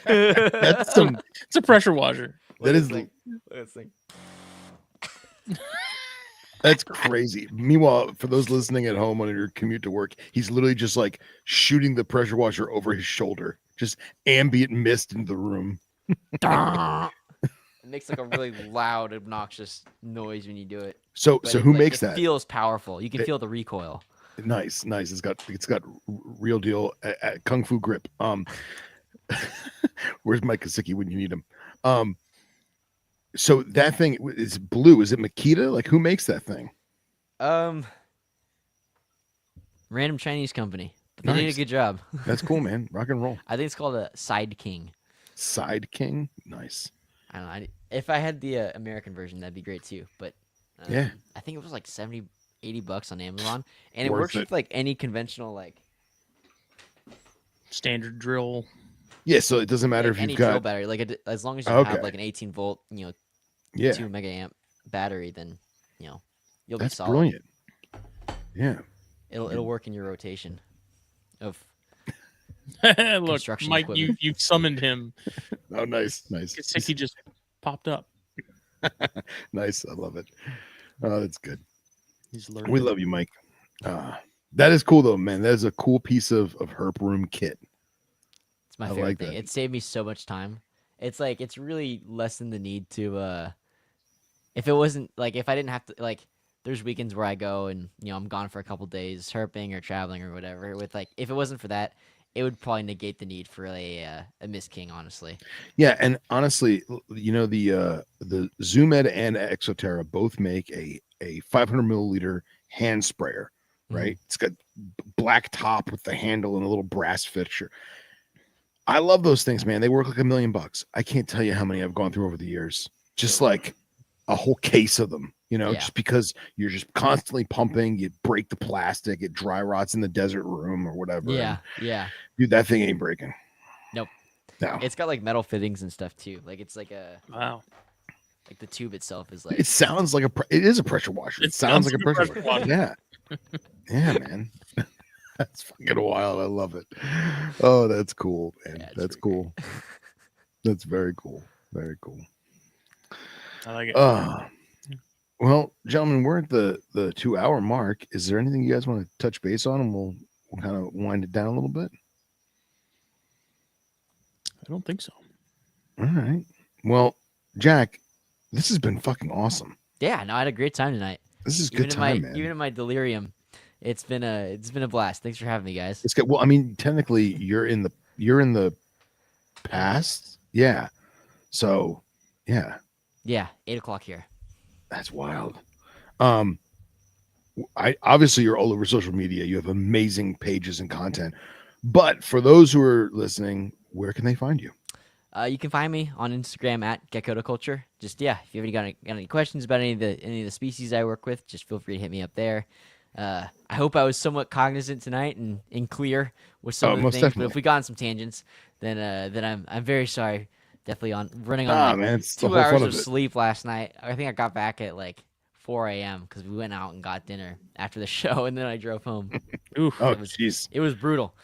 That's some. It's a pressure washer. That is Look at this thing. that's crazy. Meanwhile, for those listening at home on your commute to work, he's literally just like shooting the pressure washer over his shoulder, just ambient mist into the room. It makes like a really loud, obnoxious noise when you do it. So But so it, who like, makes it that? feels powerful. You can It- feel the recoil. Nice. It's got real deal kung fu grip. Where's Mike Kasicki when you need him? So that thing is blue. Is it Makita? Like who makes that thing? Random Chinese company. But they did Nice. a good job. That's cool, man. Rock and roll. I think it's called a Side King. Side King. Nice. I don't know. If I had the American version, that'd be great too. But Yeah. I think it was like 70, 80 bucks on Amazon, and it Worth works it. with like any conventional like Standard drill. Yeah. So it doesn't matter like if any you've drill got. battery. Like as long as you Okay. have like an 18-volt, Yeah. 2 mega amp battery, then you'll be That's solid. brilliant. Yeah. It'll work in your rotation of Look, Construction Mike, equipment. you summoned him. Oh, nice. He just popped up. Nice. I love it. Oh, that's good. He's learning. We love you, Mike. That is cool though, man. That is a cool piece of herp room kit. It's my I favorite like thing. that. It saved me so much time. It's like it's really lessen the need to if it wasn't like if I didn't have to like there's weekends where I go and I'm gone for a couple days herping or traveling or whatever. With like if it wasn't for that, it would probably negate the need for a Mist King, honestly. Yeah, and honestly, the Zoom Ed and Exoterra both make a 500 milliliter hand sprayer, right? It's got black top with the handle and a little brass fixture. I love those things, man. They work like $1 million. I can't tell you how many I've gone through over the years. Just like a whole case of them, Yeah. just because you're just constantly pumping, you break the plastic, it dry rots in the desert room or whatever. Yeah, and, yeah. dude, that thing ain't breaking. Nope. No. It's got like metal fittings and stuff too. Like it's like Wow. like the tube itself is like It sounds like it is a pressure washer. It sounds like a pressure washer. Yeah. Yeah, man. That's fucking wild. I love it. Oh, that's cool, man. Yeah, it's That's pretty cool. That's very cool. Very cool. I like it. Well, gentlemen, we're at the 2-hour mark. Is there anything you guys want to touch base on, and we'll kind of wind it down a little bit? I don't think so. All right. Well, Jack, this has been fucking awesome. Yeah, no, I had a great time tonight. This is Even good in time, my man. even in my delirium, it's been a blast. Thanks for having me, guys. It's good. Well, I mean, technically, you're in the past. Yeah. So, yeah, Yeah, 8:00 here. that's wild. Obviously you're all over social media. You have amazing pages and content. But for those who are listening, where can they find you? You can find me on Instagram at Gekkotaculture. Just if you have got any questions about any of the species I work with, just feel free to hit me up there. I hope I was somewhat cognizant tonight and clear with some of the most things. definitely. But if we got on some tangents, then I'm very sorry. Definitely running on like Man, it's the 2 whole fun hours of of it. sleep last night. I think I got back at like 4 a.m. because we went out and got dinner after the show, and then I drove home. Ooh. Oh, it was- jeez. It was brutal.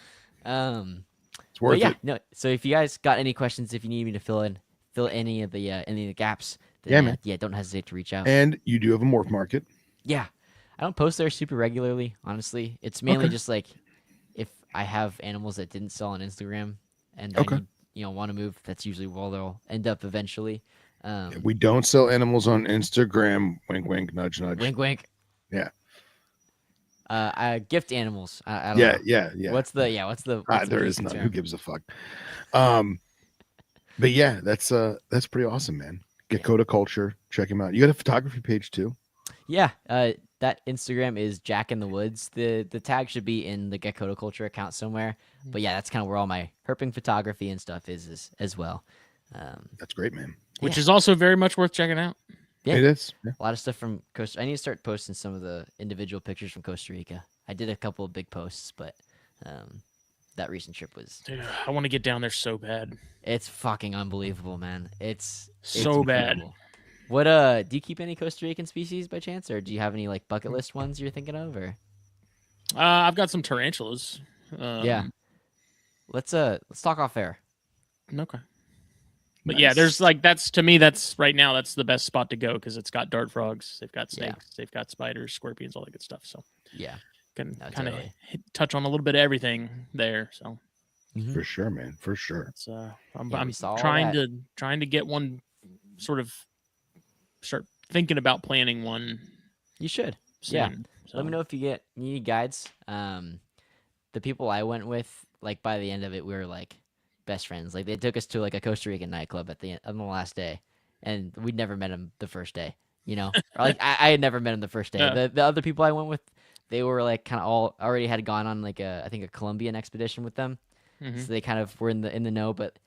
It's worth But it. no. So if you guys got any questions, if you need me to fill any of the gaps, then, Yeah, man. don't hesitate to reach out. And you do have a morph market. Yeah, I don't post there super regularly. Honestly, it's mainly Okay. just like if I have animals that didn't sell on Instagram and Okay. I need, want to move. That's usually where they'll end up eventually. We don't sell animals on Instagram. Wink, wink, nudge, nudge. Wink, wink. Yeah. I gift animals. I don't Yeah, know. yeah. What's the There PC is none. term? Who gives a fuck? But yeah, that's pretty awesome, man. Gekkotaculture. Check him out. You got a photography page too? Yeah, that Instagram is Jack in the Woods. The tag should be in the Gekkotaculture account somewhere. But yeah, that's kind of where all my herping photography and stuff is as well. That's great, man. Which is also very much worth checking out. Yeah. It is. Yeah. A lot of stuff from Costa. I need to start posting some of the individual pictures from Costa Rica. I did a couple of big posts, but that recent trip was. Dude, I want to get down there so bad. It's fucking unbelievable, man. It's So bad. incredible. What do you keep any Costa Rican species by chance, or do you have any like bucket list ones you're thinking of, or? I've got some tarantulas. Yeah. Let's talk off air. Okay. But Nice. yeah, there's like that's right now that's the best spot to go because it's got dart frogs, they've got Yeah. snakes, they've got spiders, scorpions, all that good stuff. So Yeah. can No, kind of totally. touch on a little bit of everything there. So For sure, man. For sure. it's I'm, Yeah, we I'm saw all trying that. to get one, sort of start thinking about planning one You should. soon. Yeah. So, Let me know if you need guides. The people I went with, like by the end of it, we were like best friends. Like they took us to like a Costa Rican nightclub on the last day, and we'd never met him the first day. Or like I had never met him the first day. Yeah. The other people I went with, they were like kind of all already had gone on like I think a Colombian expedition with them, Mhm. so they kind of were in the know. But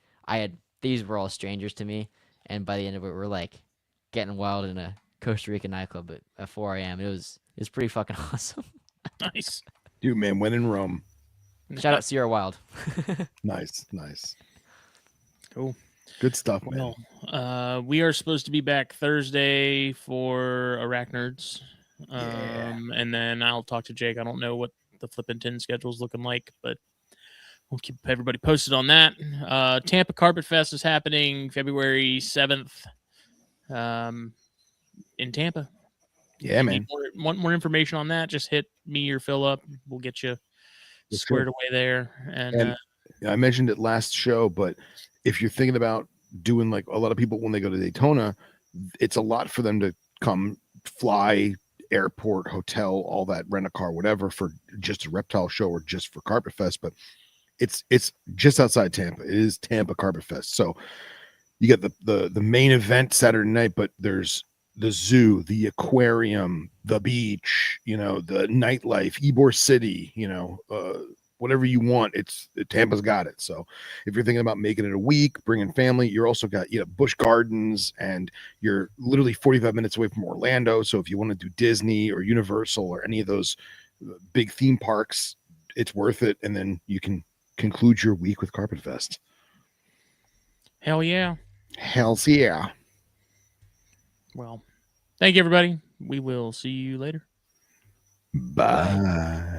these were all strangers to me, and by the end of it, we're like getting wild in a Costa Rican nightclub at 4 a.m. It was pretty fucking awesome. nice. Dude, man, when in Rome. Shout out Sierra Wild. Nice. Cool. Good stuff, man. Well, we are supposed to be back Thursday for Arachnerds. Yeah. And then I'll talk to Jake. I don't know what the Flippin' 10 schedule is looking like, but we'll keep everybody posted on that. Tampa Carpet Fest is happening February 7th in Tampa. Yeah, If you man. want more information on that, just hit me or Phil up. We'll get you That's squared good. away there. And I mentioned it last show, but if you're thinking about doing like a lot of people when they go to Daytona, it's a lot for them to come fly, airport, hotel, all that, rent a car, whatever, for just a reptile show or just for Carpet Fest. But it's just outside Tampa. It is Tampa Carpet Fest. So you got the main event Saturday night, but there's the zoo, the aquarium, the beach, the nightlife, Ybor City, whatever you want. Tampa's got it. So if you're thinking about making it a week, bringing family, you're also got Busch Gardens, and you're literally 45 minutes away from Orlando. So if you want to do Disney or Universal or any of those big theme parks, it's worth it. And then you can conclude your week with Carpet Fest. Hell yeah. Hell's yeah. Well, thank you, everybody. We will see you later. Bye.